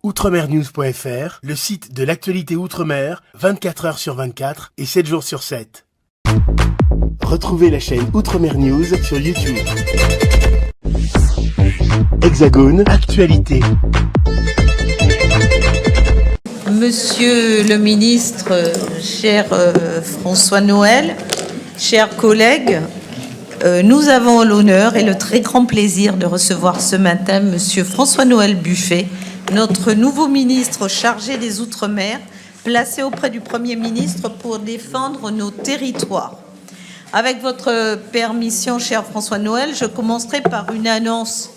outremernews.fr, le site de l'actualité Outre-mer, 24 heures sur 24 et 7 jours sur 7. Retrouvez la chaîne Outremer News sur YouTube. Hexagone, actualité. Monsieur le ministre, cher François Noël, chers collègues, nous avons l'honneur et le très grand plaisir de recevoir ce matin Monsieur François Noël Buffet, notre nouveau ministre chargé des Outre-mer, placé auprès du Premier ministre pour défendre nos territoires. Avec votre permission, cher François Noël, je commencerai par une annonce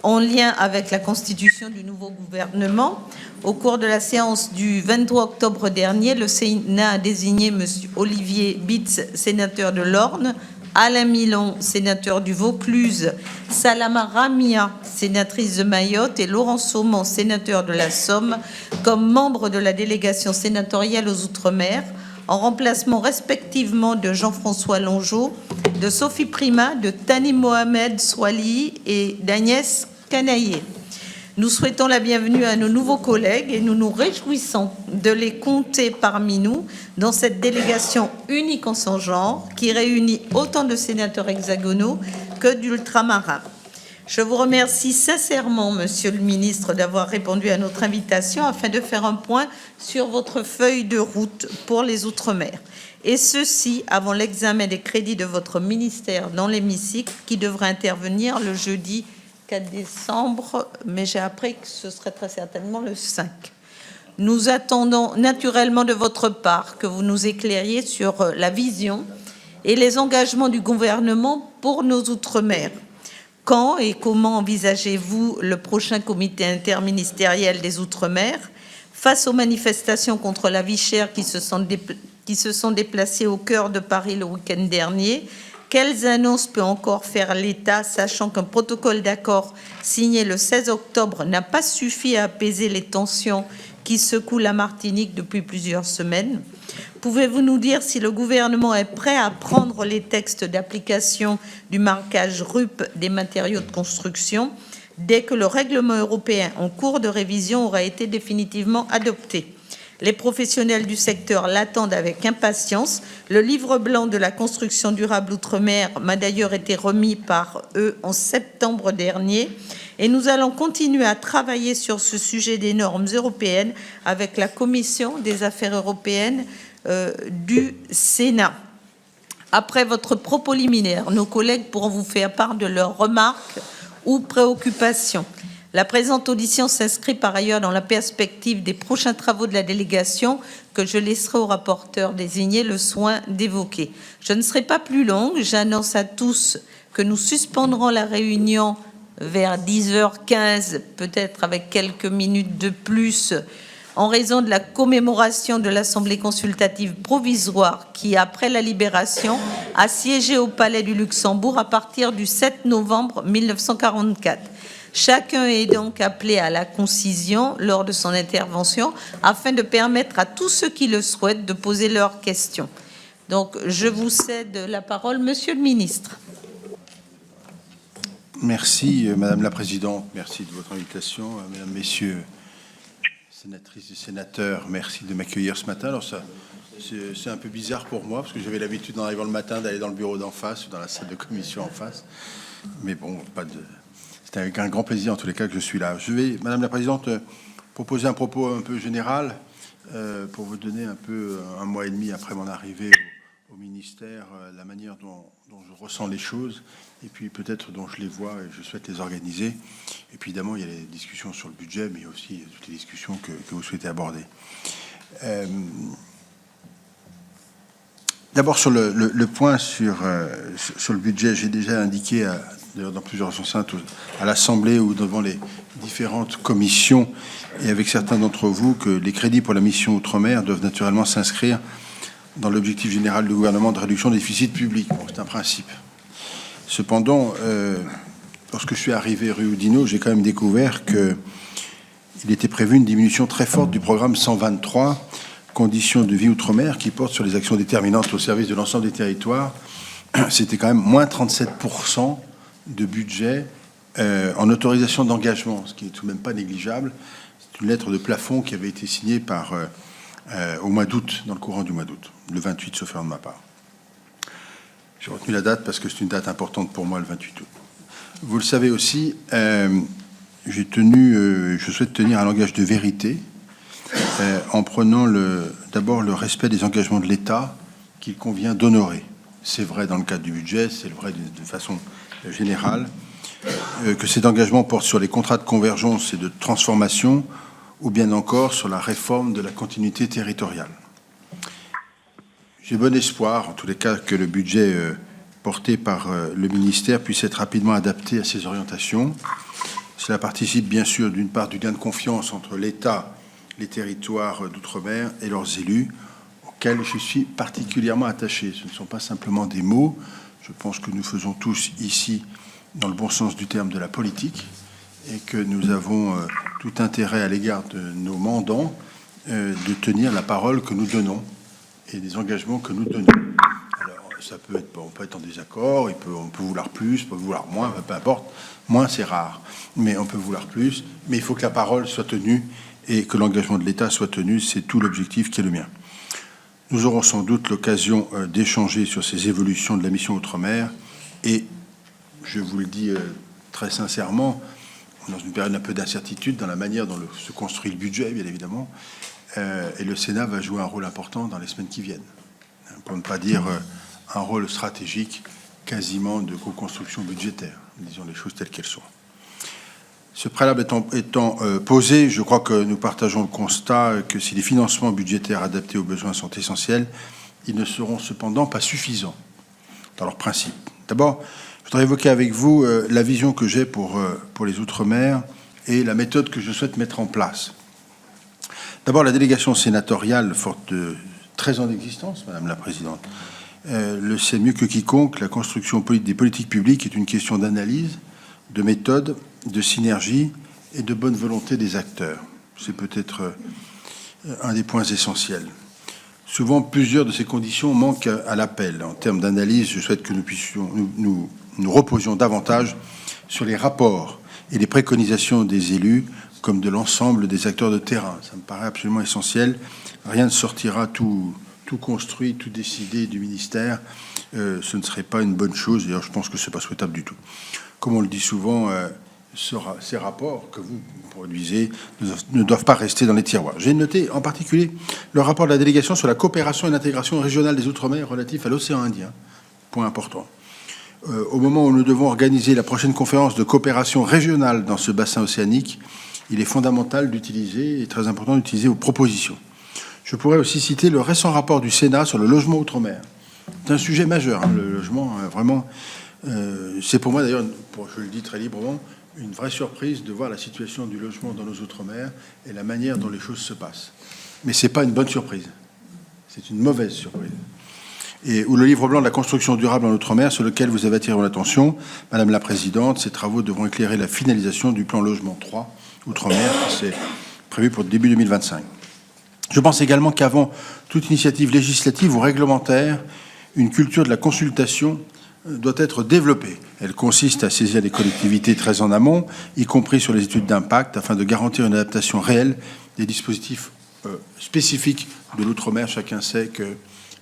en lien avec la constitution du nouveau gouvernement. Au cours de la séance du 23 octobre dernier, le Sénat a désigné M. Olivier Bitz, sénateur de l'Orne, Alain Milon, sénateur du Vaucluse, Salama Ramia, sénatrice de Mayotte, et Laurent Saumon, sénateur de la Somme, comme membres de la délégation sénatoriale aux Outre-mer, en remplacement respectivement de Jean-François Longeau, de Sophie Primat, de Tani Mohamed Swali et d'Agnès Canaillé. Nous souhaitons la bienvenue à nos nouveaux collègues et nous nous réjouissons de les compter parmi nous dans cette délégation unique en son genre qui réunit autant de sénateurs hexagonaux que d'ultramarins. Je vous remercie sincèrement, Monsieur le ministre, d'avoir répondu à notre invitation afin de faire un point sur votre feuille de route pour les Outre-mer. Et ceci avant l'examen des crédits de votre ministère dans l'hémicycle qui devrait intervenir le jeudi 4 décembre, mais j'ai appris que ce serait très certainement le 5. Nous attendons naturellement de votre part que vous nous éclairiez sur la vision et les engagements du gouvernement pour nos Outre-mer. Quand et comment envisagez-vous le prochain comité interministériel des Outre-mer face aux manifestations contre la vie chère qui se sont déplacées au cœur de Paris le week-end dernier? Quelles annonces peut encore faire l'État, sachant qu'un protocole d'accord signé le 16 octobre n'a pas suffi à apaiser les tensions qui secouent la Martinique depuis plusieurs semaines? Pouvez-vous nous dire si le gouvernement est prêt à prendre les textes d'application du marquage RUP des matériaux de construction dès que le règlement européen en cours de révision aura été définitivement adopté? Les professionnels du secteur l'attendent avec impatience. Le livre blanc de la construction durable Outre-mer m'a d'ailleurs été remis par eux en septembre dernier. Et nous allons continuer à travailler sur ce sujet des normes européennes avec la Commission des affaires européennes du Sénat. Après votre propos liminaire, nos collègues pourront vous faire part de leurs remarques ou préoccupations. La présente audition s'inscrit par ailleurs dans la perspective des prochains travaux de la délégation que je laisserai au rapporteur désigné le soin d'évoquer. Je ne serai pas plus longue. J'annonce à tous que nous suspendrons la réunion vers 10h15, peut-être avec quelques minutes de plus, en raison de la commémoration de l'Assemblée consultative provisoire qui, après la libération, a siégé au Palais du Luxembourg à partir du 7 novembre 1944. Chacun est donc appelé à la concision lors de son intervention afin de permettre à tous ceux qui le souhaitent de poser leurs questions. Donc, je vous cède la parole, Monsieur le ministre. Merci, Madame la Présidente. Merci de votre invitation. Mesdames, Messieurs, sénatrices et sénateurs, merci de m'accueillir ce matin. Alors, c'est un peu bizarre pour moi, parce que j'avais l'habitude, en arrivant le matin, d'aller dans le bureau d'en face, ou dans la salle de commission en face. Mais bon, c'est avec un grand plaisir, en tous les cas, que je suis là. Je vais, Madame la Présidente, proposer un propos un peu général pour vous donner un peu, un mois et demi après mon arrivée au ministère, la manière dont je ressens les choses, et puis peut-être dont je les vois et je souhaite les organiser. Et puis évidemment, il y a les discussions sur le budget, mais il y a aussi toutes les discussions que vous souhaitez aborder. D'abord, sur le point sur le budget, j'ai déjà indiqué dans plusieurs enceintes à l'Assemblée ou devant les différentes commissions et avec certains d'entre vous que les crédits pour la mission Outre-mer doivent naturellement s'inscrire dans l'objectif général du gouvernement de réduction des déficits publics. Bon, c'est un principe. Cependant, lorsque je suis arrivé rue Oudinot, j'ai quand même découvert qu'il était prévu une diminution très forte du programme 123, conditions de vie Outre-mer, qui porte sur les actions déterminantes au service de l'ensemble des territoires. C'était quand même moins 37% de budget en autorisation d'engagement, ce qui n'est tout de même pas négligeable. C'est une lettre de plafond qui avait été signée au mois d'août, dans le courant du mois d'août, le 28, sauf erreur de ma part. J'ai retenu la date parce que c'est une date importante pour moi, le 28 août. Vous le savez aussi, je souhaite tenir un langage de vérité en prenant d'abord le respect des engagements de l'État qu'il convient d'honorer. C'est vrai dans le cadre du budget, c'est vrai de façon générale, que cet engagement porte sur les contrats de convergence et de transformation, ou bien encore sur la réforme de la continuité territoriale. J'ai bon espoir, en tous les cas, que le budget porté par le ministère puisse être rapidement adapté à ces orientations. Cela participe bien sûr d'une part du gain de confiance entre l'État, les territoires d'outre-mer et leurs élus, auxquels je suis particulièrement attaché. Ce ne sont pas simplement des mots. Je pense que nous faisons tous ici, dans le bon sens du terme, de la politique, et que nous avons tout intérêt à l'égard de nos mandants de tenir la parole que nous donnons et des engagements que nous donnons. Alors, on peut être en désaccord, on peut vouloir plus, on peut vouloir moins, peu importe. Moins, c'est rare, mais on peut vouloir plus. Mais il faut que la parole soit tenue et que l'engagement de l'État soit tenu. C'est tout l'objectif qui est le mien. Nous aurons sans doute l'occasion d'échanger sur ces évolutions de la mission Outre-mer. Et je vous le dis très sincèrement, dans une période un peu d'incertitude dans la manière dont se construit le budget, bien évidemment, et le Sénat va jouer un rôle important dans les semaines qui viennent, pour ne pas dire un rôle stratégique quasiment de co-construction budgétaire, disons les choses telles qu'elles sont. Ce préalable étant posé, je crois que nous partageons le constat que si les financements budgétaires adaptés aux besoins sont essentiels, ils ne seront cependant pas suffisants dans leur principe. D'abord, je voudrais évoquer avec vous la vision que j'ai pour les Outre-mer et la méthode que je souhaite mettre en place. D'abord, la délégation sénatoriale, forte de 13 ans d'existence, Madame la Présidente, le sait mieux que quiconque, la construction des politiques publiques est une question d'analyse, de méthode, de synergie et de bonne volonté des acteurs. C'est peut-être un des points essentiels. Souvent, plusieurs de ces conditions manquent à l'appel. En termes d'analyse, je souhaite que nous reposions davantage sur les rapports et les préconisations des élus comme de l'ensemble des acteurs de terrain. Ça me paraît absolument essentiel. Rien ne sortira tout construit, tout décidé du ministère. Ce ne serait pas une bonne chose. D'ailleurs, je pense que ce n'est pas souhaitable du tout. Comme on le dit souvent, ces rapports que vous produisez ne doivent pas rester dans les tiroirs. J'ai noté en particulier le rapport de la délégation sur la coopération et l'intégration régionale des Outre-mer relatif à l'océan Indien. Point important. Au moment où nous devons organiser la prochaine conférence de coopération régionale dans ce bassin océanique, il est fondamental d'utiliser, et très important d'utiliser vos propositions. Je pourrais aussi citer le récent rapport du Sénat sur le logement outre-mer. C'est un sujet majeur, hein, le logement, vraiment. C'est pour moi, d'ailleurs, je le dis très librement, une vraie surprise de voir la situation du logement dans nos outre-mer et la manière dont les choses se passent. Mais ce n'est pas une bonne surprise. C'est une mauvaise surprise. Et où le livre blanc de la construction durable en outre-mer, sur lequel vous avez attiré mon attention, Madame la Présidente, ces travaux devront éclairer la finalisation du plan logement 3 outre-mer, qui c'est prévu pour début 2025. Je pense également qu'avant toute initiative législative ou réglementaire, une culture de la consultation doit être développée. Elle consiste à saisir les collectivités très en amont, y compris sur les études d'impact, afin de garantir une adaptation réelle des dispositifs spécifiques de l'outre-mer. Chacun sait que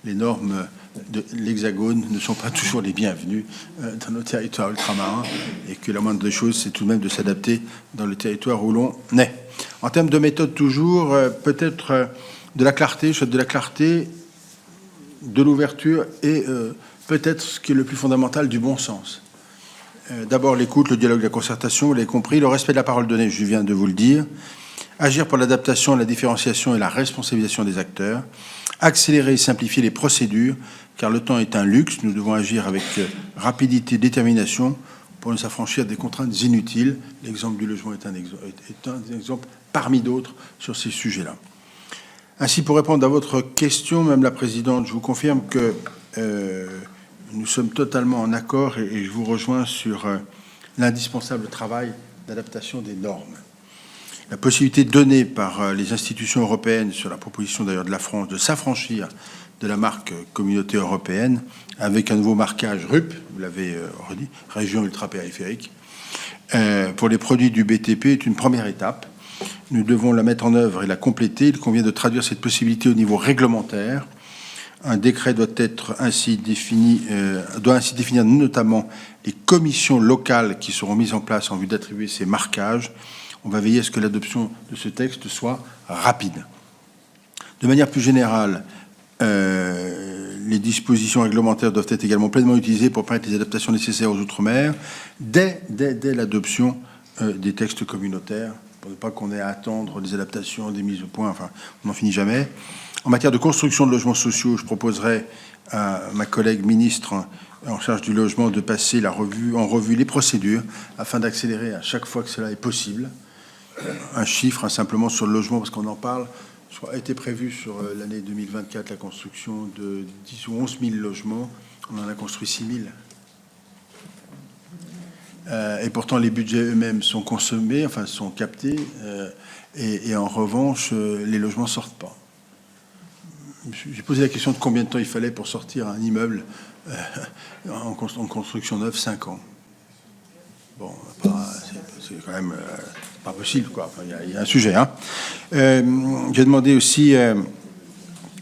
les normes de l'Hexagone ne sont pas toujours les bienvenues dans nos territoires ultramarins et que la moindre des choses, c'est tout de même de s'adapter dans le territoire où l'on est. En termes de méthode toujours, peut-être de la clarté, je souhaite de la clarté, de l'ouverture et peut-être ce qui est le plus fondamental, du bon sens. D'abord l'écoute, le dialogue, la concertation, vous l'avez compris, le respect de la parole donnée, je viens de vous le dire, agir pour l'adaptation, la différenciation et la responsabilisation des acteurs, accélérer et simplifier les procédures, car le temps est un luxe, nous devons agir avec rapidité et détermination pour ne s'affranchir des contraintes inutiles. L'exemple du logement est un exemple parmi d'autres sur ces sujets-là. Ainsi, pour répondre à votre question, Madame la Présidente, je vous confirme que nous sommes totalement en accord et je vous rejoins sur l'indispensable travail d'adaptation des normes. La possibilité donnée par les institutions européennes, sur la proposition d'ailleurs de la France, de s'affranchir de la marque communauté européenne avec un nouveau marquage RUP, vous l'avez redit, région ultra-périphérique, pour les produits du BTP est une première étape Nous devons la mettre en œuvre et la compléter. Il convient de traduire cette possibilité au niveau réglementaire. Un décret doit ainsi définir notamment les commissions locales qui seront mises en place en vue d'attribuer ces marquages. On va veiller à ce que l'adoption de ce texte soit rapide. De manière plus générale, les dispositions réglementaires doivent être également pleinement utilisées pour permettre les adaptations nécessaires aux Outre-mer dès l'adoption des textes communautaires, pour ne pas qu'on ait à attendre des adaptations, des mises au point, enfin, on n'en finit jamais. En matière de construction de logements sociaux, je proposerai à ma collègue ministre en charge du logement de passer en revue les procédures afin d'accélérer à chaque fois que cela est possible. Un chiffre simplement sur le logement, parce qu'on en parle. A été prévu sur l'année 2024 la construction de 10 ou 11 000 logements. On en a construit 6 000. Et pourtant, les budgets eux-mêmes sont consommés, enfin, sont captés. Et en revanche, les logements ne sortent pas. J'ai posé la question de combien de temps il fallait pour sortir un immeuble en construction neuve, 5 ans. Bon, c'est quand même pas possible, quoi. Enfin, il y a un sujet. Hein. J'ai demandé aussi,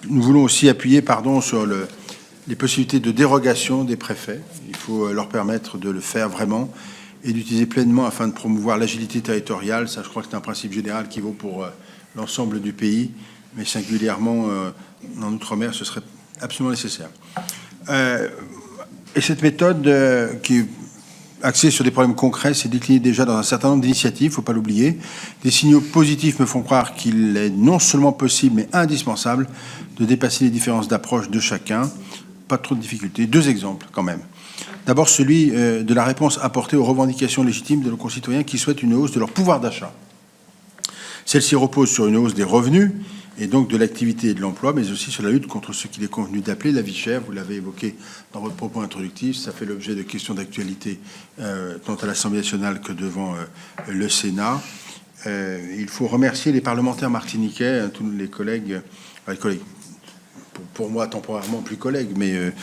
nous voulons aussi appuyer, sur les possibilités de dérogation des préfets. Il faut leur permettre de le faire vraiment et d'utiliser pleinement afin de promouvoir l'agilité territoriale. Ça, je crois que c'est un principe général qui vaut pour l'ensemble du pays, mais singulièrement en Outre-mer, ce serait absolument nécessaire. Et cette méthode qui est axée sur des problèmes concrets, c'est décliné déjà dans un certain nombre d'initiatives, il ne faut pas l'oublier. Des signaux positifs me font croire qu'il est non seulement possible, mais indispensable de dépasser les différences d'approche de chacun. Pas trop de difficultés. 2 exemples, quand même. D'abord, celui de la réponse apportée aux revendications légitimes de nos concitoyens qui souhaitent une hausse de leur pouvoir d'achat. Celle-ci repose sur une hausse des revenus, et donc de l'activité et de l'emploi, mais aussi sur la lutte contre ce qu'il est convenu d'appeler la vie chère. Vous l'avez évoqué dans votre propos introductif, ça fait l'objet de questions d'actualité tant à l'Assemblée nationale que devant le Sénat. Il faut remercier les parlementaires martiniquais, tous les collègues, pour moi temporairement plus collègues, mais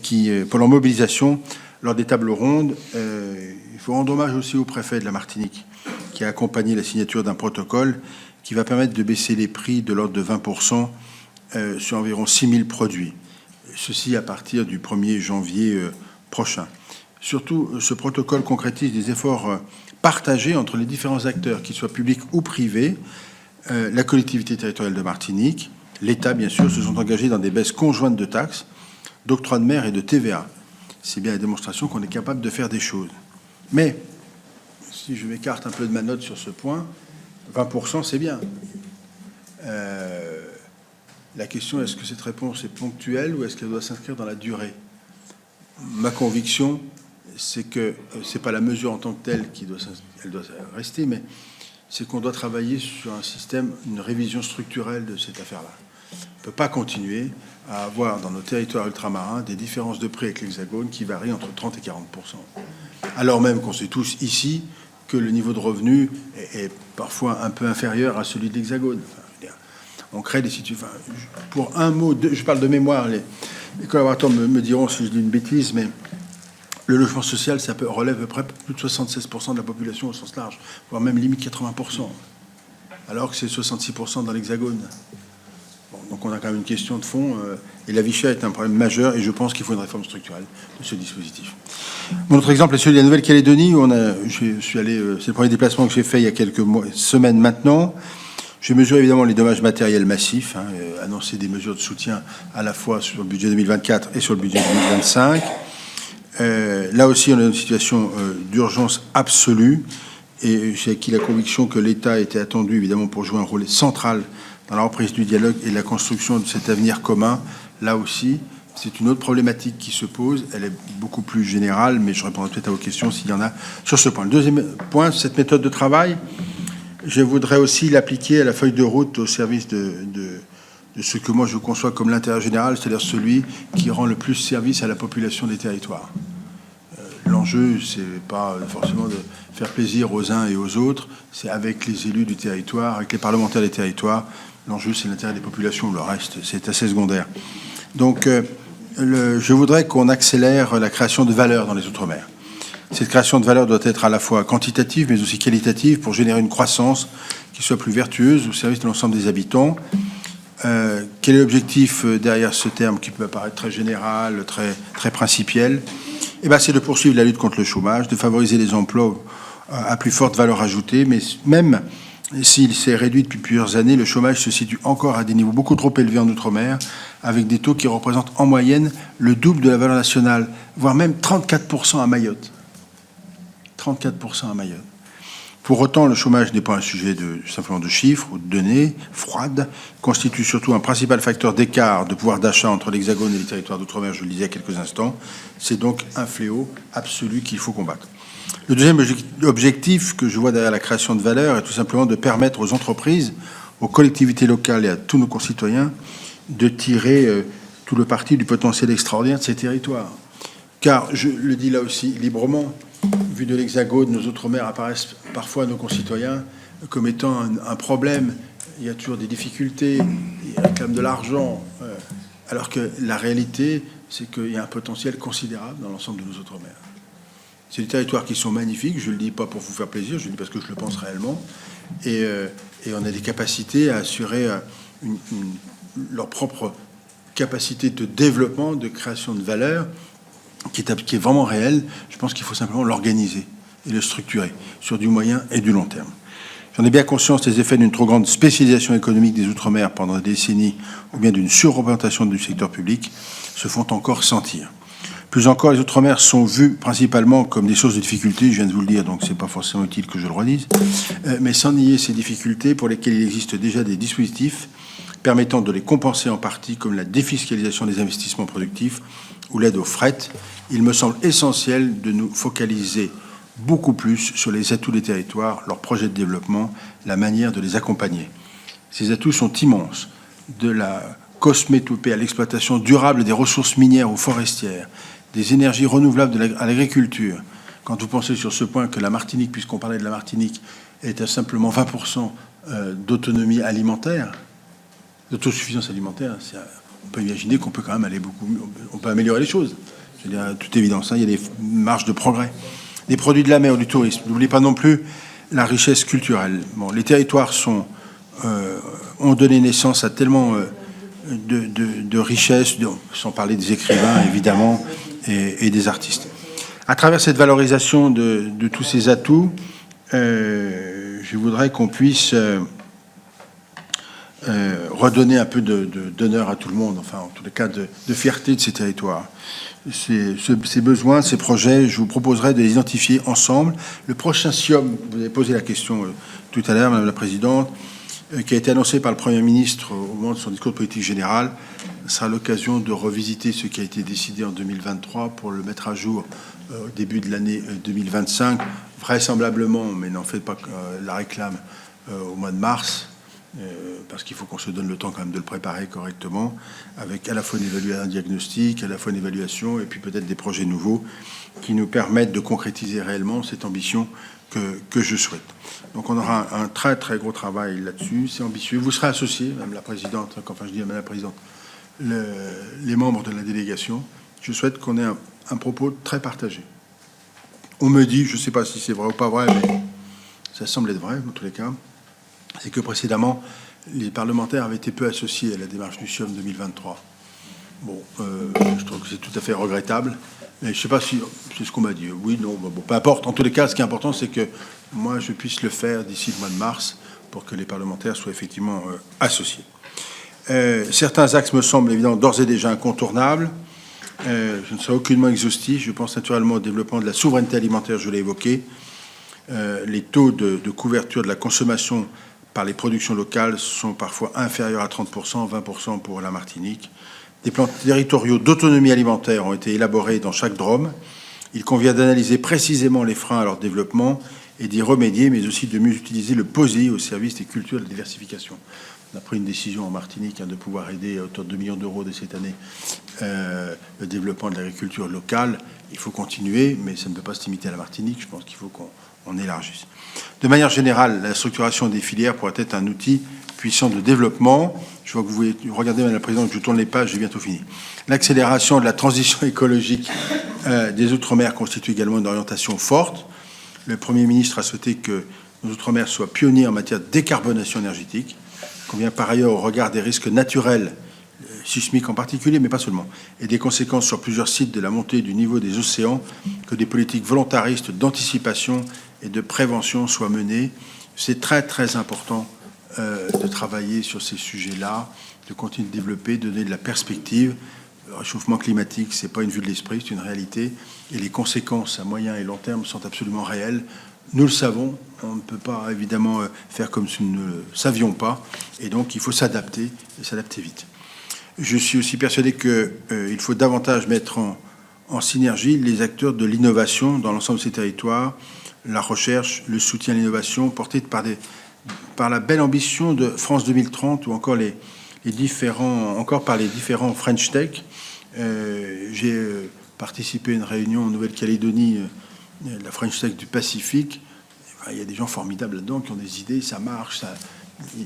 qui, pour leur mobilisation lors des tables rondes. Il faut rendre hommage aussi au préfet de la Martinique, qui a accompagné la signature d'un protocole qui va permettre de baisser les prix de l'ordre de 20% sur environ 6 000 produits. Ceci à partir du 1er janvier prochain. Surtout, ce protocole concrétise des efforts partagés entre les différents acteurs, qu'ils soient publics ou privés. La collectivité territoriale de Martinique, l'État, bien sûr, se sont engagés dans des baisses conjointes de taxes, d'octroi de mer et de TVA. C'est bien la démonstration qu'on est capable de faire des choses. Mais, si je m'écarte un peu de ma note sur ce point, 20%, c'est bien. La question, est-ce que cette réponse est ponctuelle ou est-ce qu'elle doit s'inscrire dans la durée? Ma conviction, c'est que ce n'est pas la mesure en tant que telle qui doit rester, mais c'est qu'on doit travailler sur un système, une révision structurelle de cette affaire-là. On ne peut pas continuer à avoir dans nos territoires ultramarins des différences de prix avec l'Hexagone qui varient entre 30 et 40%. Alors même qu'on sait tous ici que le niveau de revenu est parfois un peu inférieur à celui de l'Hexagone. Enfin, on crée des situations... pour un mot, je parle de mémoire, les collaborateurs me diront si je dis une bêtise, mais le logement social, ça relève à peu près plus de 76% de la population au sens large, voire même limite 80%, alors que c'est 66% dans l'Hexagone. Bon, donc on a quand même une question de fond, et la vie chère est un problème majeur, et je pense qu'il faut une réforme structurelle de ce dispositif. Mon autre exemple est celui de la Nouvelle-Calédonie, où je suis allé, c'est le premier déplacement que j'ai fait il y a quelques semaines maintenant. J'ai mesuré évidemment les dommages matériels massifs, annoncé des mesures de soutien à la fois sur le budget 2024 et sur le budget 2025. Là aussi, on a une situation d'urgence absolue, et j'ai acquis la conviction que l'État était attendu évidemment pour jouer un rôle central dans la reprise du dialogue et la construction de cet avenir commun. Là aussi, c'est une autre problématique qui se pose. Elle est beaucoup plus générale, mais je répondrai peut-être à vos questions s'il y en a sur ce point. Le deuxième point, cette méthode de travail, je voudrais aussi l'appliquer à la feuille de route au service de ce que moi je conçois comme l'intérêt général, c'est-à-dire celui qui rend le plus service à la population des territoires. L'enjeu, c'est pas forcément de faire plaisir aux uns et aux autres, c'est avec les élus du territoire, avec les parlementaires des territoires. L'enjeu, c'est l'intérêt des populations. Le reste, c'est assez secondaire. Donc, je voudrais qu'on accélère la création de valeur dans les Outre-mer. Cette création de valeur doit être à la fois quantitative mais aussi qualitative pour générer une croissance qui soit plus vertueuse au service de l'ensemble des habitants. Quel est l'objectif derrière ce terme qui peut paraître très général, très principiel? C'est de poursuivre la lutte contre le chômage, de favoriser les emplois à plus forte valeur ajoutée, mais même s'il s'est réduit depuis plusieurs années, le chômage se situe encore à des niveaux beaucoup trop élevés en Outre-mer, avec des taux qui représentent en moyenne le double de la valeur nationale, voire même 34% à Mayotte. 34% à Mayotte. Pour autant, le chômage n'est pas un sujet simplement de chiffres ou de données froides, constitue surtout un principal facteur d'écart de pouvoir d'achat entre l'Hexagone et les territoires d'Outre-mer, je le disais il y a quelques instants. C'est donc un fléau absolu qu'il faut combattre. Le deuxième objectif que je vois derrière la création de valeur est tout simplement de permettre aux entreprises, aux collectivités locales et à tous nos concitoyens de tirer tout le parti du potentiel extraordinaire de ces territoires. Car, je le dis là aussi librement, vu de l'Hexagone, nos Outre-mer apparaissent parfois à nos concitoyens comme étant un problème. Il y a toujours des difficultés, ils réclament de l'argent, alors que la réalité, c'est qu'il y a un potentiel considérable dans l'ensemble de nos Outre-mer. C'est des territoires qui sont magnifiques, je ne le dis pas pour vous faire plaisir, je le dis parce que je le pense réellement, et on a des capacités à assurer leur propre capacité de développement, de création de valeur, qui est vraiment réelle. Je pense qu'il faut simplement l'organiser et le structurer sur du moyen et du long terme. J'en ai bien conscience, les effets d'une trop grande spécialisation économique des Outre-mer pendant des décennies ou bien d'une surreprésentation du secteur public se font encore sentir. Plus encore, les Outre-mer sont vus principalement comme des sources de difficultés, je viens de vous le dire, donc c'est pas forcément utile que je le redise, mais sans nier ces difficultés pour lesquelles il existe déjà des dispositifs permettant de les compenser en partie, comme la défiscalisation des investissements productifs ou l'aide au fret. Il me semble essentiel de nous focaliser beaucoup plus sur les atouts des territoires, leurs projets de développement, la manière de les accompagner. Ces atouts sont immenses, de la cosmétopée à l'exploitation durable des ressources minières ou forestières, des énergies renouvelables à l'agriculture. Quand vous pensez sur ce point que la Martinique, puisqu'on parlait de la Martinique, est à simplement 20% d'autonomie alimentaire, d'autosuffisance alimentaire, on peut imaginer qu'on peut quand même aller on peut améliorer les choses. Je veux dire, à toute évidence, il y a des marges de progrès. Des produits de la mer ou du tourisme. N'oubliez pas non plus la richesse culturelle. Bon, les territoires ont donné naissance à tellement de richesses, sans parler des écrivains, évidemment, et des artistes. À travers cette valorisation de tous ces atouts, je voudrais qu'on puisse redonner un peu d'honneur à tout le monde, enfin, en tous les cas, de fierté de ces territoires. Ces besoins, ces projets, je vous proposerai de les identifier ensemble. Le prochain SIOM, vous avez posé la question tout à l'heure, Madame la Présidente, qui a été annoncé par le Premier ministre au moment de son discours de politique générale, sera l'occasion de revisiter ce qui a été décidé en 2023 pour le mettre à jour au début de l'année 2025, vraisemblablement, mais n'en faites pas la réclame, au mois de mars, parce qu'il faut qu'on se donne le temps quand même de le préparer correctement, avec à la fois un diagnostic, à la fois une évaluation, et puis peut-être des projets nouveaux qui nous permettent de concrétiser réellement cette ambition que je souhaite. Donc on aura un très très gros travail là-dessus, c'est ambitieux. Vous serez associés, Madame la Présidente, enfin je dis à Madame la Présidente, les membres de la délégation. Je souhaite qu'on ait un propos très partagé. On me dit, je ne sais pas si c'est vrai ou pas vrai, mais ça semble être vrai dans tous les cas, c'est que précédemment, les parlementaires avaient été peu associés à la démarche du SIOM 2023. Bon, je trouve que c'est tout à fait regrettable, mais je ne sais pas si c'est ce qu'on m'a dit. Oui, non, bon, peu importe. En tous les cas, ce qui est important, c'est que moi, je puisse le faire d'ici le mois de mars pour que les parlementaires soient effectivement associés. Certains axes me semblent évidemment d'ores et déjà incontournables. Je ne serai aucunement exhaustif. Je pense naturellement au développement de la souveraineté alimentaire, je l'ai évoqué. Les taux de couverture de la consommation par les productions locales sont parfois inférieurs à 30%, 20% pour la Martinique. Des plans territoriaux d'autonomie alimentaire ont été élaborés dans chaque DROM. Il convient d'analyser précisément les freins à leur développement et d'y remédier, mais aussi de mieux utiliser le POSI au service des cultures de la diversification. On a pris une décision en Martinique de pouvoir aider à hauteur de 2 millions d'euros de cette année le développement de l'agriculture locale. Il faut continuer, mais ça ne peut pas se limiter à la Martinique. Je pense qu'il faut qu'on élargisse. De manière générale, la structuration des filières pourrait être un outil puissant de développement. Je vois que vous regardez, Madame la Présidente, je tourne les pages, j'ai bientôt fini. L'accélération de la transition écologique des Outre-mer constitue également une orientation forte. Le Premier ministre a souhaité que nos Outre-mer soient pionniers en matière de décarbonation énergétique. Il convient par ailleurs, au regard des risques naturels, sismiques en particulier, mais pas seulement, et des conséquences sur plusieurs sites de la montée du niveau des océans, que des politiques volontaristes d'anticipation et de prévention soient menées. C'est très, très important de travailler sur ces sujets-là, de continuer de développer, de donner de la perspective. Le réchauffement climatique, ce n'est pas une vue de l'esprit, c'est une réalité, et les conséquences à moyen et long terme sont absolument réelles. Nous le savons, on ne peut pas évidemment faire comme si nous ne le savions pas, et donc il faut s'adapter, et s'adapter vite. Je suis aussi persuadé qu'il faut davantage mettre en synergie les acteurs de l'innovation dans l'ensemble de ces territoires, la recherche, le soutien à l'innovation, porté par la belle ambition de France 2030 ou encore par les différents French Tech. J'ai participé à une réunion en Nouvelle-Calédonie, la French Tech du Pacifique. Enfin, il y a des gens formidables là-dedans qui ont des idées, ça marche,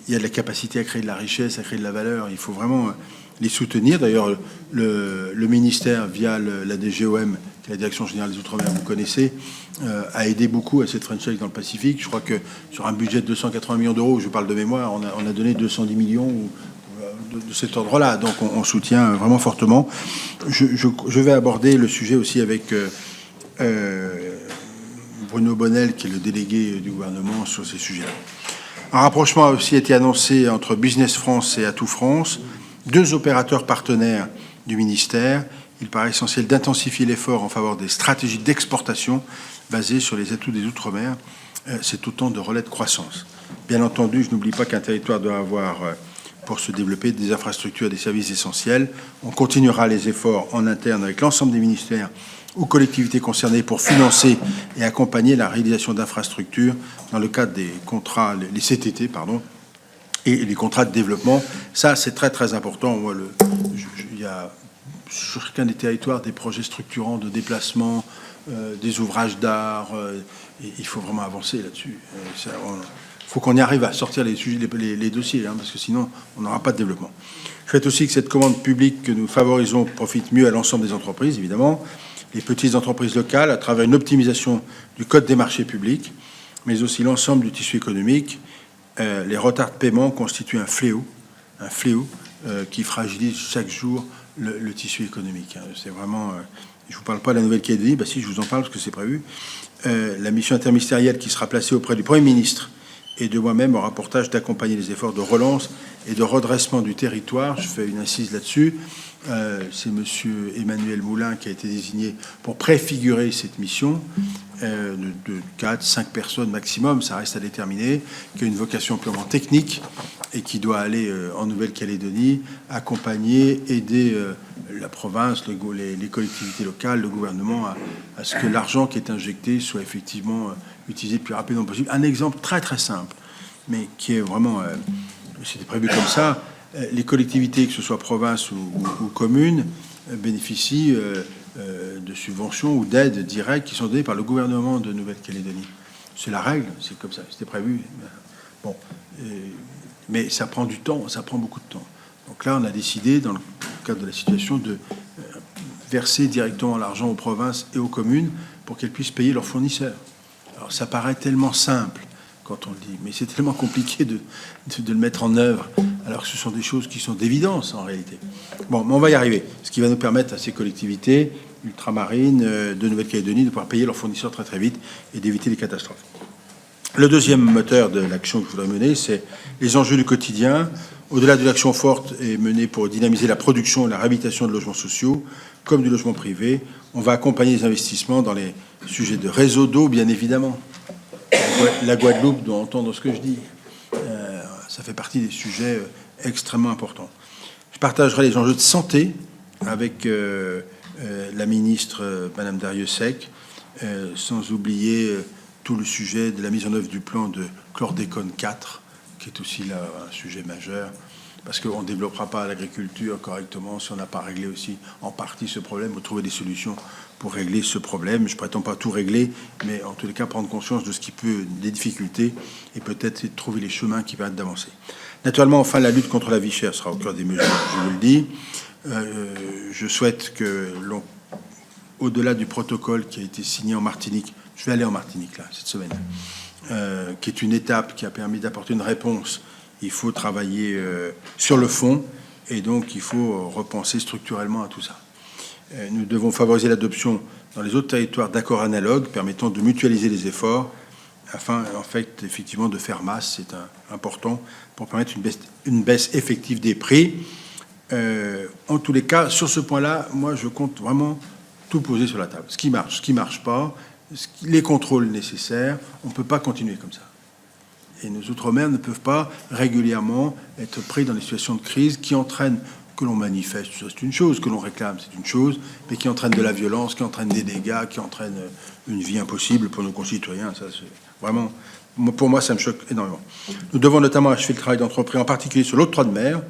il y a de la capacité à créer de la richesse, à créer de la valeur. Il faut vraiment les soutenir. D'ailleurs, le ministère, via la DGOM, qui est la Direction Générale des Outre-mer, vous connaissez, a aidé beaucoup à cette French Tech dans le Pacifique. Je crois que sur un budget de 280 millions d'euros, je parle de mémoire, on a donné 210 millions de cet ordre-là. Donc on soutient vraiment fortement. Je vais aborder le sujet aussi avec Bruno Bonnel, qui est le délégué du gouvernement sur ces sujets-là. Un rapprochement a aussi été annoncé entre Business France et Atout France, 2 opérateurs partenaires du ministère. Il paraît essentiel d'intensifier l'effort en faveur des stratégies d'exportation basées sur les atouts des Outre-mer. C'est autant de relais de croissance. Bien entendu, je n'oublie pas qu'un territoire doit avoir, pour se développer, des infrastructures et des services essentiels. On continuera les efforts en interne avec l'ensemble des ministères ou collectivités concernées pour financer et accompagner la réalisation d'infrastructures dans le cadre des contrats, les CTT, et les contrats de développement. Ça, c'est très, très important. Il y a sur chacun des territoires des projets structurants de déplacement, des ouvrages d'art. Il faut vraiment avancer là-dessus. Il faut qu'on y arrive à sortir les dossiers, parce que sinon, on n'aura pas de développement. Je souhaite aussi que cette commande publique que nous favorisons profite mieux à l'ensemble des entreprises, évidemment, les petites entreprises locales, à travers une optimisation du code des marchés publics, mais aussi l'ensemble du tissu économique. Les retards de paiement constituent un fléau qui fragilise chaque jour le tissu économique. C'est vraiment... je ne vous parle pas de la Nouvelle-Calédonie, si, je vous en parle parce que c'est prévu. La mission interministérielle qui sera placée auprès du Premier ministre et de moi-même aura pour tâche d'accompagner les efforts de relance et de redressement du territoire. Je fais une incise là-dessus. C'est M. Emmanuel Moulin qui a été désigné pour préfigurer cette mission de 4-5 personnes maximum, ça reste à déterminer, qui a une vocation purement technique et qui doit aller en Nouvelle-Calédonie accompagner, aider la province, les collectivités locales, le gouvernement à ce que l'argent qui est injecté soit effectivement utilisé le plus rapidement possible. Un exemple très très simple, mais qui est vraiment... c'était prévu comme ça. Les collectivités, que ce soit province ou communes, bénéficient de subventions ou d'aides directes qui sont données par le gouvernement de Nouvelle-Calédonie. C'est la règle, c'est comme ça, c'était prévu. Bon, mais ça prend du temps, ça prend beaucoup de temps. Donc là, on a décidé, dans le cadre de la situation, de verser directement l'argent aux provinces et aux communes pour qu'elles puissent payer leurs fournisseurs. Alors ça paraît tellement simple quand on le dit, mais c'est tellement compliqué de le mettre en œuvre, alors que ce sont des choses qui sont d'évidence en réalité. Bon, mais on va y arriver, ce qui va nous permettre à ces collectivités ultramarines de Nouvelle-Calédonie de pouvoir payer leurs fournisseurs très très vite et d'éviter les catastrophes. Le deuxième moteur de l'action que je voudrais mener, c'est les enjeux du quotidien. Au-delà de l'action forte est menée pour dynamiser la production et la réhabilitation de logements sociaux, comme du logement privé. On va accompagner les investissements dans les sujets de réseau d'eau, bien évidemment. La Guadeloupe doit entendre ce que je dis. Ça fait partie des sujets extrêmement importants. Je partagerai les enjeux de santé avec la ministre, Madame Darrieussecq, sans oublier tout le sujet de la mise en œuvre du plan de chlordécone 4, qui est aussi là un sujet majeur, parce qu'on ne développera pas l'agriculture correctement si on n'a pas réglé aussi en partie ce problème, ou trouver des solutions pour régler ce problème. Je ne prétends pas tout régler, mais en tous les cas prendre conscience de ce qui peut, des difficultés, et peut-être trouver les chemins qui permettent d'avancer. Naturellement, enfin, la lutte contre la vie chère sera au cœur des mesures, je vous le dis. Je souhaite que l'on au-delà du protocole qui a été signé en Martinique, je vais aller en Martinique là, cette semaine, qui est une étape qui a permis d'apporter une réponse. Il faut travailler sur le fond et donc il faut repenser structurellement à tout ça. Nous devons favoriser l'adoption dans les autres territoires d'accords analogues permettant de mutualiser les efforts afin, en fait, effectivement, de faire masse. C'est important pour permettre une baisse effective des prix. En tous les cas, sur ce point-là, moi, je compte vraiment tout poser sur la table. Ce qui marche pas, les contrôles nécessaires. On ne peut pas continuer comme ça. Et nos outre-mer ne peuvent pas régulièrement être pris dans des situations de crise qui entraînent, que l'on manifeste, ça c'est une chose, que l'on réclame, c'est une chose, mais qui entraînent de la violence, qui entraînent des dégâts, qui entraînent une vie impossible pour nos concitoyens. Ça, c'est vraiment, pour moi, ça me choque énormément. Nous devons notamment achever le travail d'entreprise, en particulier sur l'octroi de mer,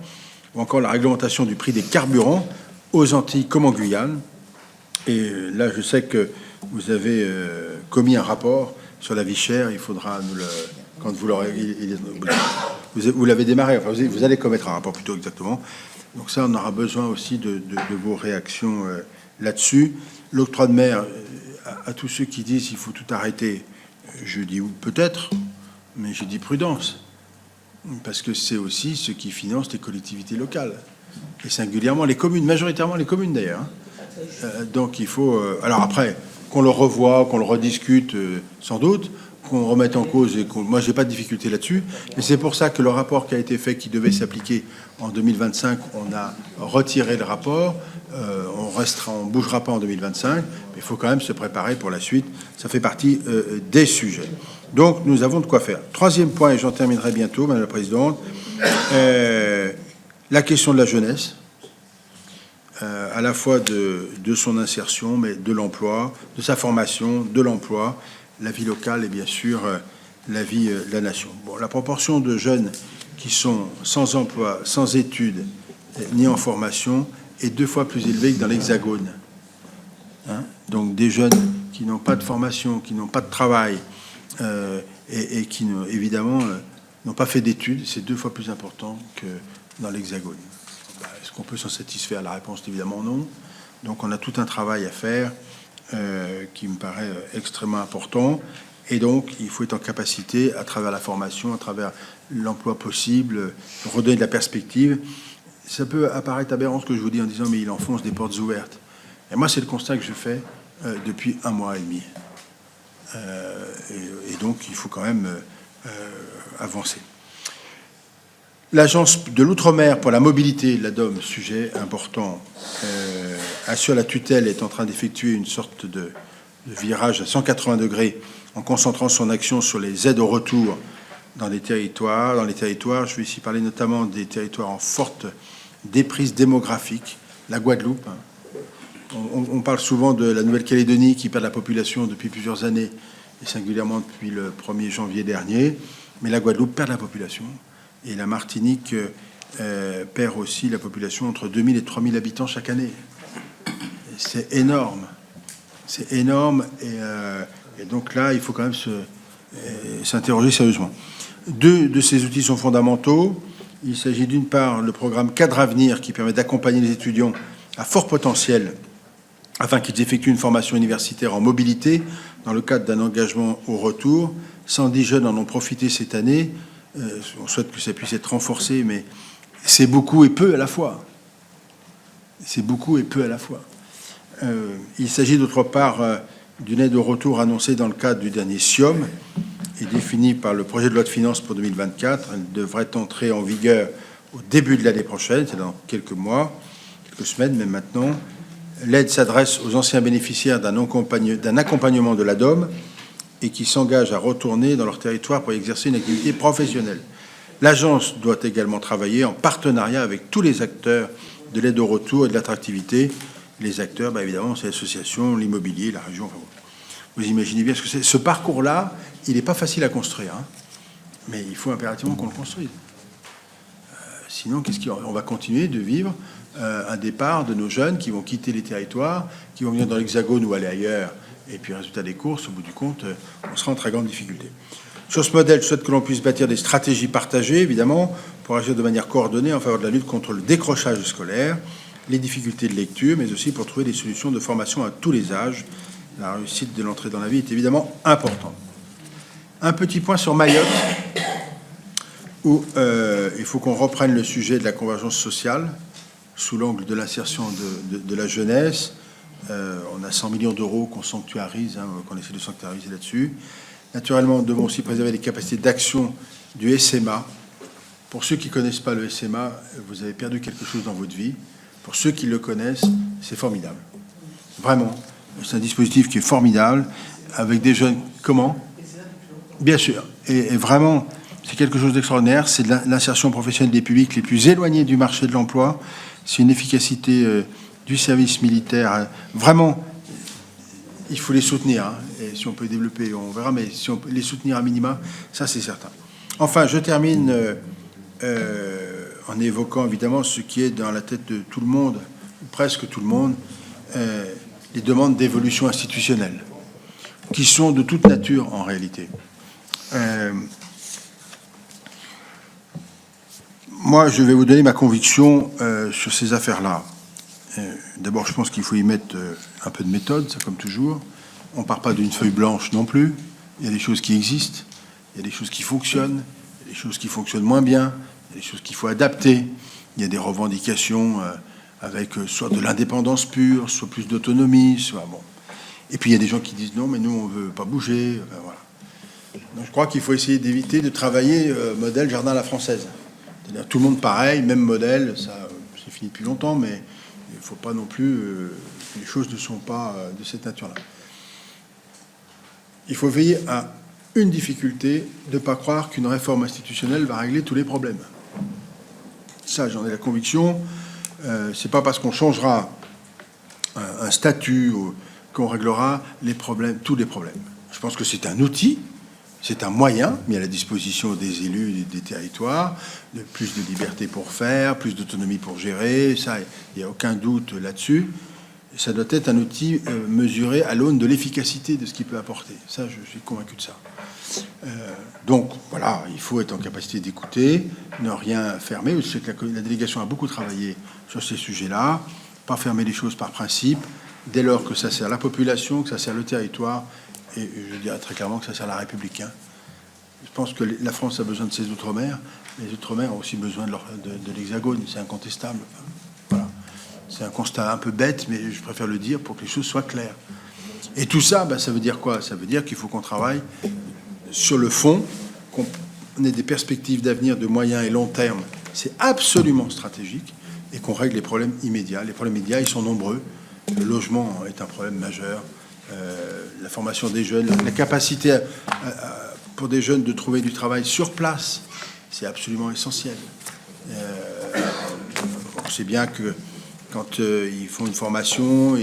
ou encore la réglementation du prix des carburants aux Antilles comme en Guyane. Et là, je sais que vous avez commis un rapport sur la vie chère. Il faudra nous le... Quand vous l'aurez... Vous l'avez démarré. Enfin, vous allez commettre un rapport plutôt exactement. Donc ça, on aura besoin aussi de vos réactions là-dessus. L'octroi de mer, à tous ceux qui disent qu'il faut tout arrêter, je dis peut-être, mais je dis prudence. Parce que c'est aussi ce qui finance les collectivités locales. Et singulièrement les communes, majoritairement les communes d'ailleurs. Donc il faut... alors après, qu'on le revoie, qu'on le rediscute, sans doute, qu'on remette en cause, et moi j'ai pas de difficulté là-dessus, mais c'est pour ça que le rapport qui a été fait, qui devait s'appliquer en 2025, on a retiré le rapport, on bougera pas en 2025, mais il faut quand même se préparer pour la suite, ça fait partie des sujets. Donc nous avons de quoi faire. Troisième point, et j'en terminerai bientôt, Madame la Présidente, la question de la jeunesse, à la fois de son insertion, mais de l'emploi, de sa formation, de l'emploi, la vie locale et bien sûr la vie de la nation. Bon, la proportion de jeunes qui sont sans emploi, sans études, ni en formation, est 2 fois plus élevée que dans l'Hexagone. Hein? Donc des jeunes qui n'ont pas de formation, qui n'ont pas de travail et qui, évidemment, n'ont pas fait d'études, c'est 2 fois plus important que dans l'Hexagone. Est-ce qu'on peut s'en satisfaire? La réponse est évidemment non. Donc on a tout un travail à faire qui me paraît extrêmement important. Et donc, il faut être en capacité, à travers la formation, à travers l'emploi possible, redonner de la perspective. Ça peut apparaître aberrant ce que je vous dis en disant « mais il enfonce des portes ouvertes ». Et moi, c'est le constat que je fais depuis 1 mois et demi. Et donc, il faut quand même avancer. L'Agence de l'Outre-mer pour la mobilité, l'ADOM, sujet important, assure la tutelle, est en train d'effectuer une sorte de virage à 180 degrés en concentrant son action sur les aides au retour dans les territoires. Je vais ici parler notamment des territoires en forte déprise démographique, la Guadeloupe. On parle souvent de la Nouvelle-Calédonie qui perd la population depuis plusieurs années, et singulièrement depuis le 1er janvier dernier, mais la Guadeloupe perd la population. Et la Martinique perd aussi la population entre 2000 et 3000 habitants chaque année. C'est énorme. C'est énorme. Et donc là, il faut quand même s'interroger sérieusement. 2 de ces outils sont fondamentaux. Il s'agit d'une part le programme Cadre Avenir qui permet d'accompagner les étudiants à fort potentiel afin qu'ils effectuent une formation universitaire en mobilité dans le cadre d'un engagement au retour. 110 jeunes en ont profité cette année. On souhaite que ça puisse être renforcé, mais c'est beaucoup et peu à la fois. C'est beaucoup et peu à la fois. Il s'agit d'autre part d'une aide au retour annoncée dans le cadre du dernier SIOM et définie par le projet de loi de finances pour 2024. Elle devrait entrer en vigueur au début de l'année prochaine, c'est dans quelques mois, quelques semaines, même maintenant. L'aide s'adresse aux anciens bénéficiaires d'un accompagnement de l'ADOM et qui s'engagent à retourner dans leur territoire pour exercer une activité professionnelle. L'agence doit également travailler en partenariat avec tous les acteurs de l'aide au retour et de l'attractivité. Les acteurs, évidemment, c'est l'association, l'immobilier, la région. Enfin, vous imaginez bien ce que c'est. Ce parcours-là, il n'est pas facile à construire, hein, mais il faut impérativement qu'on le construise. Sinon, on va continuer de vivre un départ de nos jeunes qui vont quitter les territoires, qui vont venir dans l'Hexagone ou aller ailleurs. Et puis, résultat des courses, au bout du compte, on sera en très grande difficulté. Sur ce modèle, je souhaite que l'on puisse bâtir des stratégies partagées, évidemment, pour agir de manière coordonnée en faveur de la lutte contre le décrochage scolaire. les difficultés de lecture, mais aussi pour trouver des solutions de formation à tous les âges. La réussite de l'entrée dans la vie est évidemment importante. Un petit point sur Mayotte, où il faut qu'on reprenne le sujet de la convergence sociale sous l'angle de l'insertion de la jeunesse. On a 100 millions d'euros qu'on sanctuarise, qu'on essaie de sanctuariser là-dessus. Naturellement, nous devons aussi préserver les capacités d'action du SMA. Pour ceux qui ne connaissent pas le SMA, vous avez perdu quelque chose dans votre vie. Pour ceux qui le connaissent, c'est formidable. Vraiment, c'est un dispositif qui est formidable, avec des jeunes... Comment ? Bien sûr. Et vraiment, c'est quelque chose d'extraordinaire. C'est de l'insertion professionnelle des publics les plus éloignés du marché de l'emploi. C'est une efficacité du service militaire. Vraiment, il faut les soutenir. Et si on peut les développer, on verra. Mais si on peut les soutenir à minima, ça, c'est certain. Enfin, je termine en évoquant évidemment ce qui est dans la tête de tout le monde, ou presque tout le monde, les demandes d'évolution institutionnelle, qui sont de toute nature en réalité. Moi, je vais vous donner ma conviction sur ces affaires-là. D'abord, je pense qu'il faut y mettre un peu de méthode, ça comme toujours. On ne part pas d'une feuille blanche non plus. Il y a des choses qui existent, il y a des choses qui fonctionnent, il y a des choses qui fonctionnent moins bien, il y a des choses qu'il faut adapter. Il y a des revendications avec soit de l'indépendance pure, soit plus d'autonomie, soit bon. Et puis il y a des gens qui disent non, mais nous on veut pas bouger. Enfin, voilà. Donc je crois qu'il faut essayer d'éviter de travailler modèle jardin à la française. C'est-à-dire tout le monde pareil, même modèle, ça c'est fini depuis longtemps, mais il ne faut pas non plus les choses ne sont pas de cette nature-là. Il faut veiller à une difficulté, de ne pas croire qu'une réforme institutionnelle va régler tous les problèmes. Ça, j'en ai la conviction. C'est pas parce qu'on changera un statut qu'on réglera les problèmes, tous les problèmes. Je pense que c'est un outil, c'est un moyen mis à la disposition des élus et des territoires, de plus de liberté pour faire, plus d'autonomie pour gérer. Ça, il n'y a aucun doute là-dessus. Ça doit être un outil mesuré à l'aune de l'efficacité de ce qu'il peut apporter. Ça, je suis convaincu de ça. Donc, voilà, il faut être en capacité d'écouter, ne rien fermer. Je sais que la délégation a beaucoup travaillé sur ces sujets-là. Pas fermer les choses par principe, dès lors que ça sert la population, que ça sert le territoire, et je dirais très clairement que ça sert la République. Je pense que la France a besoin de ses outre-mer. Les outre-mer ont aussi besoin de l'Hexagone, c'est incontestable. Voilà. C'est un constat un peu bête, mais je préfère le dire pour que les choses soient claires. Et tout ça, ça veut dire quoi ? Ça veut dire qu'il faut qu'on travaille sur le fond, qu'on ait des perspectives d'avenir de moyen et long terme. C'est absolument stratégique, et qu'on règle les problèmes immédiats. Les problèmes immédiats, ils sont nombreux. Le logement est un problème majeur. La formation des jeunes, la capacité pour des jeunes de trouver du travail sur place, c'est absolument essentiel. On sait bien que quand ils font une formation,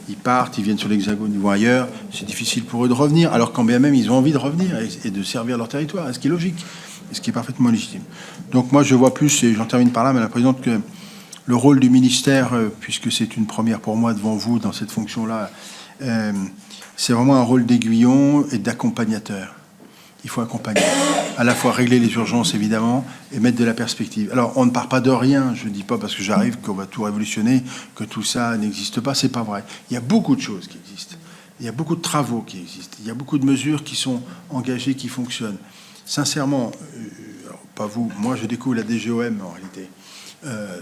ils partent, ils viennent sur l'Hexagone, ils vont ailleurs, c'est difficile pour eux de revenir, alors quand bien même ils ont envie de revenir et de servir leur territoire, ce qui est logique, ce qui est parfaitement légitime. Donc moi je vois plus, et j'en termine par là, Madame la Présidente, que le rôle du ministère, puisque c'est une première pour moi devant vous dans cette fonction-là, c'est vraiment un rôle d'aiguillon et d'accompagnateur. Il faut accompagner, à la fois régler les urgences évidemment et mettre de la perspective. Alors on ne part pas de rien, je ne dis pas parce que j'arrive qu'on va tout révolutionner, que tout ça n'existe pas, c'est pas vrai. Il y a beaucoup de choses qui existent, il y a beaucoup de travaux qui existent, il y a beaucoup de mesures qui sont engagées, qui fonctionnent. Sincèrement, alors, pas vous, moi je découvre la DGOM en réalité.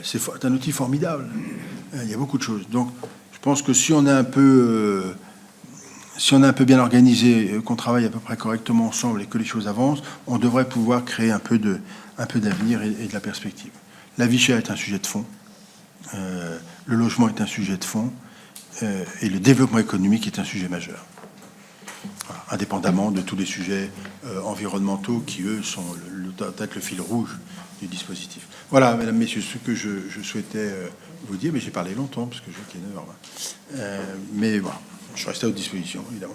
C'est un outil formidable, il y a beaucoup de choses. Donc je pense que si on est un peu... Si on est un peu bien organisé, qu'on travaille à peu près correctement ensemble et que les choses avancent, on devrait pouvoir créer un peu d'avenir et de la perspective. La vie chère est un sujet de fond, le logement est un sujet de fond, et le développement économique est un sujet majeur. Voilà, indépendamment de tous les sujets environnementaux qui, eux, sont peut-être le fil rouge du dispositif. Voilà, mesdames, messieurs, ce que je souhaitais vous dire, mais j'ai parlé longtemps, parce que je vois qu'il est 9h20. Mais voilà. Je reste à votre disposition, évidemment.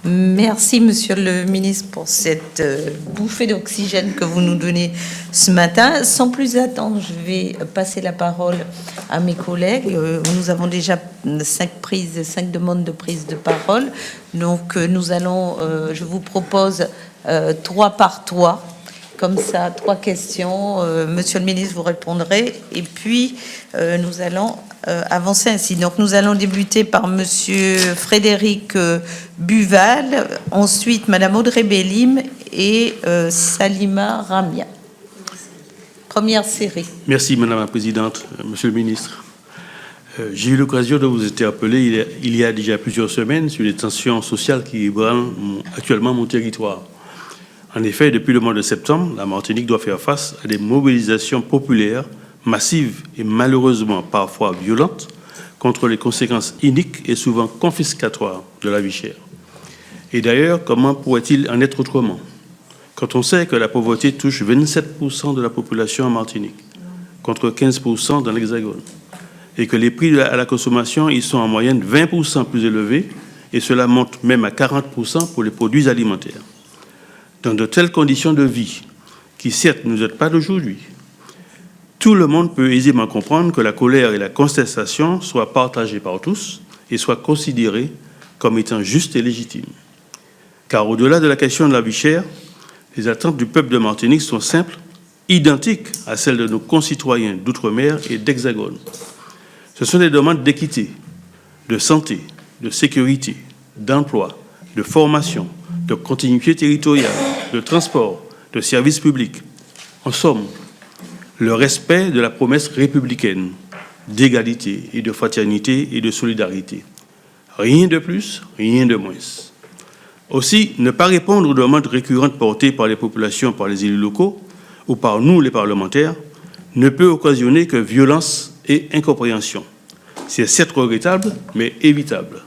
Merci, Monsieur le Ministre, pour cette bouffée d'oxygène que vous nous donnez ce matin. Sans plus attendre, je vais passer la parole à mes collègues. Nous avons déjà 5 demandes de prise de parole. Donc, nous allons, je vous propose 3 par 3. comme ça 3 questions. Monsieur le ministre, vous répondrez. Et puis, nous allons avancer ainsi. Donc, nous allons débuter par Monsieur Frédéric Buval, ensuite Madame Audrey Bélim et Salima Ramia. Première série. Merci, Madame la Présidente. Monsieur le ministre, j'ai eu l'occasion de vous interpeller il y a déjà plusieurs semaines sur les tensions sociales qui ébranlent actuellement mon territoire. En effet, depuis le mois de septembre, la Martinique doit faire face à des mobilisations populaires massives et malheureusement parfois violentes contre les conséquences iniques et souvent confiscatoires de la vie chère. Et d'ailleurs, comment pourrait-il en être autrement quand on sait que la pauvreté touche 27% de la population en Martinique, contre 15% dans l'Hexagone, et que les prix à la consommation y sont en moyenne 20% plus élevés, et cela monte même à 40% pour les produits alimentaires. Dans de telles conditions de vie, qui certes ne datent pas d'aujourd'hui, tout le monde peut aisément comprendre que la colère et la contestation soient partagées par tous et soient considérées comme étant justes et légitimes. Car au-delà de la question de la vie chère, les attentes du peuple de Martinique sont simples, identiques à celles de nos concitoyens d'outre-mer et d'Hexagone. Ce sont des demandes d'équité, de santé, de sécurité, d'emploi, de formation, de continuité territoriale, de transport, de services publics. En somme, le respect de la promesse républicaine d'égalité et de fraternité et de solidarité. Rien de plus, rien de moins. Aussi, ne pas répondre aux demandes récurrentes portées par les populations, par les élus locaux ou par nous, les parlementaires, ne peut occasionner que violence et incompréhension. C'est certes regrettable, mais évitable.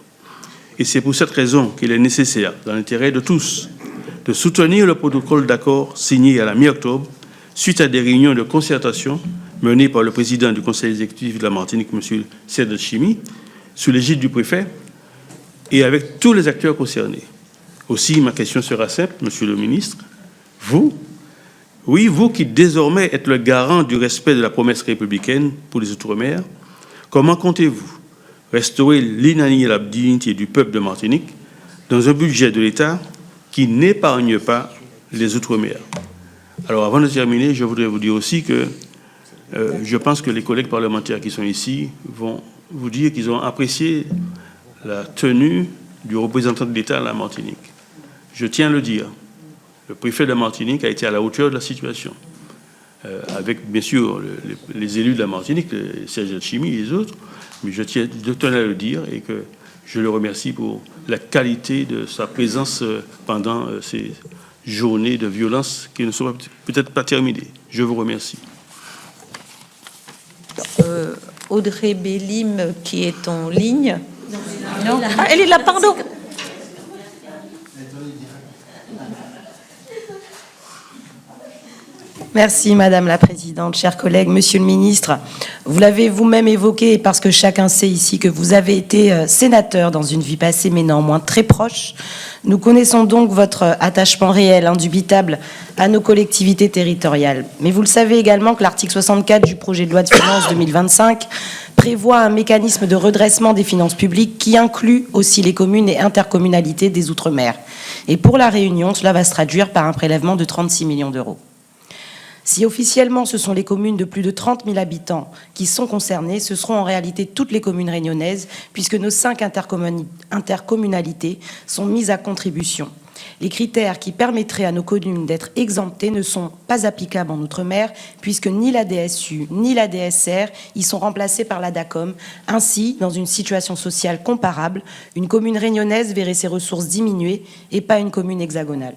Et c'est pour cette raison qu'il est nécessaire, dans l'intérêt de tous, de soutenir le protocole d'accord signé à la mi-octobre, suite à des réunions de concertation menées par le président du conseil exécutif de la Martinique, M. Cédric Chimi, sous l'égide du préfet, et avec tous les acteurs concernés. Aussi, ma question sera simple, Monsieur le ministre. Vous qui désormais êtes le garant du respect de la promesse républicaine pour les Outre-mer, comment comptez-vous restaurer l'inaliénable dignité du peuple de Martinique dans un budget de l'État qui n'épargne pas les Outre-mer? Alors, avant de terminer, je voudrais vous dire aussi que je pense que les collègues parlementaires qui sont ici vont vous dire qu'ils ont apprécié la tenue du représentant de l'État à la Martinique. Je tiens à le dire, le préfet de Martinique a été à la hauteur de la situation, avec bien sûr les élus de la Martinique, Serge Chimi et les autres, mais je tenais à le dire et que je le remercie pour la qualité de sa présence pendant ces journées de violence qui ne seront peut-être pas terminées. Je vous remercie. Audrey Bélim, qui est en ligne. Non. Ah, elle est là, pardon. Merci Madame la Présidente, chers collègues, Monsieur le Ministre. Vous l'avez vous-même évoqué parce que chacun sait ici que vous avez été sénateur dans une vie passée mais néanmoins très proche. Nous connaissons donc votre attachement réel, indubitable, à nos collectivités territoriales. Mais vous le savez également que l'article 64 du projet de loi de finances 2025 prévoit un mécanisme de redressement des finances publiques qui inclut aussi les communes et intercommunalités des Outre-mer. Et pour la Réunion, cela va se traduire par un prélèvement de 36 millions d'euros. Si officiellement ce sont les communes de plus de 30 000 habitants qui sont concernées, ce seront en réalité toutes les communes réunionnaises, puisque nos 5 intercommunalités sont mises à contribution. Les critères qui permettraient à nos communes d'être exemptées ne sont pas applicables en Outre-mer, puisque ni la DSU ni la DSR y sont remplacées par la DACOM. Ainsi, dans une situation sociale comparable, une commune réunionnaise verrait ses ressources diminuer et pas une commune hexagonale.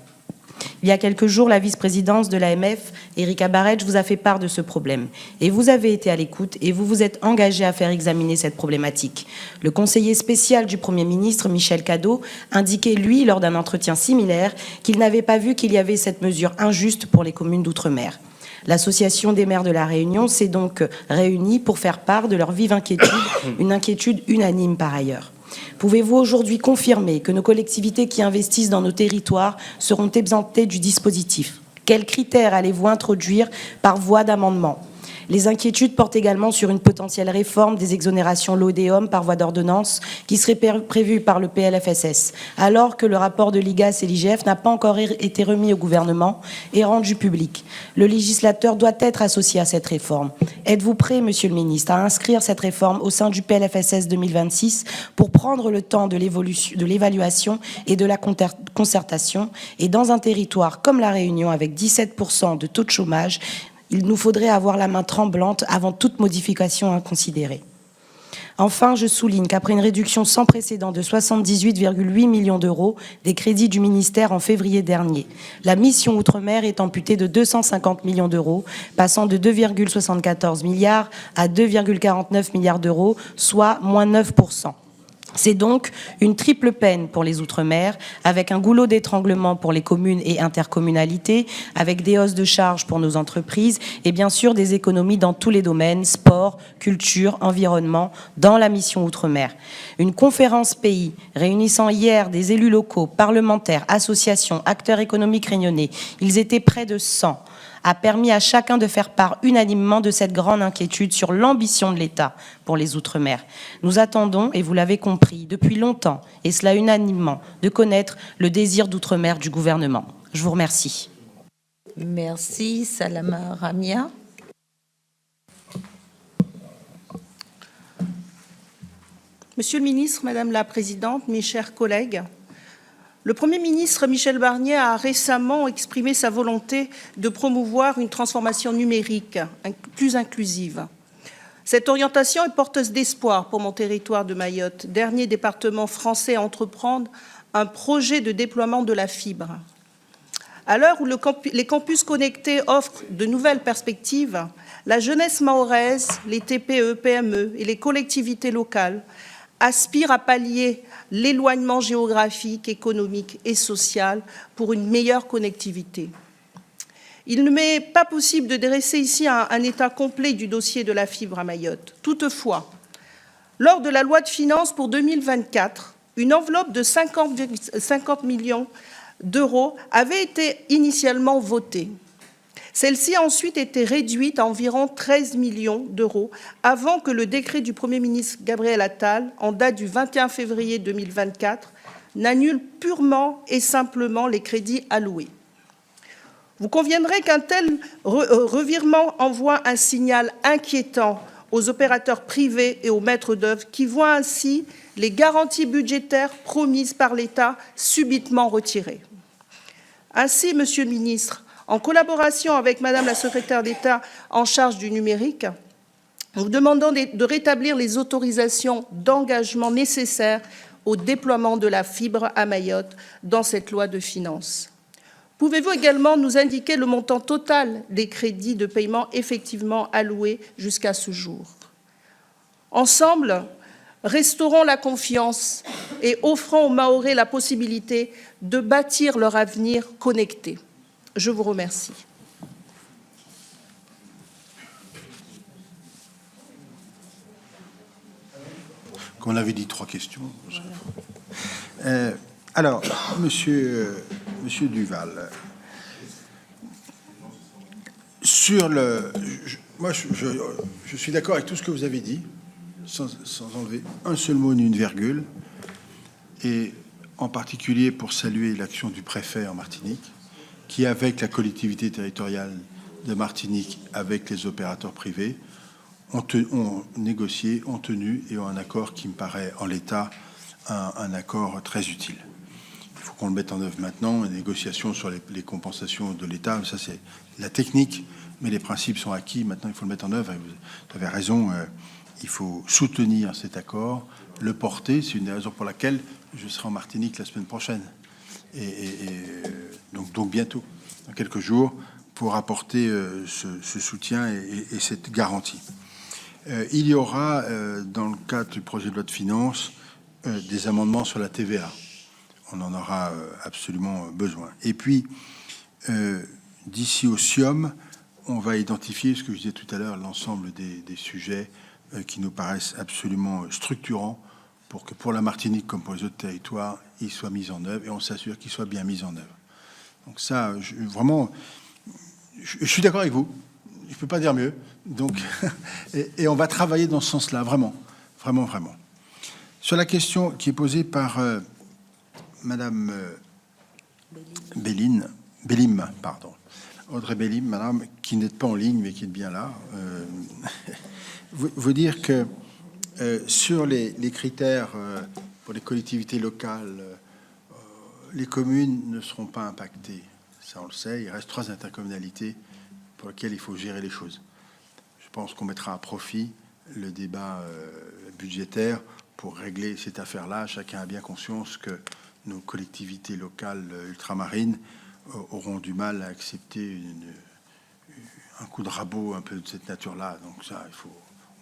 Il y a quelques jours, la vice-présidente de l'AMF, Erika Barretch, vous a fait part de ce problème. Et vous avez été à l'écoute et vous vous êtes engagé à faire examiner cette problématique. Le conseiller spécial du Premier ministre, Michel Cadot, indiquait, lui, lors d'un entretien similaire, qu'il n'avait pas vu qu'il y avait cette mesure injuste pour les communes d'outre-mer. L'Association des maires de la Réunion s'est donc réunie pour faire part de leur vive inquiétude, une inquiétude unanime par ailleurs. Pouvez-vous aujourd'hui confirmer que nos collectivités qui investissent dans nos territoires seront exemptées du dispositif? Quels critères allez-vous introduire par voie d'amendement? Les inquiétudes portent également sur une potentielle réforme des exonérations LODEOM par voie d'ordonnance qui serait prévue par le PLFSS, alors que le rapport de l'IGAS et l'IGF n'a pas encore été remis au gouvernement et rendu public. Le législateur doit être associé à cette réforme. Êtes-vous prêt, Monsieur le Ministre, à inscrire cette réforme au sein du PLFSS 2026 pour prendre le temps de l'évaluation et de la concertation? Et dans un territoire comme la Réunion, avec 17% de taux de chômage, il nous faudrait avoir la main tremblante avant toute modification inconsidérée. Enfin, je souligne qu'après une réduction sans précédent de 78,8 millions d'euros des crédits du ministère en février dernier, la mission Outre-mer est amputée de 250 millions d'euros, passant de 2,74 milliards à 2,49 milliards d'euros, soit moins 9%. C'est donc une triple peine pour les Outre-mer, avec un goulot d'étranglement pour les communes et intercommunalités, avec des hausses de charges pour nos entreprises et bien sûr des économies dans tous les domaines, sport, culture, environnement, dans la mission Outre-mer. Une conférence pays réunissant hier des élus locaux, parlementaires, associations, acteurs économiques réunionnais, ils étaient près de 100, a permis à chacun de faire part unanimement de cette grande inquiétude sur l'ambition de l'État pour les Outre-mer. Nous attendons, et vous l'avez compris, depuis longtemps, et cela unanimement, de connaître le désir d'Outre-mer du gouvernement. Je vous remercie. Merci, Salama Ramia. Monsieur le ministre, Madame la Présidente, mes chers collègues, le Premier ministre Michel Barnier a récemment exprimé sa volonté de promouvoir une transformation numérique plus inclusive. Cette orientation est porteuse d'espoir pour mon territoire de Mayotte, dernier département français à entreprendre un projet de déploiement de la fibre. À l'heure où les campus connectés offrent de nouvelles perspectives, la jeunesse mahoraise, les TPE, PME et les collectivités locales aspirent à pallier l'éloignement géographique, économique et social pour une meilleure connectivité. Il ne m'est pas possible de dresser ici un état complet du dossier de la fibre à Mayotte. Toutefois, lors de la loi de finances pour 2024, une enveloppe de 50 millions d'euros avait été initialement votée. Celle-ci a ensuite été réduite à environ 13 millions d'euros avant que le décret du Premier ministre Gabriel Attal, en date du 21 février 2024, n'annule purement et simplement les crédits alloués. Vous conviendrez qu'un tel revirement envoie un signal inquiétant aux opérateurs privés et aux maîtres d'œuvre qui voient ainsi les garanties budgétaires promises par l'État subitement retirées. Ainsi, Monsieur le ministre, en collaboration avec Madame la secrétaire d'État en charge du numérique, nous demandons de rétablir les autorisations d'engagement nécessaires au déploiement de la fibre à Mayotte dans cette loi de finances. Pouvez-vous également nous indiquer le montant total des crédits de paiement effectivement alloués jusqu'à ce jour? Ensemble, restaurons la confiance et offrons aux Mahorais la possibilité de bâtir leur avenir connecté. Je vous remercie. Comme on avait dit, 3 questions. Alors, Monsieur Duval, sur le... Moi, je suis d'accord avec tout ce que vous avez dit, sans enlever un seul mot ni une virgule, et en particulier pour saluer l'action du préfet en Martinique, qui, avec la collectivité territoriale de Martinique, avec les opérateurs privés, ont négocié, ont tenu et ont un accord qui me paraît, en l'état, un accord très utile. Il faut qu'on le mette en œuvre maintenant. Les négociations sur les compensations de l'État, ça c'est la technique, mais les principes sont acquis. Maintenant, il faut le mettre en œuvre. Et vous avez raison, il faut soutenir cet accord, le porter. C'est une des raisons pour laquelle je serai en Martinique la semaine prochaine. Donc bientôt, dans quelques jours, pour apporter ce soutien et cette garantie. Il y aura, dans le cadre du projet de loi de finances, des amendements sur la TVA. On en aura absolument besoin. Et puis, d'ici au SIOM, on va identifier, ce que je disais tout à l'heure, l'ensemble des sujets qui nous paraissent absolument structurants pour que pour la Martinique comme pour les autres territoires, ils soient mis en œuvre et on s'assure qu'ils soient bien mis en œuvre. Donc ça, je suis d'accord avec vous. je ne peux pas dire mieux. Donc, et on va travailler dans ce sens-là, vraiment, vraiment, vraiment. Sur la question qui est posée par Madame Bélim, pardon. Audrey Bélim, madame, qui n'est pas en ligne, mais qui est bien là. Vous dire que sur les critères pour les collectivités locales, les communes ne seront pas impactées. Ça, on le sait. Il reste 3 intercommunalités pour lesquelles il faut gérer les choses. Je pense qu'on mettra à profit le débat budgétaire pour régler cette affaire-là. Chacun a bien conscience que nos collectivités locales ultramarines auront du mal à accepter un coup de rabot un peu de cette nature-là. Donc ça,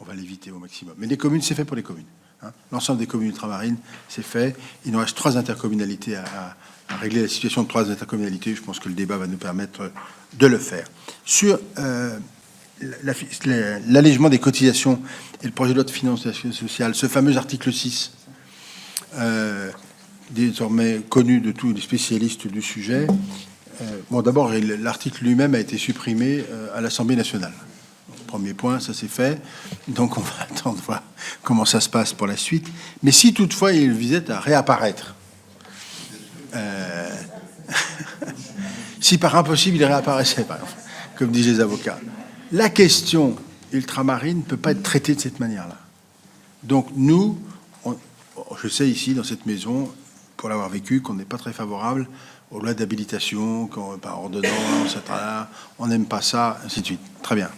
on va l'éviter au maximum. Mais les communes, c'est fait pour les communes. Hein. L'ensemble des communes ultramarines, c'est fait. Il nous reste 3 intercommunalités à régler la situation de 3 intercommunalités. Je pense que le débat va nous permettre de le faire. Sur l'allègement des cotisations et le projet de loi de finances sociales, ce fameux article 6, désormais connu de tous les spécialistes du sujet. Bon, d'abord, l'article lui-même a été supprimé à l'Assemblée nationale. Premier point, ça c'est fait. Donc, on va attendre voir comment ça se passe pour la suite. Mais si toutefois il visait à réapparaître, si par impossible il réapparaissait, par exemple, comme disent les avocats, la question ultramarine ne peut pas être traitée de cette manière-là. Donc, nous, je sais ici, dans cette maison, pour l'avoir vécu, qu'on n'est pas très favorable aux lois d'habilitation, par ordonnance, etc. On n'aime pas ça, ainsi de suite. Très bien.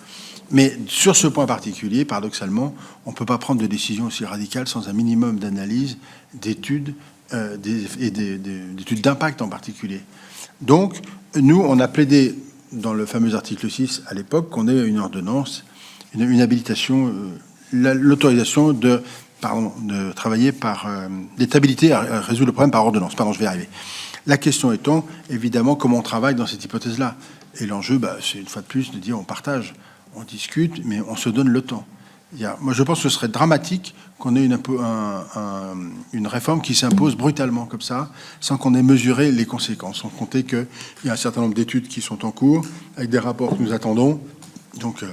Mais sur ce point particulier, paradoxalement, on ne peut pas prendre de décision aussi radicale sans un minimum d'analyse, d'études, et d'études d'impact en particulier. Donc, nous, on a plaidé dans le fameux article 6 à l'époque qu'on ait une ordonnance, une habilitation, l'autorisation de travailler par d'être habilité à résoudre le problème par ordonnance. Pardon, je vais y arriver. La question étant, évidemment, comment on travaille dans cette hypothèse-là. Et l'enjeu, c'est une fois de plus de dire on partage, on discute, mais on se donne le temps. Moi, je pense que ce serait dramatique qu'on ait une réforme qui s'impose brutalement comme ça, sans qu'on ait mesuré les conséquences, sans compter qu'il y a un certain nombre d'études qui sont en cours, avec des rapports que nous attendons. Donc,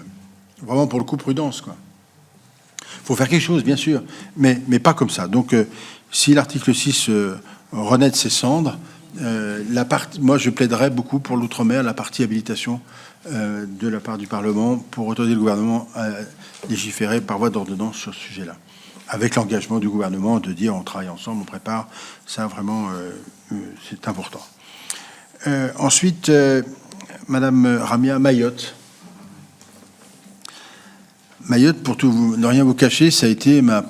vraiment, pour le coup, prudence, quoi. Il faut faire quelque chose, bien sûr, mais pas comme ça. Donc, si l'article 6 renaît de ses cendres, moi, je plaiderais beaucoup pour l'outre-mer, la partie habilitation de la part du Parlement pour autoriser le gouvernement à légiférer par voie d'ordonnance sur ce sujet-là, avec l'engagement du gouvernement de dire on travaille ensemble, on prépare. Ça, vraiment, c'est important. Ensuite, Madame Ramia, Mayotte. Mayotte, pour ne rien vous cacher, ça a été mon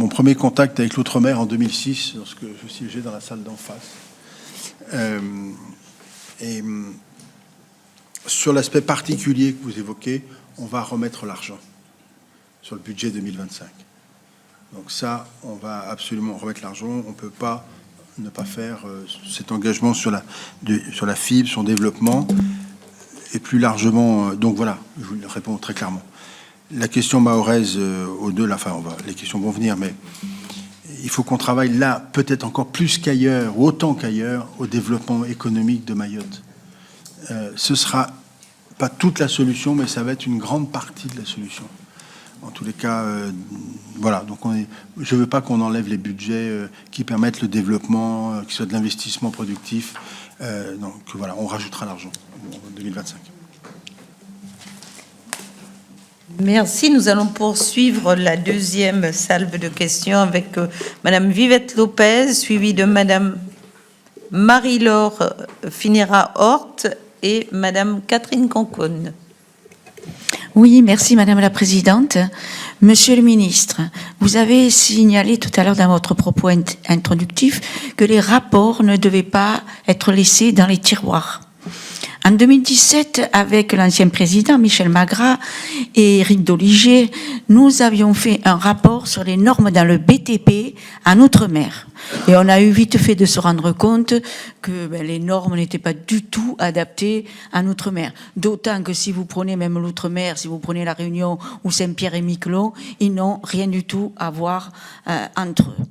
premier contact avec l'outre-mer en 2006, lorsque je siégeais dans la salle d'en face. Et sur l'aspect particulier que vous évoquez, on va remettre l'argent sur le budget 2025. Donc ça, on va absolument remettre l'argent. On ne peut pas ne pas faire cet engagement sur la fibre, son développement, et plus largement. Donc voilà, je vous réponds très clairement. La question mahoraise, au-delà, les questions vont venir, mais il faut qu'on travaille là, peut-être encore plus qu'ailleurs, ou autant qu'ailleurs, au développement économique de Mayotte. Ce sera pas toute la solution, mais ça va être une grande partie de la solution. En tous les cas, voilà. Donc je veux pas qu'on enlève les budgets qui permettent le développement, qui soit de l'investissement productif. Donc voilà, on rajoutera l'argent en 2025. Merci. Nous allons poursuivre la deuxième salve de questions avec Madame Vivette Lopez, suivie de Madame Marie-Laure Finira-Hort et Madame Catherine Conconne. Oui, merci Madame la Présidente. Monsieur le Ministre, vous avez signalé tout à l'heure dans votre propos introductif que les rapports ne devaient pas être laissés dans les tiroirs. En 2017, avec l'ancien président Michel Magras et Éric Dolliger, nous avions fait un rapport sur les normes dans le BTP en Outre-mer. Et on a eu vite fait de se rendre compte que les normes n'étaient pas du tout adaptées en Outre-mer. D'autant que si vous prenez même l'Outre-mer, si vous prenez La Réunion ou Saint-Pierre et Miquelon, ils n'ont rien du tout à voir entre eux.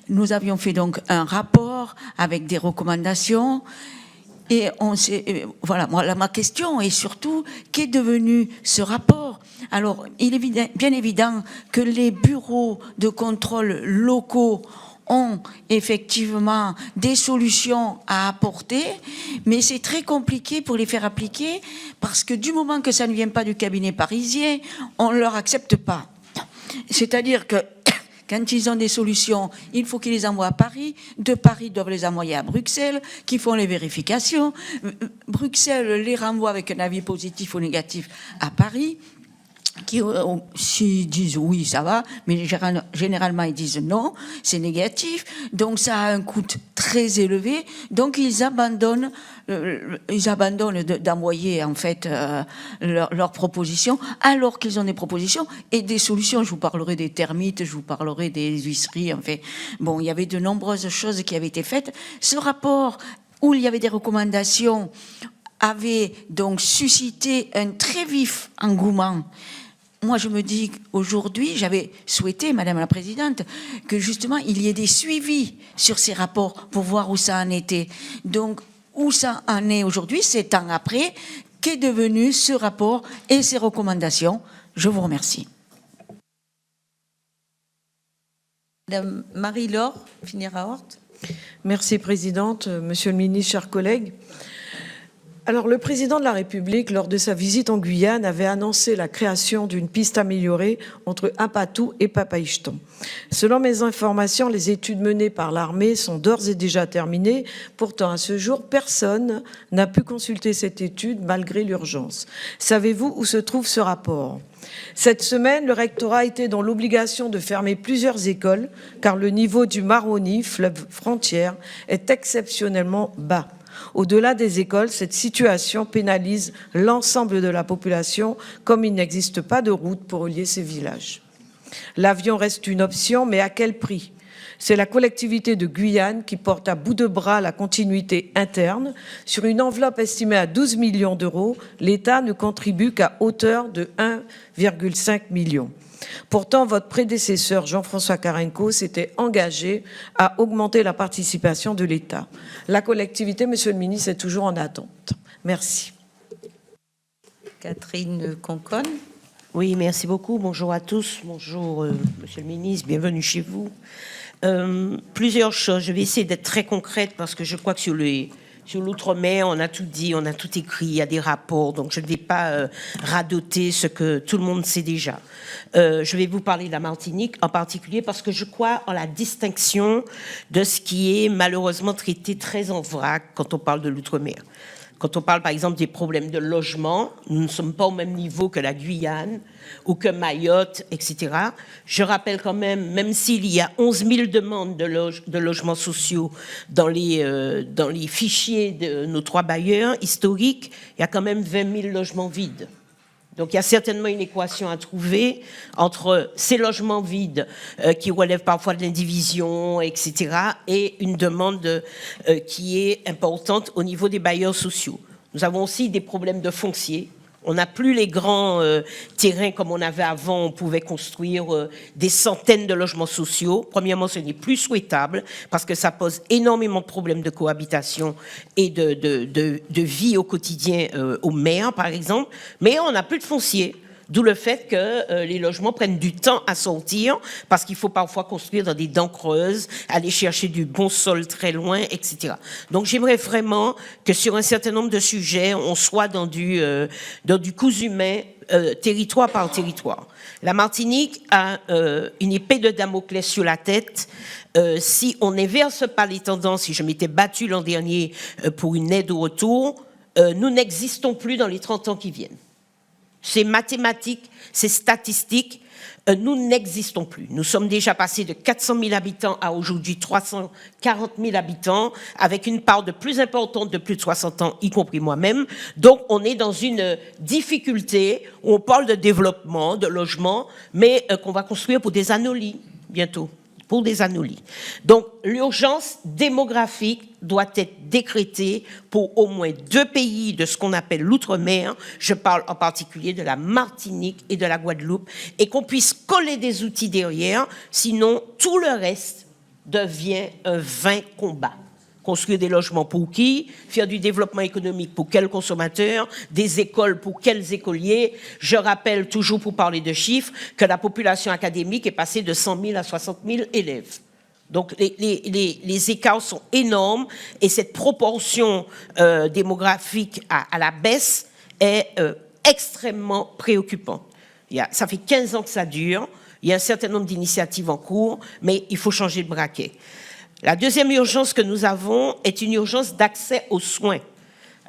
Nous avions fait donc un rapport avec des recommandations. Et voilà, ma question est surtout, qu'est devenu ce rapport? Alors, il est bien évident que les bureaux de contrôle locaux ont effectivement des solutions à apporter, mais c'est très compliqué pour les faire appliquer, parce que du moment que ça ne vient pas du cabinet parisien, on ne leur accepte pas. C'est-à-dire que quand ils ont des solutions, il faut qu'ils les envoient à Paris. De Paris, ils doivent les envoyer à Bruxelles, qui font les vérifications. Bruxelles les renvoie avec un avis positif ou négatif à Paris, qui s'ils disent oui, ça va, mais généralement ils disent non, c'est négatif. Donc ça a un coût très élevé. Donc ils abandonnent d'envoyer en fait leurs propositions, alors qu'ils ont des propositions et des solutions. Je vous parlerai des termites, je vous parlerai des huisseries. En fait, bon, il y avait de nombreuses choses qui avaient été faites. Ce rapport où il y avait des recommandations avait donc suscité un très vif engouement. Moi, je me dis qu'aujourd'hui, j'avais souhaité, Madame la Présidente, que justement, il y ait des suivis sur ces rapports pour voir où ça en était. Donc, où ça en est aujourd'hui, 7 ans après, qu'est devenu ce rapport et ces recommandations? Je vous remercie. Madame Marie-Laure Phinéra-Hort. Merci, Présidente. Monsieur le ministre, chers collègues. Alors, le président de la République, lors de sa visite en Guyane, avait annoncé la création d'une piste améliorée entre Apatou et Papaïcheton. Selon mes informations, les études menées par l'armée sont d'ores et déjà terminées. Pourtant, à ce jour, personne n'a pu consulter cette étude malgré l'urgence. Savez-vous où se trouve ce rapport ? Cette semaine, le rectorat était dans l'obligation de fermer plusieurs écoles car le niveau du Maroni, fleuve frontière, est exceptionnellement bas. Au-delà des écoles, cette situation pénalise l'ensemble de la population comme il n'existe pas de route pour relier ces villages. L'avion reste une option, mais à quel prix ? C'est la collectivité de Guyane qui porte à bout de bras la continuité interne. Sur une enveloppe estimée à 12 millions d'euros, l'État ne contribue qu'à hauteur de 1,5 million. Pourtant, votre prédécesseur, Jean-François Carenco, s'était engagé à augmenter la participation de l'État. La collectivité, Monsieur le ministre, est toujours en attente. Merci. Catherine Conconne. Oui, merci beaucoup. Bonjour à tous. Bonjour, Monsieur le ministre. Bienvenue chez vous. Plusieurs choses. Je vais essayer d'être très concrète parce que je crois que sur l'outre-mer, on a tout dit, on a tout écrit, il y a des rapports, donc je ne vais pas radoter ce que tout le monde sait déjà. Je vais vous parler de la Martinique en particulier parce que je crois en la distinction de ce qui est malheureusement traité très en vrac quand on parle de l'outre-mer. Quand on parle par exemple des problèmes de logement, nous ne sommes pas au même niveau que la Guyane ou que Mayotte, etc. Je rappelle quand même s'il y a 11 000 demandes de logements sociaux dans les fichiers de nos 3 bailleurs historiques, il y a quand même 20 000 logements vides. Donc il y a certainement une équation à trouver entre ces logements vides qui relèvent parfois de l'indivision, etc., et une demande qui est importante au niveau des bailleurs sociaux. Nous avons aussi des problèmes de foncier. On n'a plus les grands terrains comme on avait avant. On pouvait construire des centaines de logements sociaux. Premièrement, ce n'est plus souhaitable parce que ça pose énormément de problèmes de cohabitation et de vie au quotidien aux maires, par exemple. Mais on n'a plus de foncier. D'où le fait que les logements prennent du temps à sortir parce qu'il faut parfois construire dans des dents creuses, aller chercher du bon sol très loin, etc. Donc j'aimerais vraiment que sur un certain nombre de sujets, on soit dans du cousu main, territoire par territoire. La Martinique a une épée de Damoclès sur la tête. Si on n'inverse pas les tendances, si je m'étais battue l'an dernier pour une aide au retour, nous n'existons plus dans les 30 ans qui viennent. C'est mathématique, c'est statistique. Nous n'existons plus. Nous sommes déjà passés de 400 000 habitants à aujourd'hui 340 000 habitants, avec une part de plus importante de plus de 60 ans, y compris moi-même. Donc, on est dans une difficulté où on parle de développement, de logement, mais qu'on va construire pour des anolies bientôt. Pour des anolies. Donc, l'urgence démographique doit être décrétée pour au moins 2 pays de ce qu'on appelle l'outre-mer. Je parle en particulier de la Martinique et de la Guadeloupe, et qu'on puisse coller des outils derrière, sinon tout le reste devient un vain combat. Construire des logements pour qui? Faire du développement économique pour quels consommateurs? Des écoles pour quels écoliers? Je rappelle toujours, pour parler de chiffres, que la population académique est passée de 100 000 à 60 000 élèves. Donc les écarts sont énormes et cette proportion démographique à la baisse est extrêmement préoccupante. Ça fait 15 ans que ça dure, il y a un certain nombre d'initiatives en cours, mais il faut changer de braquet. La deuxième urgence que nous avons est une urgence d'accès aux soins.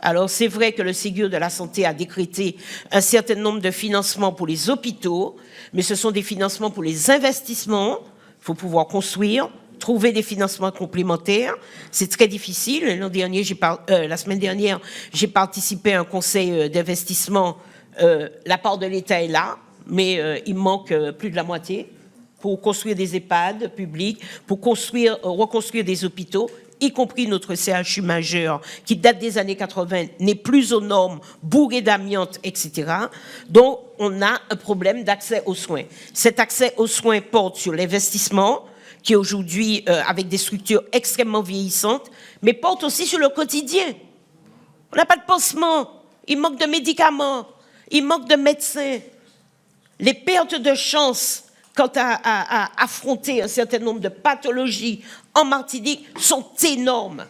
Alors, c'est vrai que le Ségur de la Santé a décrété un certain nombre de financements pour les hôpitaux, mais ce sont des financements pour les investissements. Il faut pouvoir construire, trouver des financements complémentaires. C'est très difficile. La semaine dernière, j'ai participé à un conseil d'investissement. La part de l'État est là, mais il manque plus de la moitié pour construire des EHPAD publics, pour reconstruire des hôpitaux, y compris notre CHU majeur, qui date des années 80, n'est plus aux normes, bourré d'amiante, etc. Donc, on a un problème d'accès aux soins. Cet accès aux soins porte sur l'investissement, qui est aujourd'hui avec des structures extrêmement vieillissantes, mais porte aussi sur le quotidien. On n'a pas de pansement, il manque de médicaments, il manque de médecins. Les pertes de chance quant à affronter un certain nombre de pathologies en Martinique sont énormes.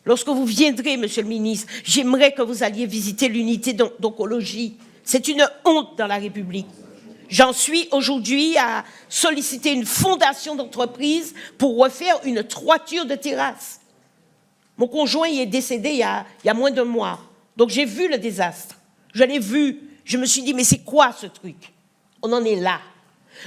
Lorsque vous viendrez, Monsieur le ministre, j'aimerais que vous alliez visiter l'unité d'oncologie. C'est une honte dans la République. J'en suis aujourd'hui à solliciter une fondation d'entreprise pour refaire une toiture de terrasse. Mon conjoint y est décédé il y a moins d'un mois. Donc j'ai vu le désastre. Je l'ai vu. Je me suis dit, mais c'est quoi ce truc? On en est là.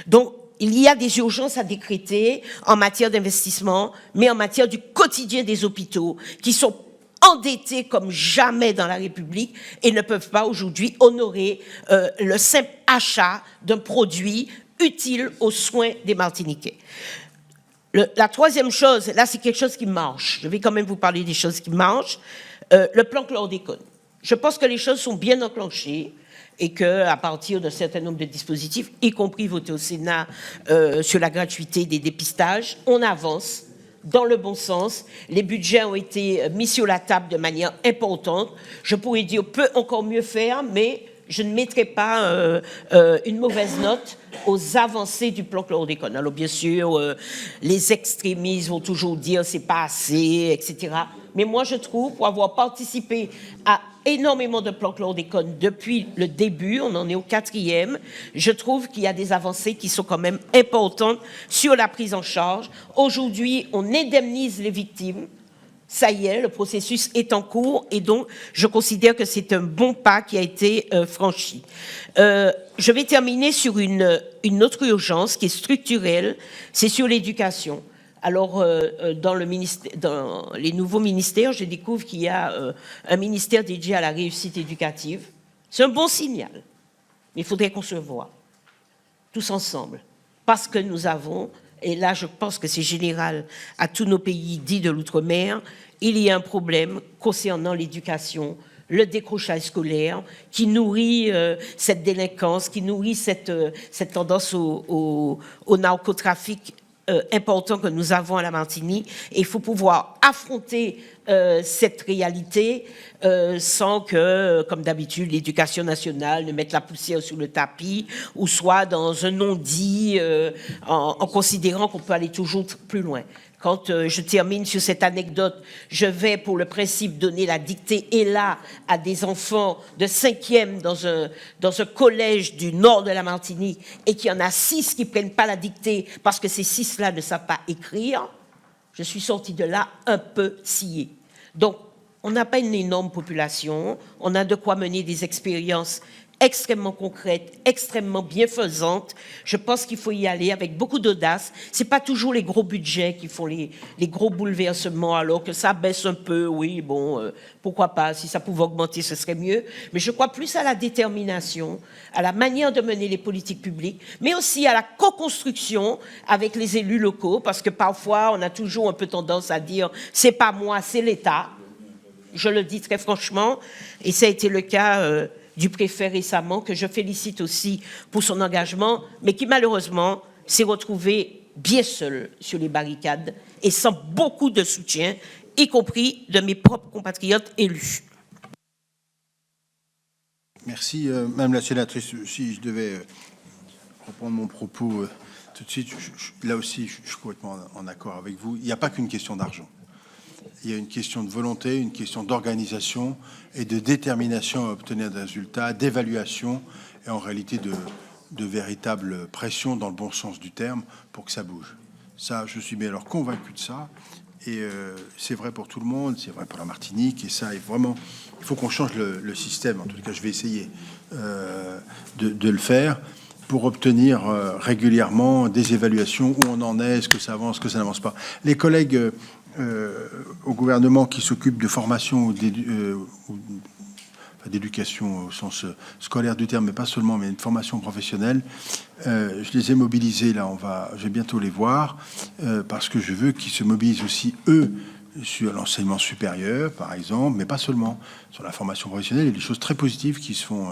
Donc, il y a des urgences à décréter en matière d'investissement, mais en matière du quotidien des hôpitaux, qui sont endettés comme jamais dans la République et ne peuvent pas aujourd'hui honorer le simple achat d'un produit utile aux soins des Martiniquais. La troisième chose, là c'est quelque chose qui marche, je vais quand même vous parler des choses qui marchent, le plan chlordécone. Je pense que les choses sont bien enclenchées, et qu'à partir d'un certain nombre de dispositifs, y compris votés au Sénat sur la gratuité des dépistages, on avance dans le bon sens. Les budgets ont été mis sur la table de manière importante. Je pourrais dire, on peut encore mieux faire, mais je ne mettrai pas une mauvaise note aux avancées du plan chlordécone. Alors bien sûr, les extrémistes vont toujours dire c'est pas assez, etc. Mais moi je trouve, pour avoir participé à énormément de plans chlordécone depuis le début, on en est au 4e, je trouve qu'il y a des avancées qui sont quand même importantes sur la prise en charge. Aujourd'hui, on indemnise les victimes. Ça y est, le processus est en cours et donc je considère que c'est un bon pas qui a été franchi. Je vais terminer sur une autre urgence qui est structurelle, c'est sur l'éducation. Alors, dans les nouveaux ministères, je découvre qu'il y a un ministère dédié à la réussite éducative. C'est un bon signal, mais il faudrait qu'on se voie tous ensemble, parce que nous avons, et là je pense que c'est général à tous nos pays dits de l'outre-mer, il y a un problème concernant l'éducation, le décrochage scolaire, qui nourrit cette délinquance, qui nourrit cette tendance au narcotrafic important que nous avons à la Martinique. Et il faut pouvoir affronter cette réalité sans que, comme d'habitude, l'éducation nationale ne mette la poussière sur le tapis ou soit dans un non-dit en considérant qu'on peut aller toujours plus loin. Quand je termine sur cette anecdote, je vais, pour le principe, donner la dictée et là à des enfants de 5e dans un collège du nord de la Martinique et qu'il y en a 6 qui ne prennent pas la dictée parce que ces 6-là ne savent pas écrire, je suis sortie de là un peu sciée. Donc, on n'a pas une énorme population, on a de quoi mener des expériences extrêmement concrète, extrêmement bienfaisante. Je pense qu'il faut y aller avec beaucoup d'audace. C'est pas toujours les gros budgets qui font les gros bouleversements, alors que ça baisse un peu, oui, bon, pourquoi pas, si ça pouvait augmenter, ce serait mieux. Mais je crois plus à la détermination, à la manière de mener les politiques publiques, mais aussi à la co-construction avec les élus locaux, parce que parfois, on a toujours un peu tendance à dire « c'est pas moi, c'est l'État ». Je le dis très franchement, et ça a été le cas du préfet récemment, que je félicite aussi pour son engagement, mais qui malheureusement s'est retrouvé bien seul sur les barricades et sans beaucoup de soutien. y compris de mes propres compatriotes élus. Merci, Madame la sénatrice. Si je devais reprendre mon propos tout de suite, là aussi, je suis complètement en accord avec vous. Il n'y a pas qu'une question d'argent. Il y a une question de volonté, une question d'organisation et de détermination à obtenir des résultats, d'évaluation et en réalité de véritable pression dans le bon sens du terme pour que ça bouge. Ça, je suis bien alors convaincu de ça. Et c'est vrai pour tout le monde, c'est vrai pour la Martinique. Et ça, est vraiment, il faut qu'on change le système. En tout cas, je vais essayer de le faire pour obtenir régulièrement des évaluations, où on en est, est-ce que ça avance, est-ce que ça n'avance pas. Les collègues au gouvernement qui s'occupent de formation ou d'éducation au sens scolaire du terme, mais pas seulement, mais une formation professionnelle, je les ai mobilisés, là, je vais bientôt les voir, parce que je veux qu'ils se mobilisent aussi, eux, sur l'enseignement supérieur, par exemple, mais pas seulement, sur la formation professionnelle. Il y a des choses très positives qui se font,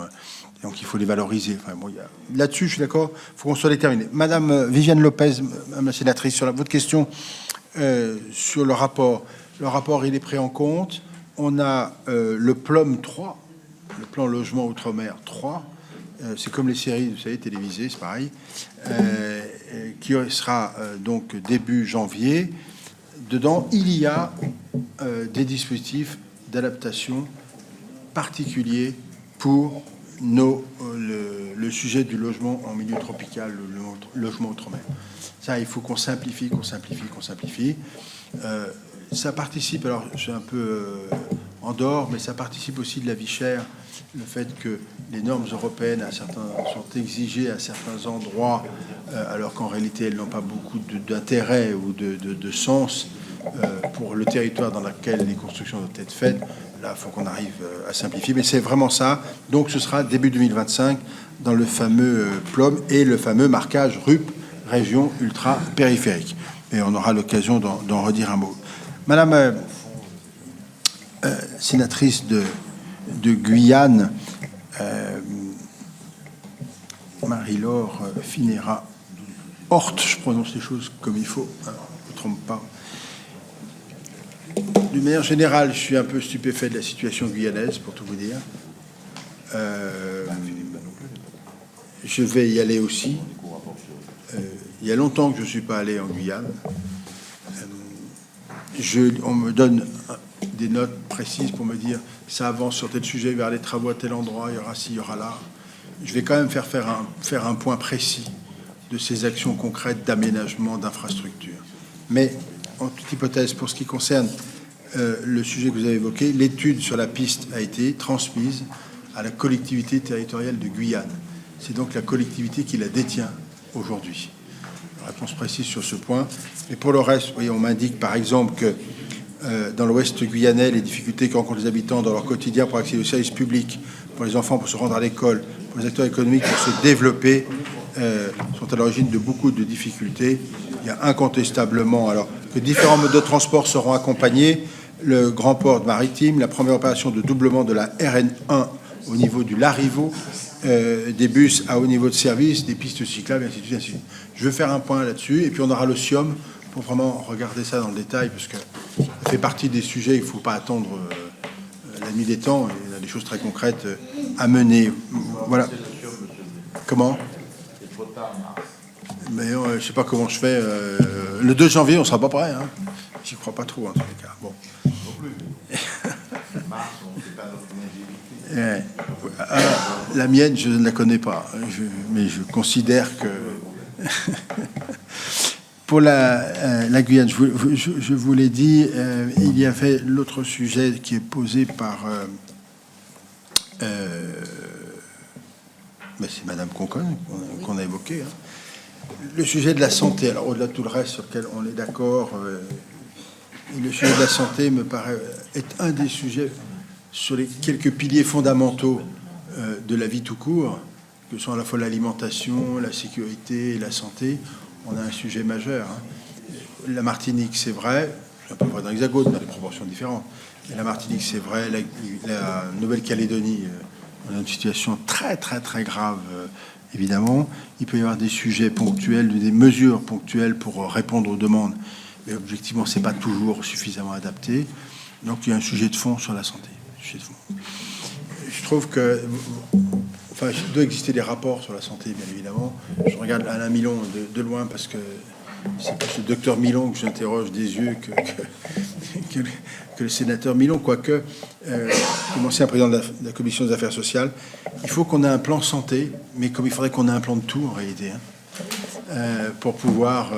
donc il faut les valoriser. Enfin, bon, là-dessus, je suis d'accord, il faut qu'on soit déterminé. Madame Viviane Lopez, Madame la sénatrice, sur votre question sur le rapport. Le rapport, il est pris en compte. On a le PLOM 3, le plan logement outre-mer 3, c'est comme les séries, vous savez, télévisées, c'est pareil, qui sera donc début janvier. Dedans, il y a des dispositifs d'adaptation particuliers pour le sujet du logement en milieu tropical, le logement outre-mer. Ça, il faut qu'on simplifie, qu'on simplifie, qu'on simplifie. Ça participe, alors je suis un peu en dehors, mais ça participe aussi de la vie chère, le fait que les normes européennes sont exigées à certains endroits, alors qu'en réalité elles n'ont pas beaucoup d'intérêt ou de sens pour le territoire dans lequel les constructions doivent être faites. Là, il faut qu'on arrive à simplifier, mais c'est vraiment ça. Donc ce sera début 2025 dans le fameux PLOM et le fameux marquage RUP, région ultra-périphérique. Et on aura l'occasion d'en redire un mot. Madame sénatrice de Guyane, Marie-Laure Finera Hort, je prononce les choses comme il faut, hein, je ne me trompe pas. D'une manière générale, je suis un peu stupéfait de la situation guyanaise, pour tout vous dire. Je vais y aller aussi. Il y a longtemps que je ne suis pas allé en Guyane. On me donne des notes précises pour me dire ça avance sur tel sujet, vers les travaux à tel endroit, il y aura ci, il y aura là. Je vais quand même faire un point précis de ces actions concrètes d'aménagement d'infrastructures. Mais en toute hypothèse, pour ce qui concerne le sujet que vous avez évoqué, l'étude sur la piste a été transmise à la collectivité territoriale de Guyane. C'est donc la collectivité qui la détient aujourd'hui. Réponse précise sur ce point. Et pour le reste, vous voyez, on m'indique par exemple que dans l'ouest guyanais, les difficultés que rencontrent les habitants dans leur quotidien pour accéder aux services publics, pour les enfants pour se rendre à l'école, pour les acteurs économiques pour se développer, sont à l'origine de beaucoup de difficultés. Il y a incontestablement alors que différents modes de transport seront accompagnés, le grand port maritime, la première opération de doublement de la RN1 au niveau du Larivot, des bus à haut niveau de service, des pistes cyclables, ainsi de suite, ainsi de suite. Je veux faire un point là-dessus, et puis on aura le SIOM pour vraiment regarder ça dans le détail, parce que ça fait partie des sujets, il ne faut pas attendre la nuit des temps, il y a des choses très concrètes à mener. Voilà. Comment ? Mais je ne sais pas comment je fais. Le 2 janvier, on ne sera pas prêt. Hein. J'y crois pas trop, en tous les cas. Bon. La mienne, je ne la connais pas, mais je considère que pour la Guyane, je vous l'ai dit, il y avait l'autre sujet qui est posé par c'est Madame Conconne qu'on a évoqué, hein. Le sujet de la santé. Alors au-delà de tout le reste sur lequel on est d'accord, le sujet de la santé me paraît être un des sujets sur les quelques piliers fondamentaux de la vie tout court, que sont à la fois l'alimentation, la sécurité et la santé. On a un sujet majeur. Hein. La Martinique, c'est vrai, c'est un peu vrai dans l'Hexagone, dans des proportions différentes. Mais la Martinique, c'est vrai. La Nouvelle-Calédonie, on a une situation très, très, très grave, évidemment. Il peut y avoir des sujets ponctuels, des mesures ponctuelles pour répondre aux demandes. mais objectivement, c'est pas toujours suffisamment adapté. Donc, il y a un sujet de fond sur la santé. Sujet de fond. Je trouve que, enfin, il doit exister des rapports sur la santé, bien évidemment. Je regarde Alain Milon de loin parce que c'est plus le docteur Milon que j'interroge des yeux que le sénateur Milon, quoique, comme ancien président de la Commission des affaires sociales, il faut qu'on ait un plan santé, mais comme il faudrait qu'on ait un plan de tout, en réalité, pour pouvoir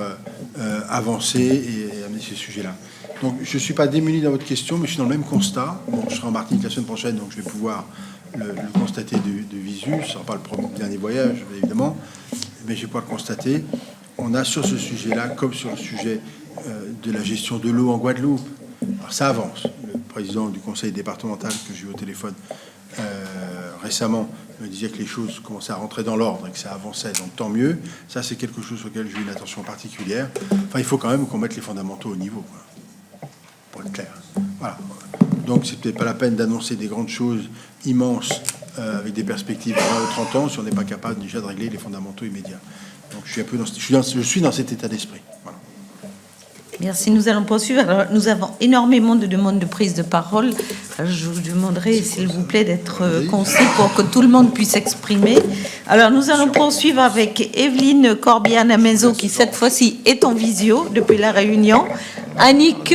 avancer et amener ces sujets-là. Donc, je ne suis pas démuni dans votre question, mais je suis dans le même constat. Bon, je serai en Martinique la semaine prochaine, donc je vais pouvoir le constater de visu. Ce ne sera pas le dernier voyage, évidemment, mais je vais pouvoir le constater. On a sur ce sujet-là, comme sur le sujet de la gestion de l'eau en Guadeloupe, alors ça avance. Le président du conseil départemental que j'ai eu au téléphone récemment me disait que les choses commençaient à rentrer dans l'ordre et que ça avançait, donc tant mieux. Ça, c'est quelque chose auquel j'ai une attention particulière. Enfin, il faut quand même qu'on mette les fondamentaux au niveau, quoi, pour être clair. Voilà. Donc, c'est peut-être pas la peine d'annoncer des grandes choses immenses avec des perspectives de 20 ou 30 ans si on n'est pas capable déjà de régler les fondamentaux immédiats. Donc, je suis dans cet état d'esprit. Voilà. Merci, nous allons poursuivre. Alors, nous avons énormément de demandes de prise de parole. Alors, je vous demanderai, s'il vous plaît, d'être concis pour que tout le monde puisse s'exprimer. Alors, nous allons poursuivre avec Evelyne Corbiane-Amezo, qui cette fois-ci est en visio depuis La Réunion, Annick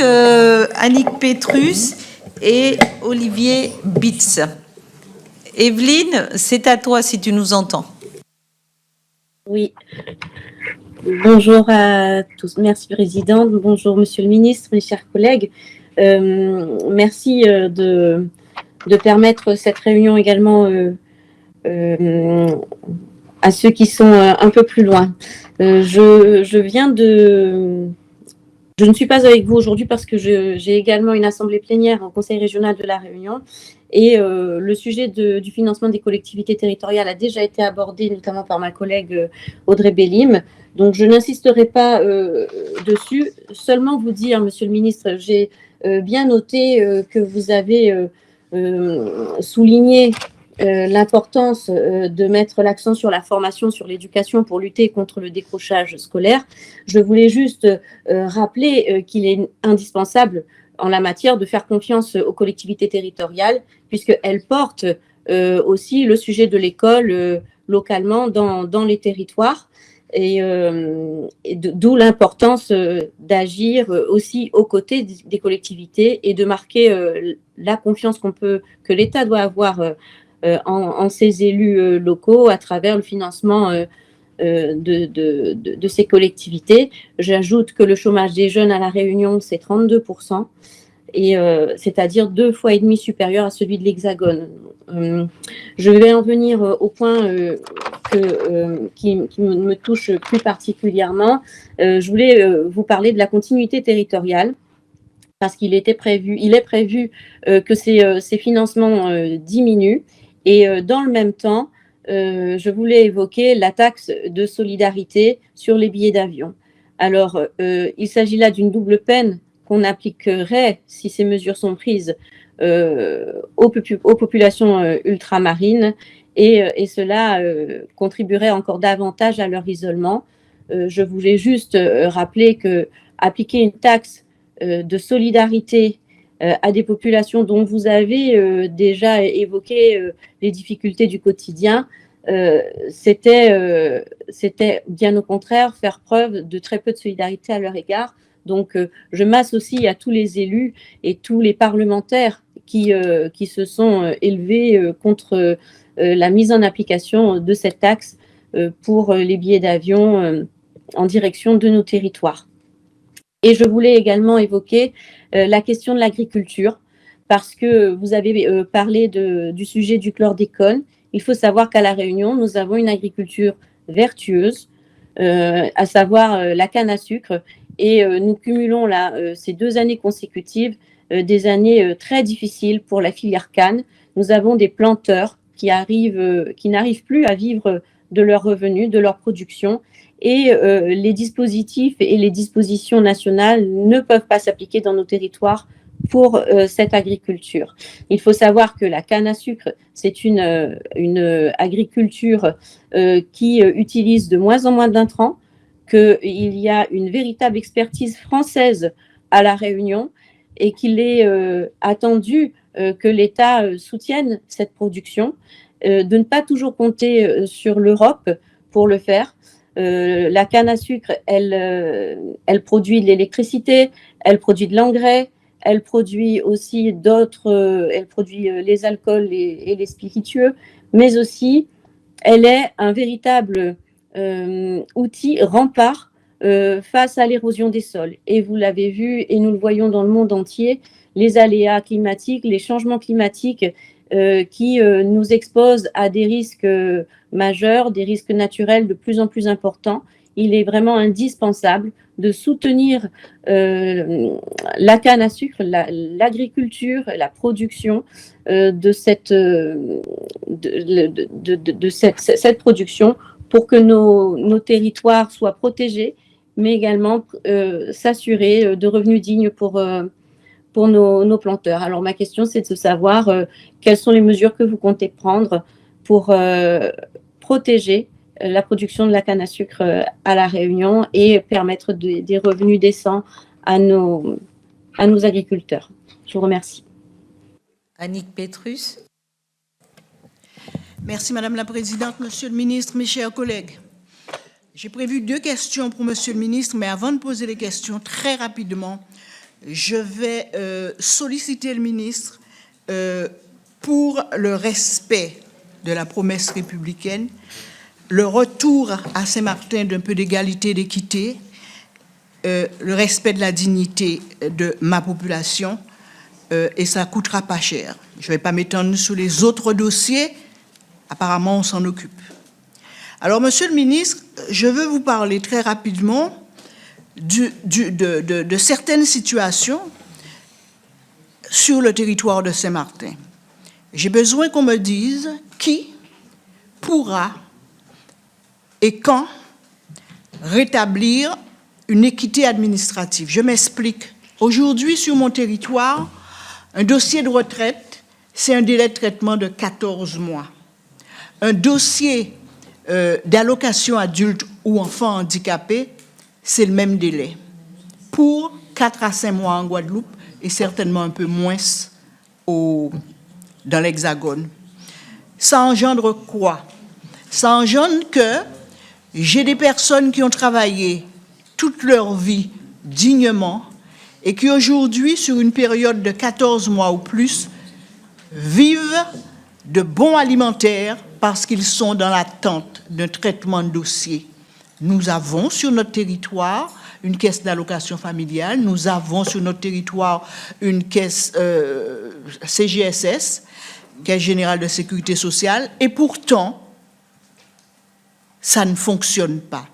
Petrus et Olivier Bitz. Evelyne, c'est à toi si tu nous entends. Oui. Bonjour à tous. Merci, Présidente. Bonjour, Monsieur le Ministre, mes chers collègues. Merci de permettre cette réunion également à ceux qui sont un peu plus loin. Je ne suis pas avec vous aujourd'hui parce que j'ai également une assemblée plénière au Conseil régional de La Réunion et le sujet du financement des collectivités territoriales a déjà été abordé notamment par ma collègue Audrey Bélim. Donc, je n'insisterai pas dessus, seulement vous dire, Monsieur le Ministre, j'ai bien noté que vous avez souligné l'importance de mettre l'accent sur la formation, sur l'éducation pour lutter contre le décrochage scolaire. Je voulais juste rappeler qu'il est indispensable en la matière de faire confiance aux collectivités territoriales puisqu'elles portent aussi le sujet de l'école localement dans les territoires. Et d'où l'importance d'agir aussi aux côtés des collectivités et de marquer la confiance que l'État doit avoir en ses élus locaux à travers le financement de ces collectivités. J'ajoute que le chômage des jeunes à La Réunion, c'est 32%, et c'est-à-dire 2,5 fois supérieur à celui de l'Hexagone. Je vais en venir au point qui me touche plus particulièrement. Je voulais vous parler de la continuité territoriale parce qu'il est prévu que ces financements diminuent et dans le même temps, je voulais évoquer la taxe de solidarité sur les billets d'avion. Alors, il s'agit là d'une double peine qu'on appliquerait si ces mesures sont prises aux populations ultramarines et cela contribuerait encore davantage à leur isolement. Je voulais juste rappeler que appliquer une taxe de solidarité à des populations dont vous avez déjà évoqué les difficultés du quotidien, c'était bien au contraire faire preuve de très peu de solidarité à leur égard. Donc, je m'associe à tous les élus et tous les parlementaires qui se sont élevés contre la mise en application de cette taxe pour les billets d'avion en direction de nos territoires. Et je voulais également évoquer la question de l'agriculture, parce que vous avez parlé du sujet du chlordécone. Il faut savoir qu'à La Réunion, nous avons une agriculture vertueuse, à savoir la canne à sucre, et nous cumulons là, ces 2 années consécutives, des années très difficiles pour la filière canne. Nous avons des planteurs qui n'arrivent plus à vivre de leurs revenus, de leur production, et les dispositifs et les dispositions nationales ne peuvent pas s'appliquer dans nos territoires pour cette agriculture. Il faut savoir que la canne à sucre, c'est une agriculture qui utilise de moins en moins d'intrants, qu'il y a une véritable expertise française à La Réunion et qu'il est attendu que l'État soutienne cette production, de ne pas toujours compter sur l'Europe pour le faire. La canne à sucre, elle produit de l'électricité, elle produit de l'engrais, elle produit aussi elle produit les alcools et les spiritueux, mais aussi elle est un véritable outil rempart face à l'érosion des sols. Et vous l'avez vu, et nous le voyons dans le monde entier, les aléas climatiques, les changements climatiques qui nous exposent à des risques majeurs, des risques naturels de plus en plus importants. Il est vraiment indispensable de soutenir la canne à sucre, l'agriculture, la production de cette production pour que nos territoires soient protégés, mais également s'assurer de revenus dignes pour nos planteurs. Alors ma question, c'est de savoir quelles sont les mesures que vous comptez prendre pour protéger la production de la canne à sucre à La Réunion et permettre des revenus décents à nos agriculteurs. Je vous remercie. Annick Petrus. Merci Madame la Présidente, Monsieur le Ministre, mes chers collègues. J'ai prévu 2 questions pour Monsieur le Ministre, mais avant de poser les questions, très rapidement, je vais solliciter le ministre pour le respect de la promesse républicaine, le retour à Saint-Martin d'un peu d'égalité, d'équité, le respect de la dignité de ma population, et ça ne coûtera pas cher. Je ne vais pas m'étendre sur les autres dossiers, apparemment on s'en occupe. Alors, Monsieur le ministre, je veux vous parler très rapidement de certaines situations sur le territoire de Saint-Martin. J'ai besoin qu'on me dise qui pourra et quand rétablir une équité administrative. Je m'explique. Aujourd'hui, sur mon territoire, un dossier de retraite, c'est un délai de traitement de 14 mois. Un dossier d'allocation adulte ou enfant handicapé, c'est le même délai. Pour 4 à 5 mois en Guadeloupe et certainement un peu moins dans l'Hexagone. Ça engendre quoi? Ça engendre que j'ai des personnes qui ont travaillé toute leur vie dignement et qui aujourd'hui, sur une période de 14 mois ou plus, vivent de bons alimentaires parce qu'ils sont dans l'attente d'un traitement de dossier. Nous avons sur notre territoire une caisse d'allocation familiale, nous avons sur notre territoire une caisse CGSS, Caisse générale de sécurité sociale, et pourtant, ça ne fonctionne pas.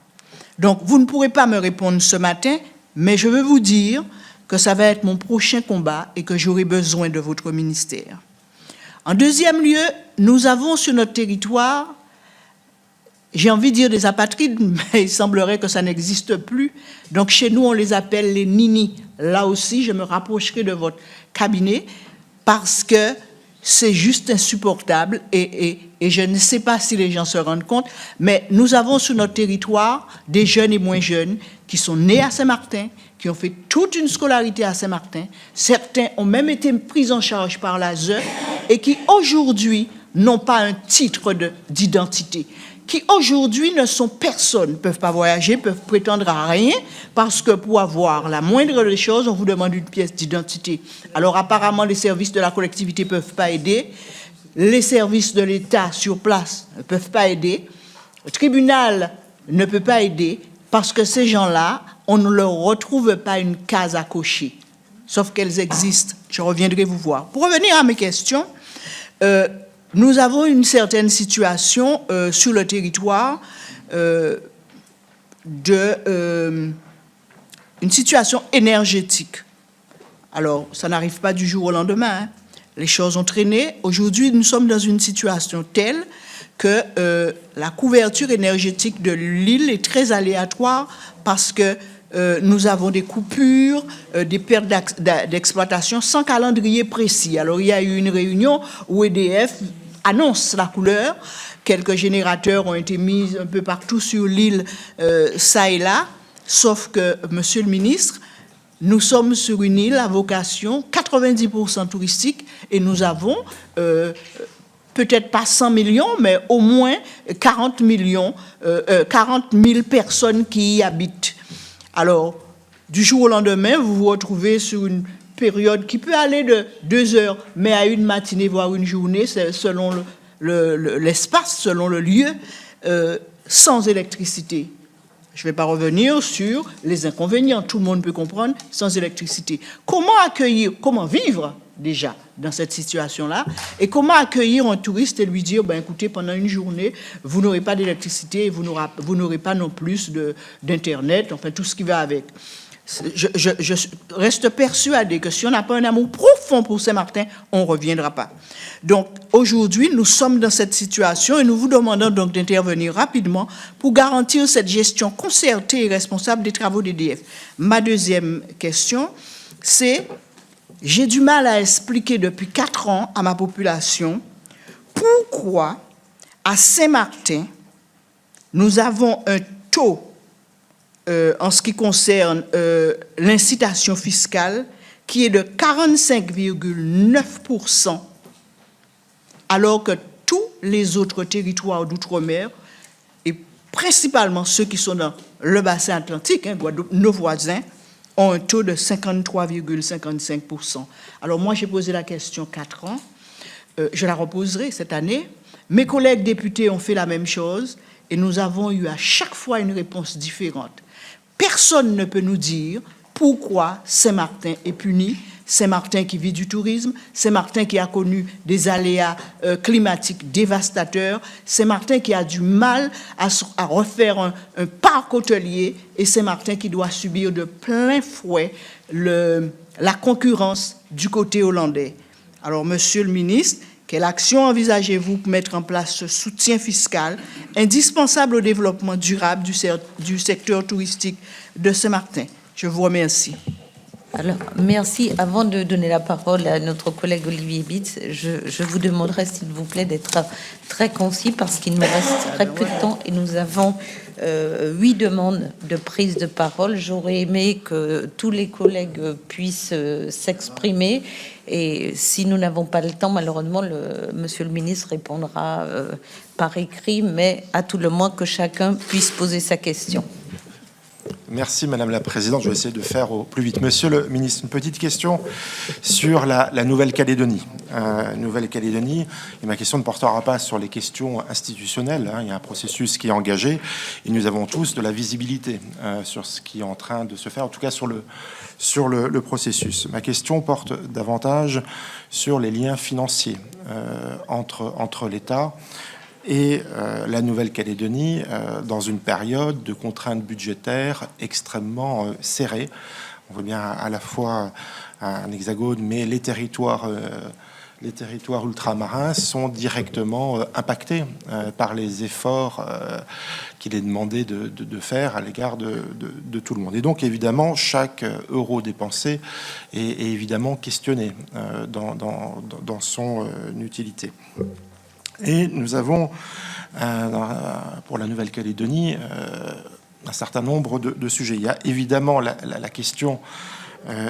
Donc, vous ne pourrez pas me répondre ce matin, mais je veux vous dire que ça va être mon prochain combat et que j'aurai besoin de votre ministère. En deuxième lieu, nous avons sur notre territoire, j'ai envie de dire des apatrides, mais il semblerait que ça n'existe plus. Donc, chez nous, on les appelle les ninis. Là aussi, je me rapprocherai de votre cabinet parce que c'est juste insupportable et je ne sais pas si les gens se rendent compte, mais nous avons sur notre territoire des jeunes et moins jeunes qui sont nés à Saint-Martin, qui ont fait toute une scolarité à Saint-Martin. Certains ont même été pris en charge par l'ASE et qui aujourd'hui n'ont pas un titre d'identité, qui aujourd'hui ne sont personne, ne peuvent pas voyager, peuvent prétendre à rien, parce que pour avoir la moindre des choses, on vous demande une pièce d'identité. Alors apparemment, les services de la collectivité ne peuvent pas aider, les services de l'État sur place ne peuvent pas aider, le tribunal ne peut pas aider, parce que ces gens-là, on ne leur retrouve pas une case à cocher, sauf qu'elles existent. Je reviendrai vous voir. Pour revenir à mes questions, nous avons une certaine situation sur le territoire une situation énergétique. Alors, ça n'arrive pas du jour au lendemain, hein. Les choses ont traîné. Aujourd'hui, nous sommes dans une situation telle que la couverture énergétique de l'île est très aléatoire parce que nous avons des coupures, des pertes d'exploitation sans calendrier précis. Alors, il y a eu une réunion où EDF annonce la couleur. Quelques générateurs ont été mis un peu partout sur l'île, ça et là. Sauf que, Monsieur le ministre, nous sommes sur une île à vocation 90% touristique et nous avons peut-être pas 100 millions, mais au moins 40 000 personnes qui y habitent. Alors, du jour au lendemain, vous vous retrouvez sur une période qui peut aller de 2 heures, mais à une matinée, voire une journée, selon l'espace, selon le lieu, sans électricité. Je ne vais pas revenir sur les inconvénients, tout le monde peut comprendre, sans électricité. Comment accueillir, comment vivre déjà dans cette situation-là, et comment accueillir un touriste et lui dire, ben, écoutez, pendant une journée, vous n'aurez pas d'électricité et vous n'aurez pas non plus d'Internet, enfin tout ce qui va avec. Je reste persuadée que si on n'a pas un amour profond pour Saint-Martin, on ne reviendra pas. Donc, aujourd'hui, nous sommes dans cette situation et nous vous demandons donc d'intervenir rapidement pour garantir cette gestion concertée et responsable des travaux d'EDF. Ma deuxième question, c'est, j'ai du mal à expliquer depuis 4 ans à ma population pourquoi, à Saint-Martin, nous avons un taux en ce qui concerne l'incitation fiscale, qui est de 45,9%, alors que tous les autres territoires d'outre-mer, et principalement ceux qui sont dans le bassin atlantique, Guadeloupe, nos voisins, ont un taux de 53,55%. Alors moi, j'ai posé la question 4 ans, je la reposerai cette année. Mes collègues députés ont fait la même chose, et nous avons eu à chaque fois une réponse différente. Personne ne peut nous dire pourquoi Saint-Martin est puni, Saint-Martin qui vit du tourisme, Saint-Martin qui a connu des aléas climatiques dévastateurs, Saint-Martin qui a du mal à refaire un parc hôtelier, et Saint-Martin qui doit subir de plein fouet la concurrence du côté hollandais. Alors, Monsieur le ministre, quelle action envisagez-vous pour mettre en place ce soutien fiscal indispensable au développement durable du secteur touristique de Saint-Martin? Je vous remercie. Alors, merci. Avant de donner la parole à notre collègue Olivier Bitz, je vous demanderai, s'il vous plaît, d'être très concis parce qu'il nous reste très peu de temps et nous avons 8 demandes de prise de parole. J'aurais aimé que tous les collègues puissent s'exprimer, et si nous n'avons pas le temps, malheureusement, monsieur le ministre répondra par écrit, mais à tout le moins que chacun puisse poser sa question. Merci Madame la Présidente, je vais essayer de faire au plus vite. Monsieur le ministre, une petite question sur la Nouvelle-Calédonie. Nouvelle-Calédonie, et ma question ne portera pas sur les questions institutionnelles, il y a un processus qui est engagé, et nous avons tous de la visibilité sur ce qui est en train de se faire, en tout cas sur le processus. Ma question porte davantage sur les liens financiers entre l'État et la Nouvelle-Calédonie dans une période de contraintes budgétaires extrêmement serrées. On voit bien à la fois un hexagone, mais les territoires ultramarins sont directement impactés par les efforts qu'il est demandé de faire à l'égard de tout le monde. Et donc, évidemment, chaque euro dépensé est évidemment questionné dans son utilité. Et nous avons, pour la Nouvelle-Calédonie, un certain nombre de sujets. Il y a évidemment la question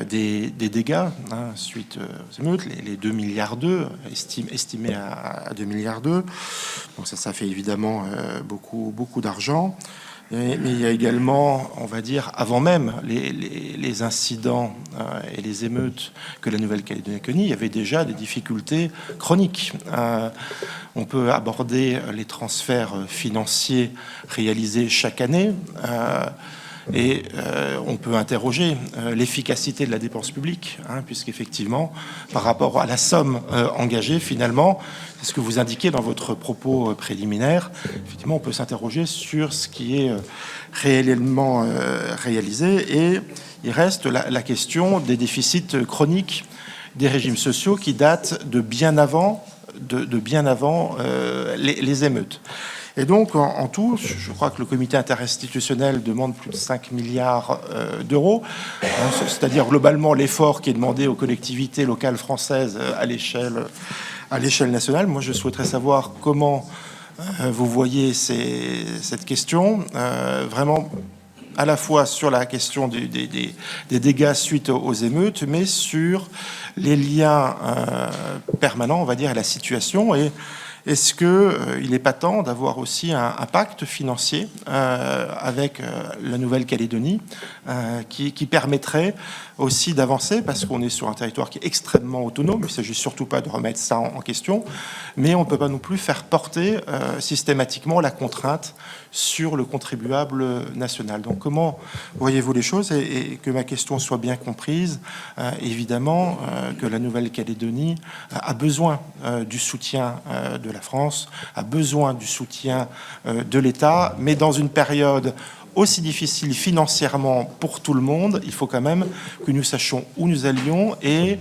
des dégâts suite aux émeutes, les 2,2 milliards, estimés à 2,2 milliards. Donc ça fait évidemment beaucoup d'argent. Mais il y a également, on va dire, avant même les incidents et les émeutes que la Nouvelle-Calédonie a connues, il y avait déjà des difficultés chroniques. On peut aborder les transferts financiers réalisés chaque année. Et on peut interroger l'efficacité de la dépense publique, puisqu'effectivement, par rapport à la somme engagée, finalement, c'est ce que vous indiquez dans votre propos préliminaire, effectivement, on peut s'interroger sur ce qui est réellement réalisé, et il reste la question des déficits chroniques des régimes sociaux qui datent de bien avant les émeutes. Et donc, en tout, je crois que le comité interinstitutionnel demande plus de 5 milliards d'euros, c'est-à-dire globalement l'effort qui est demandé aux collectivités locales françaises à l'échelle à l'échelle nationale. Moi, je souhaiterais savoir comment vous voyez cette question, vraiment à la fois sur la question des dégâts suite aux émeutes, mais sur les liens permanents, on va dire, à la situation. Et est-ce qu'il n'est pas temps d'avoir aussi un pacte financier avec la Nouvelle-Calédonie qui permettrait aussi d'avancer, parce qu'on est sur un territoire qui est extrêmement autonome, il ne s'agit surtout pas de remettre ça en question, mais on ne peut pas non plus faire porter systématiquement la contrainte sur le contribuable national. Donc comment voyez-vous les choses, et que ma question soit bien comprise, évidemment que la Nouvelle-Calédonie a besoin du soutien de la France, a besoin du soutien de l'État, mais dans une période aussi difficile financièrement pour tout le monde, il faut quand même que nous sachions où nous allions et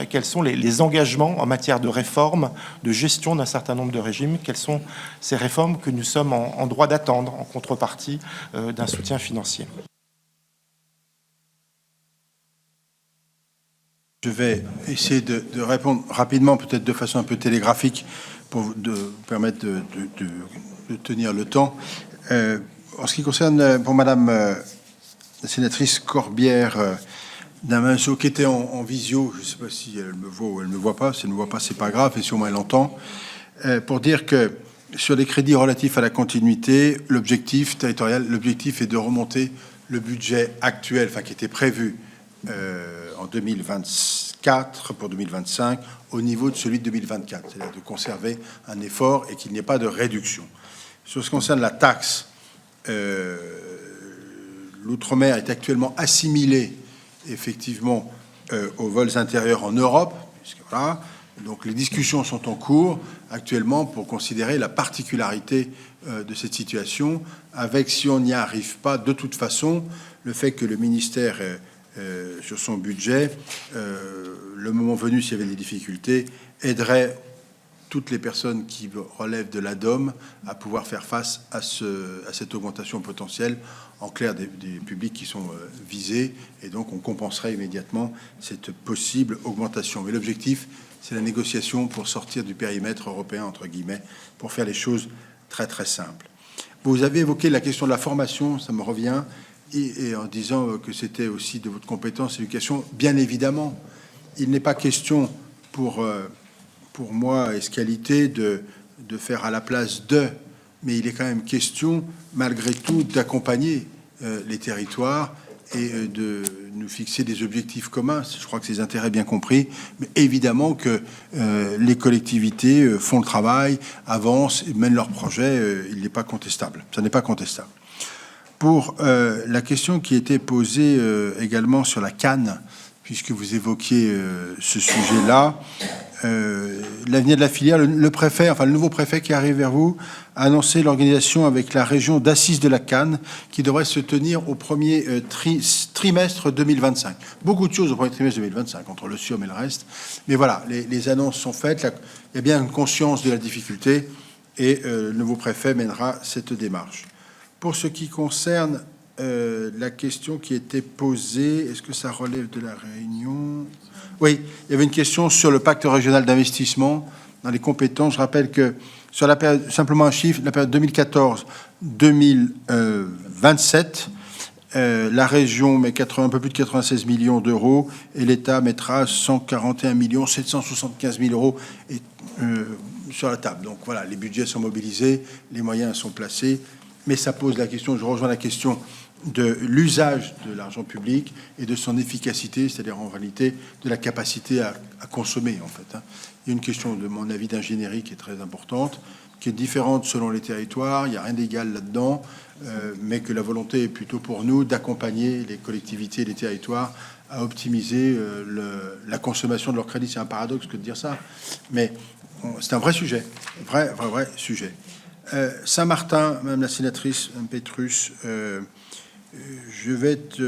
quels sont les engagements en matière de réforme, de gestion d'un certain nombre de régimes, quelles sont ces réformes que nous sommes en droit d'attendre en contrepartie d'un soutien financier. Je vais essayer de répondre rapidement, peut-être de façon un peu télégraphique, pour vous permettre de tenir le temps. En ce qui concerne, pour Madame la sénatrice Corbière Daminceau, qui était en visio, je ne sais pas si elle me voit ou elle ne me voit pas. Si elle ne me voit pas, c'est pas grave, et si au moins elle entend. Pour dire que sur les crédits relatifs à la continuité, l'objectif territorial, l'objectif est de remonter le budget actuel, enfin qui était prévu en 2024 pour 2025 au niveau de celui de 2024, c'est-à-dire de conserver un effort et qu'il n'y ait pas de réduction. Sur ce qui concerne la taxe, l'outre-mer est actuellement assimilé effectivement aux vols intérieurs en Europe, puisque voilà, donc les discussions sont en cours actuellement pour considérer la particularité de cette situation, avec, si on n'y arrive pas, de toute façon, le fait que le ministère sur son budget, le moment venu, s'il y avait des difficultés, aiderait toutes les personnes qui relèvent de l'ADOM à pouvoir faire face à cette augmentation potentielle, en clair des publics qui sont visés, et donc on compenserait immédiatement cette possible augmentation. Mais l'objectif, c'est la négociation pour sortir du périmètre européen, entre guillemets, pour faire les choses très très simples. Vous avez évoqué la question de la formation, ça me revient, et en disant que c'était aussi de votre compétence l'éducation. Bien évidemment, il n'est pas question pour moi, Escalité, de faire à la place de, mais il est quand même question, malgré tout, d'accompagner les territoires et de nous fixer des objectifs communs. Je crois que c'est des intérêts bien compris, mais évidemment que les collectivités font le travail, avancent et mènent leurs projets. Il n'est pas contestable. Ça n'est pas contestable. Pour la question qui était posée également sur la Cannes, puisque vous évoquiez ce sujet-là, l'avenir de la filière, le préfet, enfin le nouveau préfet qui arrive vers vous, a annoncé l'organisation avec la région d'assises de la Cannes qui devrait se tenir au premier trimestre 2025. Beaucoup de choses au premier trimestre 2025, entre le SIOM et le reste. Mais voilà, les annonces sont faites, il y a bien une conscience de la difficulté et le nouveau préfet mènera cette démarche. Pour ce qui concerne la question qui était posée, est-ce que ça relève de la réunion ? Oui, il y avait une question sur le pacte régional d'investissement dans les compétences. Je rappelle que sur la période, simplement un chiffre, la période 2014-2027, la région met un peu plus de 96 millions d'euros et l'État mettra 141 775 000 euros sur la table. Donc voilà, les budgets sont mobilisés, les moyens sont placés, mais ça pose la question, je rejoins la question de l'usage de l'argent public et de son efficacité, c'est-à-dire en réalité de la capacité à consommer en fait. Il y a une question de mon avis d'ingénierie qui est très importante, qui est différente selon les territoires, il n'y a rien d'égal là-dedans, mais que la volonté est plutôt pour nous d'accompagner les collectivités et les territoires à optimiser la consommation de leur crédit. C'est un paradoxe que de dire ça, mais c'est un vrai sujet, vrai sujet. Saint-Martin, Madame la sénatrice Petrus, je vais être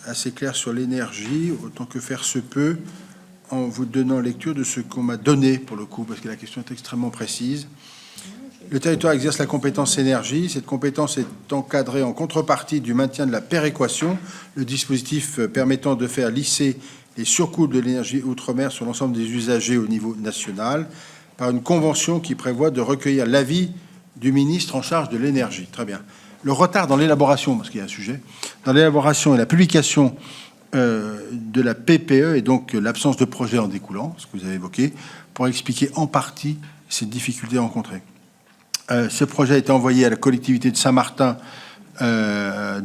assez clair sur l'énergie, autant que faire se peut, en vous donnant lecture de ce qu'on m'a donné, pour le coup, parce que la question est extrêmement précise. Le territoire exerce la compétence énergie. Cette compétence est encadrée en contrepartie du maintien de la péréquation, le dispositif permettant de faire lisser les surcoûts de l'énergie outre-mer sur l'ensemble des usagers au niveau national par une convention qui prévoit de recueillir l'avis du ministre en charge de l'énergie. Très bien. Le retard dans l'élaboration, parce qu'il y a un sujet, dans l'élaboration et la publication de la PPE et donc l'absence de projet en découlant, ce que vous avez évoqué, pour expliquer en partie ces difficultés rencontrées. Ce projet a été envoyé à la collectivité de Saint-Martin, à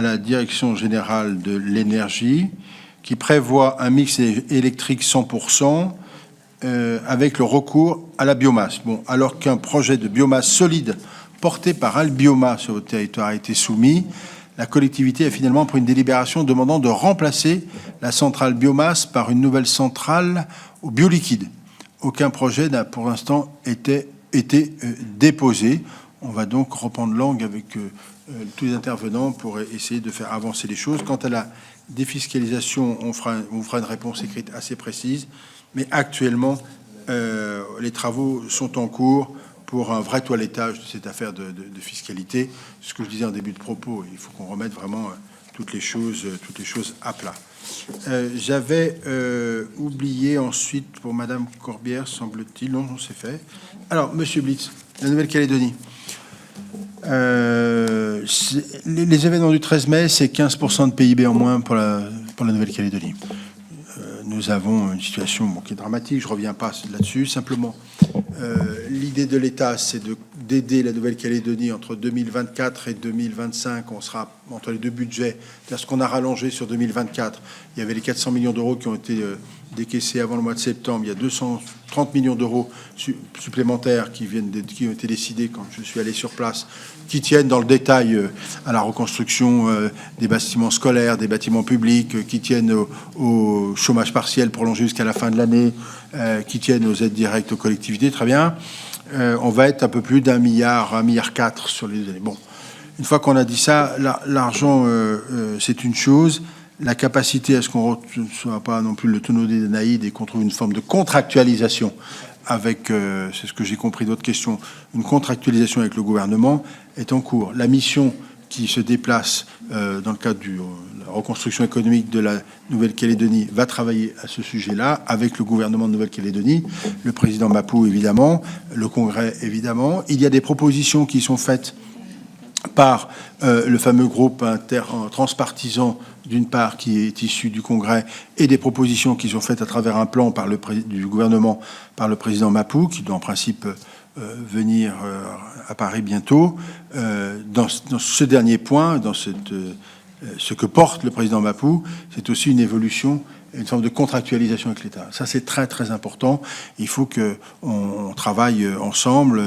la Direction générale de l'énergie, qui prévoit un mix électrique 100%, avec le recours à la biomasse. Bon, alors qu'un projet de biomasse solide porté par Albioma sur votre territoire a été soumis, la collectivité a finalement pris une délibération demandant de remplacer la centrale biomasse par une nouvelle centrale au bioliquide. Aucun projet n'a pour l'instant été déposé. On va donc reprendre langue avec tous les intervenants pour essayer de faire avancer les choses. Quant à la défiscalisation, on fera une réponse écrite assez précise. Mais actuellement, les travaux sont en cours pour un vrai toilettage de cette affaire de fiscalité. Ce que je disais en début de propos, il faut qu'on remette vraiment toutes les choses à plat. J'avais oublié ensuite pour Madame Corbière, semble-t-il. Non, c'est fait. Alors, Monsieur Blitz, la Nouvelle-Calédonie. Les événements du 13 mai, c'est 15% de PIB en moins pour la Nouvelle-Calédonie. Nous avons une situation qui est dramatique, je ne reviens pas là-dessus. Simplement, l'idée de l'État, c'est d'aider la Nouvelle-Calédonie entre 2024 et 2025. On sera entre les deux budgets. C'est-à-dire ce qu'on a rallongé sur 2024. Il y avait les 400 millions d'euros qui ont été décaissés avant le mois de septembre. Il y a 230 millions d'euros supplémentaires qui ont été décidés quand je suis allé sur place, qui tiennent dans le détail à la reconstruction des bâtiments scolaires, des bâtiments publics, qui tiennent au chômage partiel prolongé jusqu'à la fin de l'année, qui tiennent aux aides directes aux collectivités. Très bien. On va être un peu plus d'1 milliard, 1,4 milliard sur les années. Bon, une fois qu'on a dit ça, l'argent, c'est une chose. La capacité à ce qu'on ne soit pas non plus le tonneau des Danaïdes et qu'on trouve une forme de contractualisation avec, c'est ce que j'ai compris d'autres questions, une contractualisation avec le gouvernement est en cours. La mission qui se déplace dans le cadre de la reconstruction économique de la Nouvelle-Calédonie va travailler à ce sujet-là avec le gouvernement de Nouvelle-Calédonie, le président Mapou évidemment, le Congrès évidemment. Il y a des propositions qui sont faites par le fameux groupe transpartisan d'une part qui est issu du Congrès et des propositions qui sont faites à travers un plan du gouvernement par le président Mapou qui doit en principe venir à Paris bientôt. Dans ce dernier point, dans ce que porte le président Mapou, c'est aussi une évolution, une forme de contractualisation avec l'État. Ça, c'est très, très important. Il faut qu'on travaille ensemble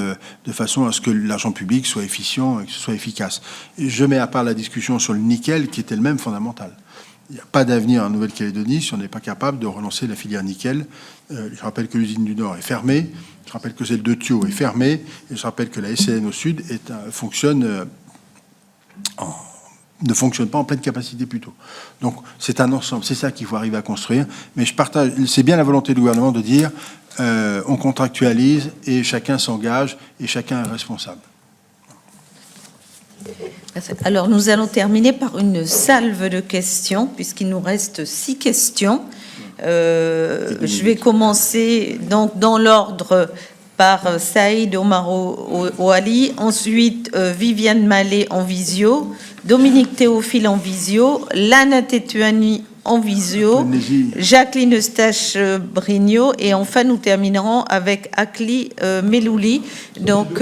de façon à ce que l'argent public soit efficient et que ce soit efficace. Et je mets à part la discussion sur le nickel, qui est elle-même fondamentale. Il n'y a pas d'avenir en Nouvelle-Calédonie si on n'est pas capable de relancer la filière nickel. Je rappelle que l'usine du Nord est fermée. Je rappelle que celle de Thio est fermée. Et je rappelle que la SCN au Sud ne fonctionne pas en pleine capacité plutôt. Donc c'est un ensemble, c'est ça qu'il faut arriver à construire. Mais je partage, c'est bien la volonté du gouvernement de dire on contractualise et chacun s'engage et chacun est responsable. Alors nous allons terminer par une salve de questions puisqu'il nous reste 6 questions. Je vais commencer donc dans l'ordre par Saïd Omaro Ouali, ensuite Viviane Mallet en visio, Dominique Théophile en visio, Lana Tetuani en visio, Jacqueline Eustache-Brignot et enfin nous terminerons avec Akli Melouli. Donc,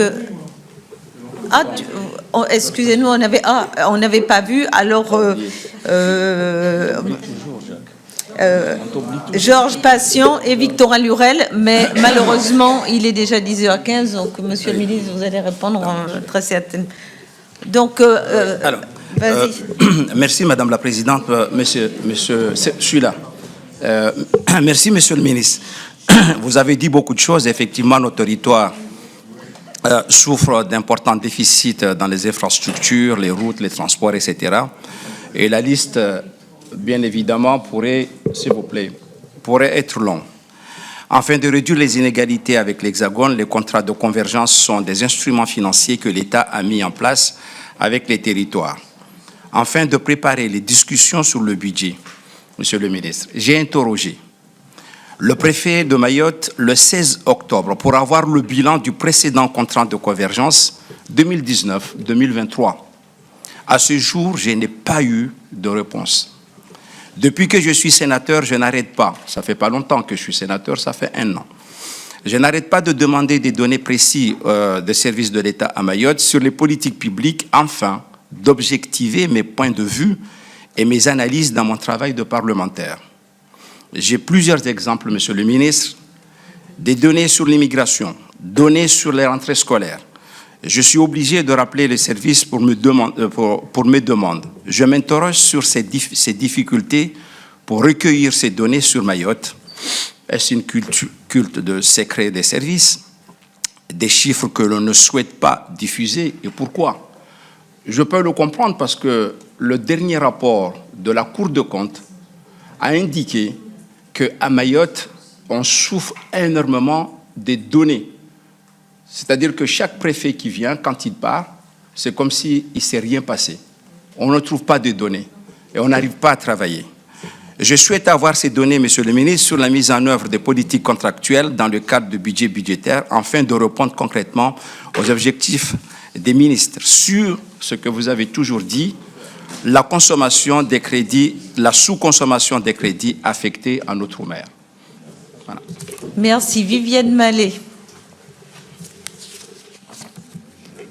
excusez-nous, on n'avait pas vu. Alors, Georges Patient et Victorin Lurel, mais malheureusement, il est déjà 10h15, donc Monsieur le ministre, vous allez répondre très certainement. Donc, vas-y. Merci, Madame la Présidente. Monsieur, je suis là. Merci, Monsieur le ministre. Vous avez dit beaucoup de choses. Effectivement, nos territoires souffrent d'importants déficits dans les infrastructures, les routes, les transports, etc. Et la liste, bien évidemment, pourrait, s'il vous plaît, pourrait être longue. Afin de réduire les inégalités avec l'Hexagone, les contrats de convergence sont des instruments financiers que l'État a mis en place avec les territoires. afin de préparer les discussions sur le budget, Monsieur le ministre, j'ai interrogé le préfet de Mayotte le 16 octobre pour avoir le bilan du précédent contrat de convergence 2019-2023. À ce jour, je n'ai pas eu de réponse. Depuis que je suis sénateur, je n'arrête pas. Ça fait pas longtemps que je suis sénateur, ça fait 1 an. Je n'arrête pas de demander des données précises des services de l'État à Mayotte sur les politiques publiques, afin d'objectiver mes points de vue et mes analyses dans mon travail de parlementaire. J'ai plusieurs exemples, Monsieur le ministre, des données sur l'immigration, données sur les rentrées scolaires. Je suis obligé de rappeler les services pour mes demandes. Je m'interroge sur ces difficultés pour recueillir ces données sur Mayotte. Est-ce une culte de secret des services? Des chiffres que l'on ne souhaite pas diffuser, et pourquoi? Je peux le comprendre parce que le dernier rapport de la Cour des comptes a indiqué qu'à Mayotte, on souffre énormément des données. C'est-à-dire que chaque préfet qui vient, quand il part, c'est comme s'il ne s'est rien passé. On ne trouve pas de données et on n'arrive pas à travailler. Je souhaite avoir ces données, Monsieur le ministre, sur la mise en œuvre des politiques contractuelles dans le cadre du budget budgétaire, afin de répondre concrètement aux objectifs des ministres sur ce que vous avez toujours dit, la consommation des crédits, la sous-consommation des crédits affectés en Outre-mer. Voilà. Merci. Viviane Mallet.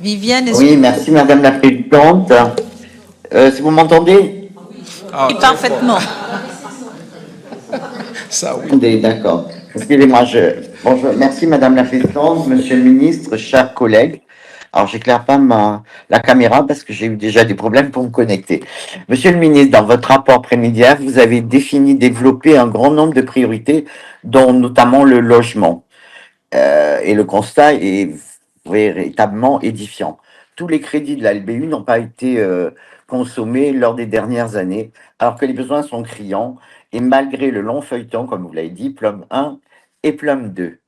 Viviane, oui, merci Madame la Présidente. Si vous m'entendez? Oui, parfaitement. Ça, oui. D'accord. Excusez-moi, bonjour. Merci Madame la Présidente, Monsieur le Ministre, chers collègues. Alors, j'éclaire pas la caméra parce que j'ai eu déjà des problèmes pour me connecter. Monsieur le Ministre, dans votre rapport préliminaire, vous avez développé un grand nombre de priorités, dont notamment le logement. Et le constat est véritablement édifiant. Tous les crédits de la LBU n'ont pas été consommés lors des dernières années, alors que les besoins sont criants, et malgré le long feuilleton, comme vous l'avez dit, PLUM 1 et PLUM 2.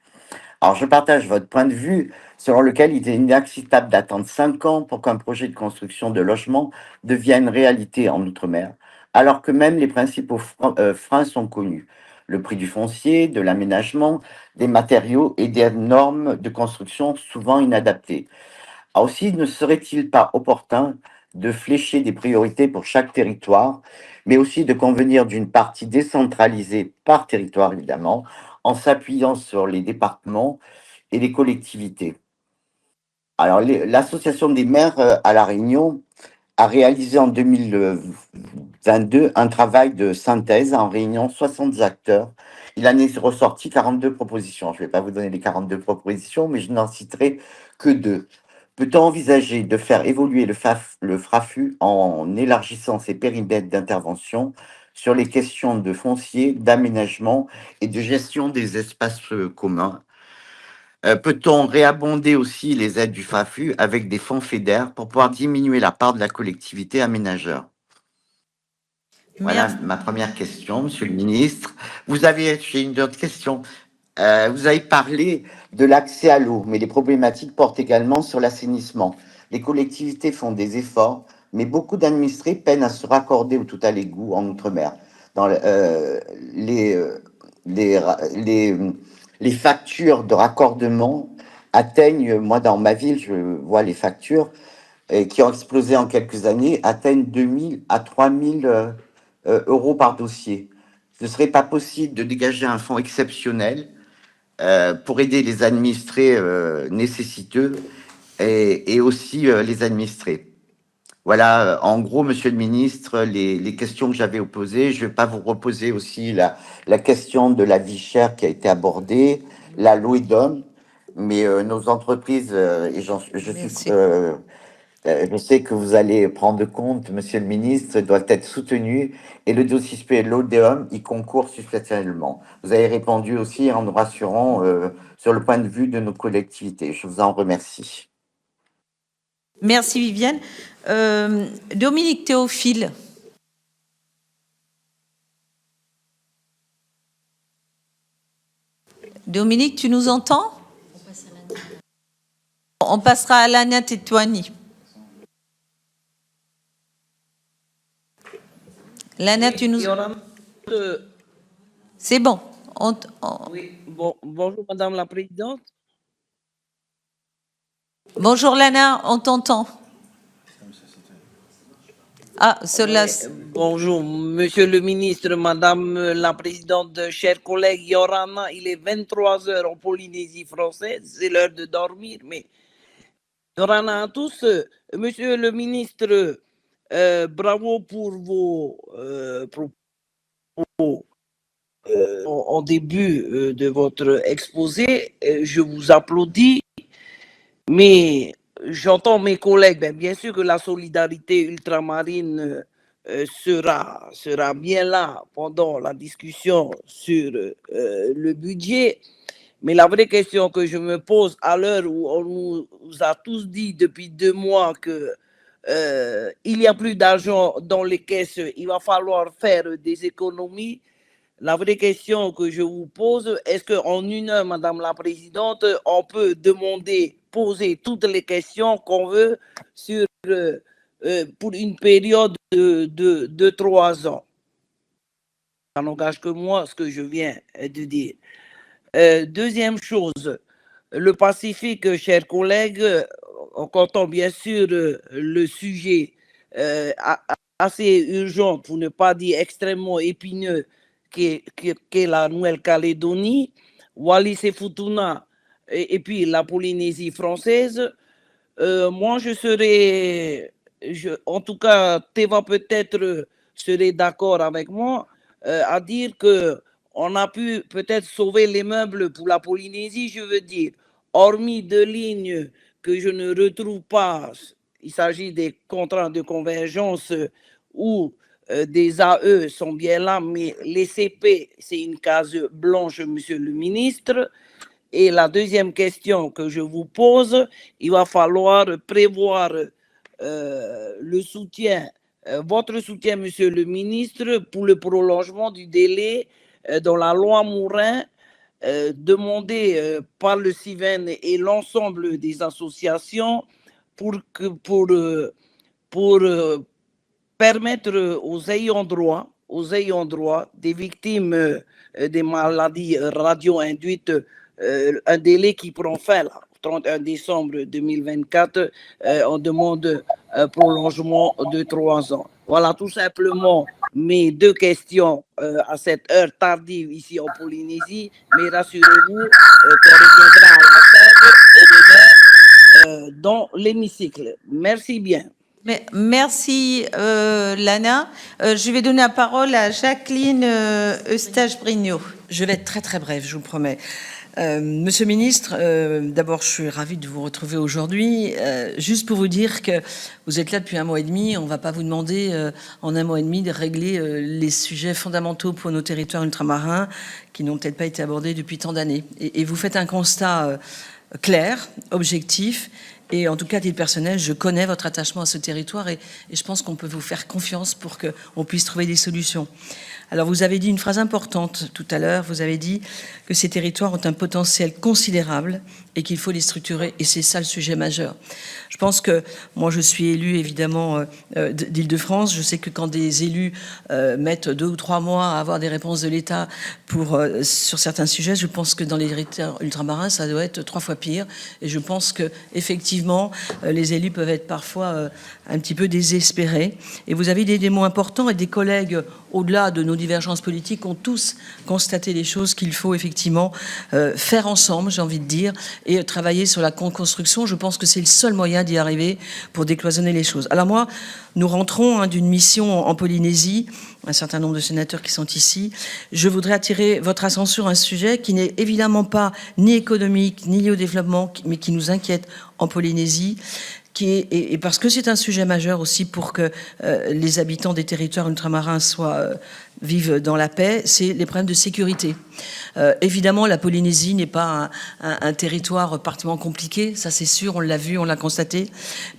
Alors, je partage votre point de vue selon lequel il est inacceptable d'attendre 5 ans pour qu'un projet de construction de logement devienne réalité en Outre-mer, alors que même les principaux freins sont connus. Le prix du foncier, de l'aménagement, des matériaux et des normes de construction souvent inadaptées. Alors aussi, ne serait-il pas opportun de flécher des priorités pour chaque territoire, mais aussi de convenir d'une partie décentralisée par territoire, évidemment, en s'appuyant sur les départements et les collectivités. Alors, l'association des maires à La Réunion a réalisé en 2022 un travail de synthèse en réunion 60 acteurs. Il en est ressorti 42 propositions. Je ne vais pas vous donner les 42 propositions, mais je n'en citerai que 2. Peut-on envisager de faire évoluer le FRAFU en élargissant ses périmètres d'intervention sur les questions de foncier, d'aménagement et de gestion des espaces communs? Peut-on réabonder aussi les aides du FRAFU avec des fonds FEDER pour pouvoir diminuer la part de la collectivité aménageur? Voilà ma première question, Monsieur le Ministre. J'ai une autre question. Vous avez parlé de l'accès à l'eau, mais les problématiques portent également sur l'assainissement. Les collectivités font des efforts, mais beaucoup d'administrés peinent à se raccorder au tout à l'égout en Outre-mer. Dans les factures de raccordement atteignent, moi dans ma ville, je vois les factures qui ont explosé en quelques années, atteignent 2 000 à 3 000 euros par dossier. Ce ne serait pas possible de dégager un fonds exceptionnel pour aider les administrés nécessiteux et aussi les administrés. Voilà, en gros, Monsieur le Ministre, les questions que j'avais posées. Je ne vais pas vous reposer aussi la question de la vie chère qui a été abordée, la LOEDOM, mais nos entreprises, et je sais que vous allez prendre compte, Monsieur le Ministre, doivent être soutenues, et le dossier LODEOM y concourt substantiellement. Vous avez répondu aussi en nous rassurant sur le point de vue de nos collectivités. Je vous en remercie. Merci Viviane. Dominique Théophile. Dominique, tu nous entends? On passera à Lana Tétouani. Lana, tu nous... C'est bon. Oui, bonjour Madame la Présidente. Bonjour Lana, on t'entend. Ah, cela... Bonjour Monsieur le Ministre, Madame la Présidente, chers collègues, Yorana, il est 23 heures en Polynésie française, c'est l'heure de dormir, mais Yorana à tous, Monsieur le Ministre, bravo pour vos propos en début de votre exposé, je vous applaudis, mais j'entends mes collègues, bien sûr que la solidarité ultramarine sera bien là pendant la discussion sur le budget, mais la vraie question que je me pose à l'heure où on nous a tous dit depuis 2 mois que il n'y a plus d'argent dans les caisses, il va falloir faire des économies. La vraie question que je vous pose, est-ce qu'en 1 heure, Madame la Présidente, on peut poser toutes les questions qu'on veut pour une période de 3 ans? Ça n'engage que moi, ce que je viens de dire. Deuxième chose, le Pacifique, chers collègues, on entend bien sûr le sujet assez urgent, pour ne pas dire extrêmement épineux, qu'est la Nouvelle-Calédonie, Wallis et Futuna et puis la Polynésie française. Moi, en tout cas, Teva peut-être serait d'accord avec moi à dire que on a pu peut-être sauver les meubles pour la Polynésie, je veux dire, hormis 2 lignes que je ne retrouve pas, il s'agit des contrats de convergence où des AE sont bien là, mais les CP, c'est une case blanche, Monsieur le Ministre. Et la deuxième question que je vous pose, il va falloir prévoir le soutien, votre soutien, Monsieur le Ministre, pour le prolongement du délai dans la loi Mourin, demandé par le CIVEN et l'ensemble des associations pour permettre aux ayants droit des victimes des maladies radio-induites un délai qui prend fin là, 31 décembre 2024, on demande un prolongement de 3 ans. Voilà tout simplement mes 2 questions à cette heure tardive ici en Polynésie, mais rassurez-vous qu'on reviendra à la table et demain dans l'hémicycle. Merci bien. Merci Lana. Je vais donner la parole à Jacqueline Eustache-Brignot. Je vais être très très bref, je vous promets. Monsieur le ministre, d'abord je suis ravie de vous retrouver aujourd'hui. Juste pour vous dire que vous êtes là depuis 1 mois et demi, on ne va pas vous demander en 1 mois et demi de régler les sujets fondamentaux pour nos territoires ultramarins qui n'ont peut-être pas été abordés depuis tant d'années. Et vous faites un constat clair, objectif. Et en tout cas, à titre personnel, je connais votre attachement à ce territoire et je pense qu'on peut vous faire confiance pour qu'on puisse trouver des solutions. Alors, vous avez dit une phrase importante tout à l'heure. Vous avez dit que ces territoires ont un potentiel considérable et qu'il faut les structurer. Et c'est ça le sujet majeur. Je pense que moi, je suis élu évidemment d'Île-de-France. Je sais que quand des élus mettent 2 ou 3 mois à avoir des réponses de l'État sur certains sujets, je pense que dans les territoires ultramarins, ça doit être 3 fois pire. Et je pense que effectivement, les élus peuvent être parfois un petit peu désespérés. Et vous avez des mots importants et des collègues, au-delà de nos divergences politiques, ont tous constaté les choses qu'il faut effectivement faire ensemble, j'ai envie de dire, et travailler sur la construction. Je pense que c'est le seul moyen d'y arriver pour décloisonner les choses. Alors moi, nous rentrons d'une mission en Polynésie, un certain nombre de sénateurs qui sont ici. Je voudrais attirer votre attention sur un sujet qui n'est évidemment pas ni économique, ni lié au développement, mais qui nous inquiète en Polynésie, et parce que c'est un sujet majeur aussi pour que les habitants des territoires ultramarins vivent dans la paix, c'est les problèmes de sécurité. Évidemment, la Polynésie n'est pas un territoire particulièrement compliqué, ça c'est sûr, on l'a vu, on l'a constaté,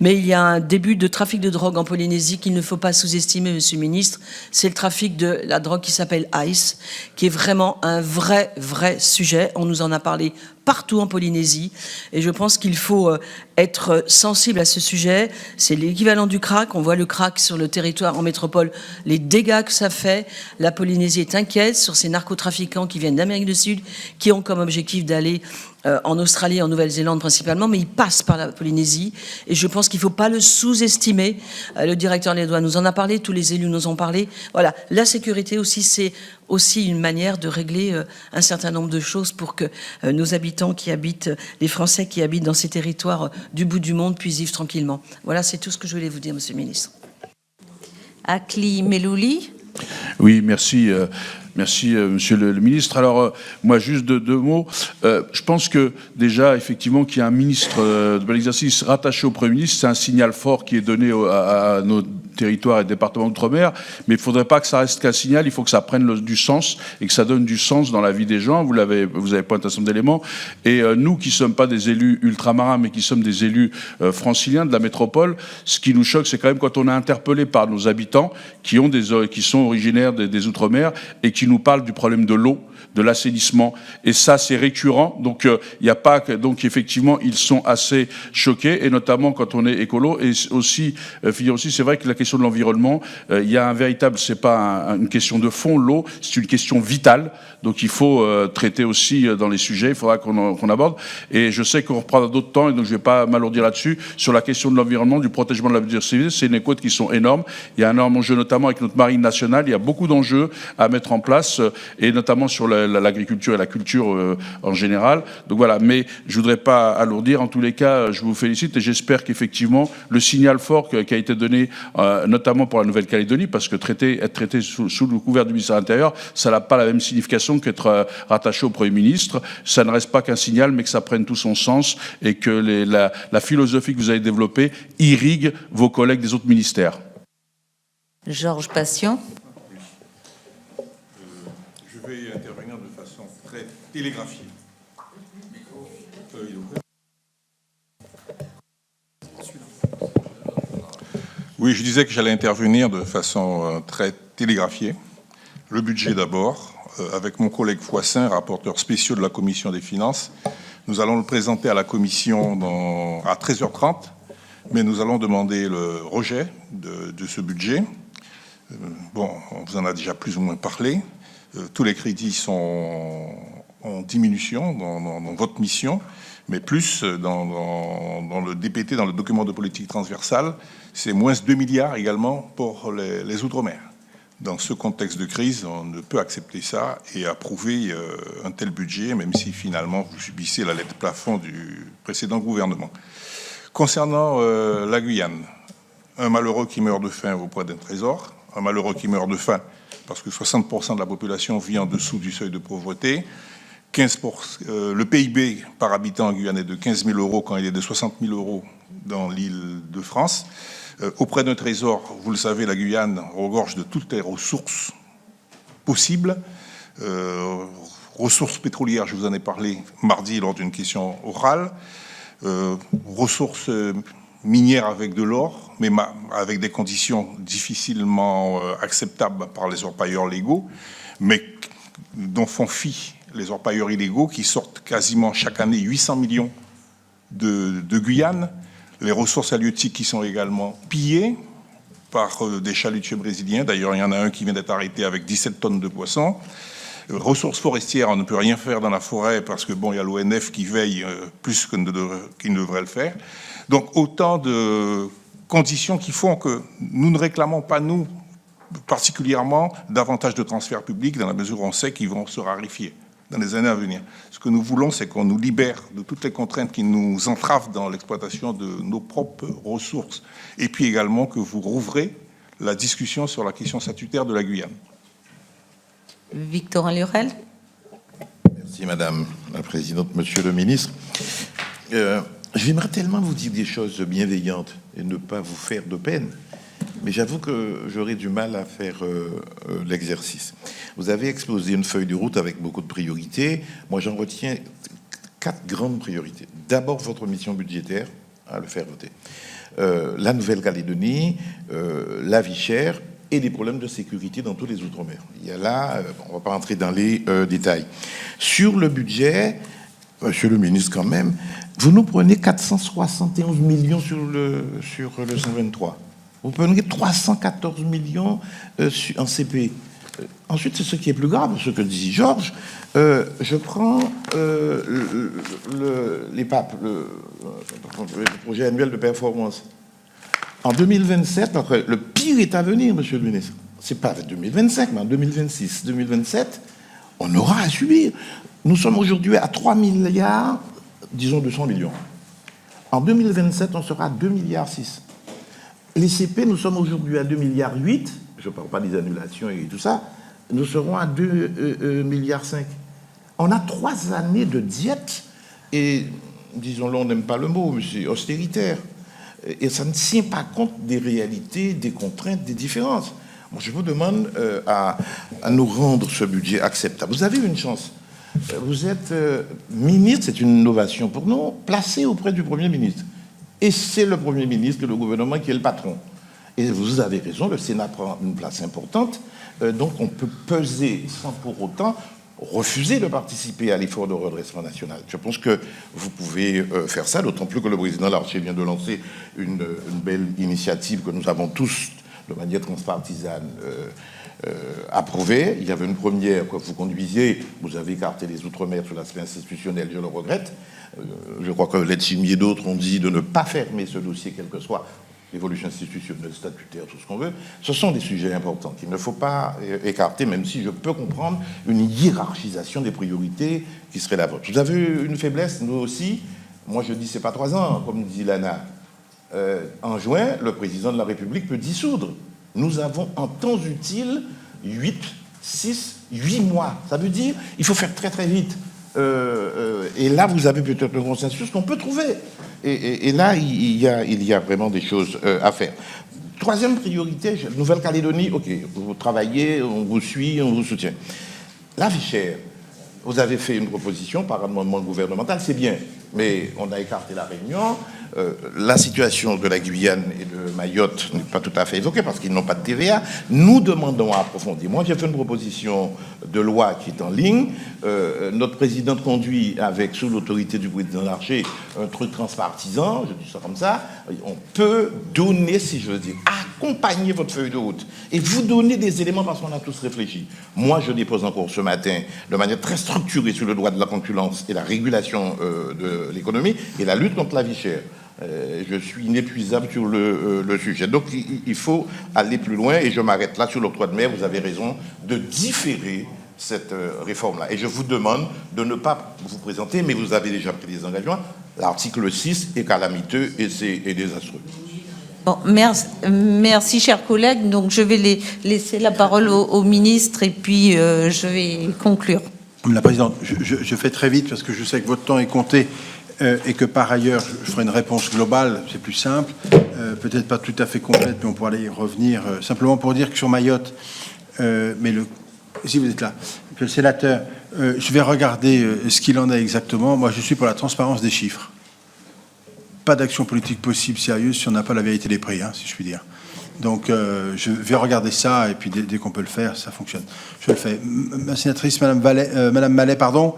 mais il y a un début de trafic de drogue en Polynésie qu'il ne faut pas sous-estimer, Monsieur le Ministre, c'est le trafic de la drogue qui s'appelle ICE, qui est vraiment un vrai sujet, on nous en a parlé partout en Polynésie. Et je pense qu'il faut être sensible à ce sujet. C'est l'équivalent du crack. On voit le crack sur le territoire en métropole, les dégâts que ça fait. La Polynésie est inquiète sur ces narcotrafiquants qui viennent d'Amérique du Sud, qui ont comme objectif d'aller en Australie, en Nouvelle-Zélande principalement, mais ils passent par la Polynésie. Et je pense qu'il ne faut pas le sous-estimer. Le directeur des douanes nous en a parlé, tous les élus nous en ont parlé. Voilà, la sécurité aussi, c'est aussi une manière de régler un certain nombre de choses pour que nos habitants qui habitent, les Français qui habitent dans ces territoires du bout du monde puissent vivre tranquillement. Voilà, c'est tout ce que je voulais vous dire, Monsieur le Ministre. Akli Melouli. Oui, merci. Merci, Monsieur le ministre. Alors, moi, juste deux mots. Je pense que déjà, effectivement, qu'il y a un ministre de l'exercice rattaché au Premier ministre, c'est un signal fort qui est donné à nos territoires et départements d'outre-mer, mais il ne faudrait pas que ça reste qu'un signal, il faut que ça prenne du sens et que ça donne du sens dans la vie des gens. Vous avez pointé un certain nombre d'éléments. Et nous, qui ne sommes pas des élus ultramarins, mais qui sommes des élus franciliens de la métropole, ce qui nous choque, c'est quand même quand on est interpellé par nos habitants qui sont originaires des outre-mer et qui nous parlent du problème de l'eau, de l'assainissement, et ça c'est récurrent, donc il n'y a pas que, donc effectivement ils sont assez choqués, et notamment quand on est écolo, et aussi c'est vrai que la question de l'environnement, il y a un véritable, c'est pas une question de fond, l'eau, c'est une question vitale, donc il faut traiter aussi dans les sujets, il faudra qu'on aborde, et je sais qu'on reprendra d'autres temps, et donc je ne vais pas m'alourdir là-dessus, sur la question de l'environnement, du protègement de la biodiversité, c'est des côtes qui sont énormes, il y a un énorme enjeu notamment avec notre marine nationale, il y a beaucoup d'enjeux à mettre en place, et notamment sur l'agriculture et la culture en général. Donc voilà, mais je voudrais pas alourdir. En tous les cas, je vous félicite et j'espère qu'effectivement le signal fort qui a été donné, notamment pour la Nouvelle-Calédonie, parce que être traité sous le couvert du ministère de l'Intérieur, ça n'a pas la même signification qu'être rattaché au Premier ministre. Ça ne reste pas qu'un signal, mais que ça prenne tout son sens et que la philosophie que vous avez développée irrigue vos collègues des autres ministères. Georges Patient. Je vais intervenir de façon très télégraphiée. Oui, je disais que j'allais intervenir de façon très télégraphiée. Le budget d'abord, avec mon collègue Foissin, rapporteur spécial de la Commission des Finances. Nous allons le présenter à la Commission à 13h30, mais nous allons demander le rejet de ce budget. Bon, on vous en a déjà plus ou moins parlé. Tous les crédits sont en diminution dans votre mission, mais plus dans le DPT, dans le document de politique transversale, c'est moins 2 milliards également pour les Outre-mer. Dans ce contexte de crise, on ne peut accepter ça et approuver un tel budget, même si finalement vous subissez la lettre plafond du précédent gouvernement. Concernant la Guyane, un malheureux qui meurt de faim auprès d'un trésor, un malheureux qui meurt de faim parce que 60% de la population vit en dessous du seuil de pauvreté. Le PIB par habitant en Guyane est de 15 000 euros quand il est de 60 000 euros dans l'île de France. Auprès d'un trésor, vous le savez, la Guyane regorge de toutes les ressources possibles. Ressources pétrolières, je vous en ai parlé mardi lors d'une question orale. Ressources minières avec de l'or, mais avec des conditions difficilement acceptables par les orpailleurs légaux, mais dont font fi les orpailleurs illégaux qui sortent quasiment chaque année 800 millions de Guyane. Les ressources halieutiques qui sont également pillées par des chalutiers brésiliens. D'ailleurs, il y en a un qui vient d'être arrêté avec 17 tonnes de poissons. Ressources forestières, on ne peut rien faire dans la forêt parce que bon, il y a l'ONF qui veille plus qu'il ne devrait le faire. Donc autant de conditions qui font que nous ne réclamons pas, nous, particulièrement, davantage de transferts publics dans la mesure où on sait qu'ils vont se raréfier dans les années à venir. Ce que nous voulons, c'est qu'on nous libère de toutes les contraintes qui nous entravent dans l'exploitation de nos propres ressources. Et puis également que vous rouvrez la discussion sur la question statutaire de la Guyane. Victorin Lurel. Merci Madame la Présidente, Monsieur le Ministre. J'aimerais tellement vous dire des choses bienveillantes et ne pas vous faire de peine, mais j'avoue que j'aurais du mal à faire l'exercice. Vous avez exposé une feuille de route avec beaucoup de priorités. Moi, j'en retiens 4 grandes priorités. D'abord, votre mission budgétaire, à le faire voter. La Nouvelle-Calédonie, la vie chère et les problèmes de sécurité dans tous les Outre-mer. Il y a là, on ne va pas rentrer dans les détails. Sur le budget, Monsieur le ministre, quand même, vous nous prenez 471 millions sur le 123. Vous prenez 314 millions en CP. Ensuite, c'est ce qui est plus grave, ce que dit Georges. Je prends les PAP, le projet annuel de performance. En 2027, le pire est à venir, monsieur le ministre. C'est pas 2025, mais en 2026, 2027, on aura à subir. Nous sommes aujourd'hui à 3 milliards, disons 200 millions. En 2027, on sera à 2 milliards 6. Les CP, nous sommes aujourd'hui à 2 milliards 8. Je ne parle pas des annulations et tout ça. Nous serons à 2 milliards 5. On a 3 années de diète et, disons-le, on n'aime pas le mot, mais c'est austéritaire. Et ça ne tient pas compte des réalités, des contraintes, des différences. Moi, je vous demande à nous rendre ce budget acceptable. Vous avez une chance. Vous êtes ministre, c'est une innovation pour nous, placé auprès du Premier ministre. Et c'est le Premier ministre et le gouvernement qui est le patron. Et vous avez raison, le Sénat prend une place importante, donc on peut peser sans pour autant refuser de participer à l'effort de redressement national. Je pense que vous pouvez faire ça, d'autant plus que le président Larcher vient de lancer une belle initiative que nous avons tous, de manière transpartisane, approuvée. Il y avait une première que vous conduisiez, vous avez écarté les Outre-mer sur l'aspect institutionnel, je le regrette. Je crois que Letchimy et d'autres ont dit de ne pas fermer ce dossier, quelle que soit l'évolution institutionnelle, statutaire, tout ce qu'on veut. Ce sont des sujets importants qu'il ne faut pas écarter, même si je peux comprendre une hiérarchisation des priorités qui serait la vôtre. Vous avez une faiblesse, nous aussi. Moi, je dis c'est pas 3 ans, comme dit Lana. En juin, le président de la République peut dissoudre. Nous avons en temps utile 8 mois. Ça veut dire il faut faire très très vite. Et là, vous avez peut-être le consensus qu'on peut trouver. Et là, il y a vraiment des choses à faire. Troisième priorité, Nouvelle-Calédonie, ok, vous travaillez, on vous suit, on vous soutient. La vie chère, vous avez fait une proposition par amendement gouvernemental, c'est bien, mais on a écarté la Réunion. La situation de la Guyane et de Mayotte n'est pas tout à fait évoquée parce qu'ils n'ont pas de TVA. Nous demandons à approfondir. Moi, j'ai fait une proposition de loi qui est en ligne. Notre présidente conduit avec, sous l'autorité du président Larcher, un truc transpartisan, je dis ça comme ça. On peut donner, si je veux dire, accompagner votre feuille de route et vous donner des éléments parce qu'on a tous réfléchi. Moi, je dépose encore ce matin, de manière très structurée, sur le droit de la concurrence et la régulation de l'économie et la lutte contre la vie chère. Je suis inépuisable sur le sujet. Donc, il faut aller plus loin et je m'arrête là sur l'octroi de mer. Vous avez raison de différer cette réforme-là. Et je vous demande de ne pas vous présenter, mais vous avez déjà pris des engagements. L'article 6 est calamiteux et c'est désastreux. Bon, merci, chers collègues. Donc, je vais laisser la parole au ministre et puis je vais conclure. Madame la Présidente, je fais très vite parce que je sais que votre temps est compté. Et que par ailleurs, je ferai une réponse globale, c'est plus simple, peut-être pas tout à fait complète, mais on pourra y revenir, simplement pour dire que sur Mayotte, si vous êtes là, que le sénateur, je vais regarder ce qu'il en est exactement. Moi, je suis pour la transparence des chiffres. Pas d'action politique possible sérieuse si on n'a pas la vérité des prix, si je puis dire. Donc, je vais regarder ça, et puis dès qu'on peut le faire, ça fonctionne. Je le fais. Ma sénatrice, Madame Mallet, pardon.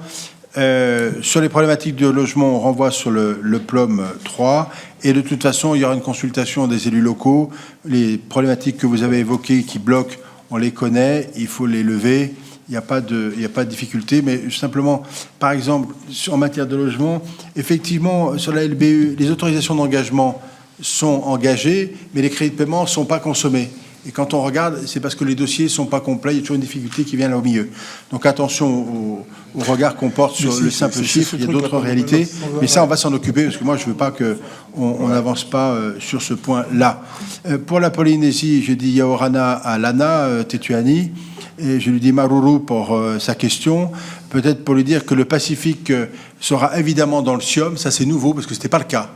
Sur les problématiques de logement, on renvoie sur le PLOM 3 et de toute façon, il y aura une consultation des élus locaux. Les problématiques que vous avez évoquées qui bloquent, on les connaît, il faut les lever. Il n'y a pas de difficulté, mais simplement, par exemple, en matière de logement, effectivement, sur la LBU, les autorisations d'engagement sont engagées, mais les crédits de paiement ne sont pas consommés. Et quand on regarde, c'est parce que les dossiers ne sont pas complets, il y a toujours une difficulté qui vient là au milieu. Donc attention au regard qu'on porte sur le simple chiffre, il y a d'autres réalités, mais ça on va s'en occuper, parce que moi je ne veux pas qu'on n'avance pas sur ce point-là. Pour la Polynésie, je dis Yaorana à Lana Tetuani, et je lui dis Maruru pour sa question, peut-être pour lui dire que le Pacifique sera évidemment dans le SIOM, ça c'est nouveau, parce que ce n'était pas le cas.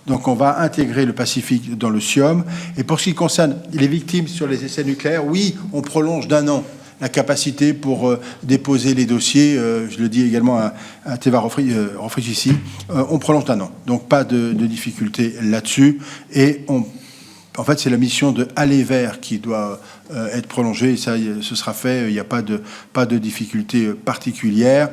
Donc on va intégrer le Pacifique dans le SIOM. Et pour ce qui concerne les victimes sur les essais nucléaires, oui, on prolonge d'1 an la capacité pour déposer les dossiers. Je le dis également à Teva Rofrich ici. On prolonge d'1 an. Donc pas de difficulté là-dessus. Et en fait, c'est la mission de aller vers qui doit être prolongée. Et ça, ce sera fait. Il n'y a pas de difficulté particulière.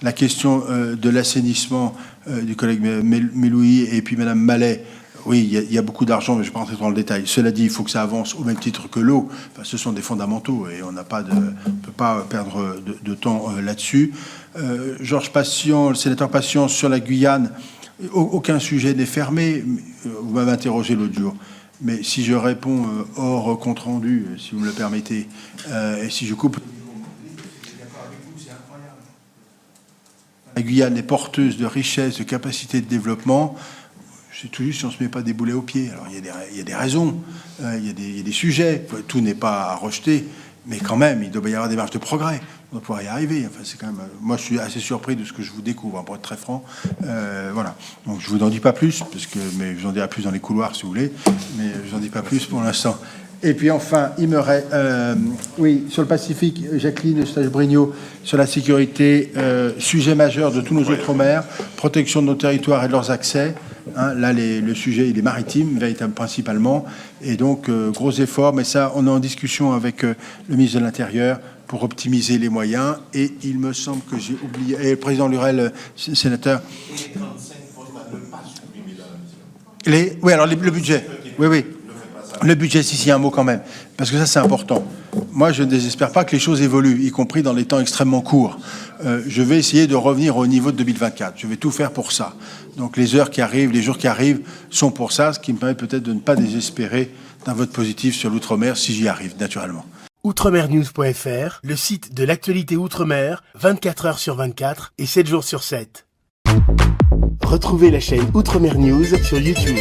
La question de l'assainissement du collègue Meloui et puis Madame Mallet, oui, il y a beaucoup d'argent, mais je ne vais pas rentrer dans le détail. Cela dit, il faut que ça avance au même titre que l'eau. Enfin, ce sont des fondamentaux et on ne peut pas perdre de temps là-dessus. Georges Patient, le sénateur Patient, sur la Guyane, aucun sujet n'est fermé. Vous m'avez interrogé l'autre jour. Mais si je réponds hors compte rendu, si vous me le permettez, et si je coupe... La Guyane est porteuse de richesses, de capacités de développement. C'est tout juste si on ne se met pas des boulets aux pieds. Alors, il y a des raisons, il y a des sujets. Tout n'est pas à rejeter, mais quand même, il doit y avoir des marges de progrès. On doit pouvoir y arriver. Enfin, c'est quand même... Moi, je suis assez surpris de ce que je vous découvre, hein, pour être très franc. Voilà. Donc, je vous en dis pas plus, mais je vous en dirai plus dans les couloirs, si vous voulez. Mais je vous en dis pas plus pour l'instant. Et puis enfin, il me reste, oui, sur le Pacifique, Jacqueline Eustache-Brinio, sur la sécurité, sujet majeur de tous nos outre-mer, protection de nos territoires et de leurs accès. Hein, là, le sujet, il est maritime, véritable principalement. Et donc, gros efforts, mais ça, on est en discussion avec le ministre de l'Intérieur pour optimiser les moyens. Et il me semble que j'ai oublié, et le président Lurel, sénateur... Oui, alors le budget, oui. Le budget, si, un mot quand même, parce que ça, c'est important. Moi, je ne désespère pas que les choses évoluent, y compris dans les temps extrêmement courts. Je vais essayer de revenir au niveau de 2024. Je vais tout faire pour ça. Donc, les heures qui arrivent, les jours qui arrivent sont pour ça, ce qui me permet peut-être de ne pas désespérer d'un vote positif sur l'outre-mer, si j'y arrive, naturellement. Outremernews.fr, le site de l'actualité outre-mer, 24 heures sur 24 et 7 jours sur 7. Retrouvez la chaîne Outremer News sur YouTube.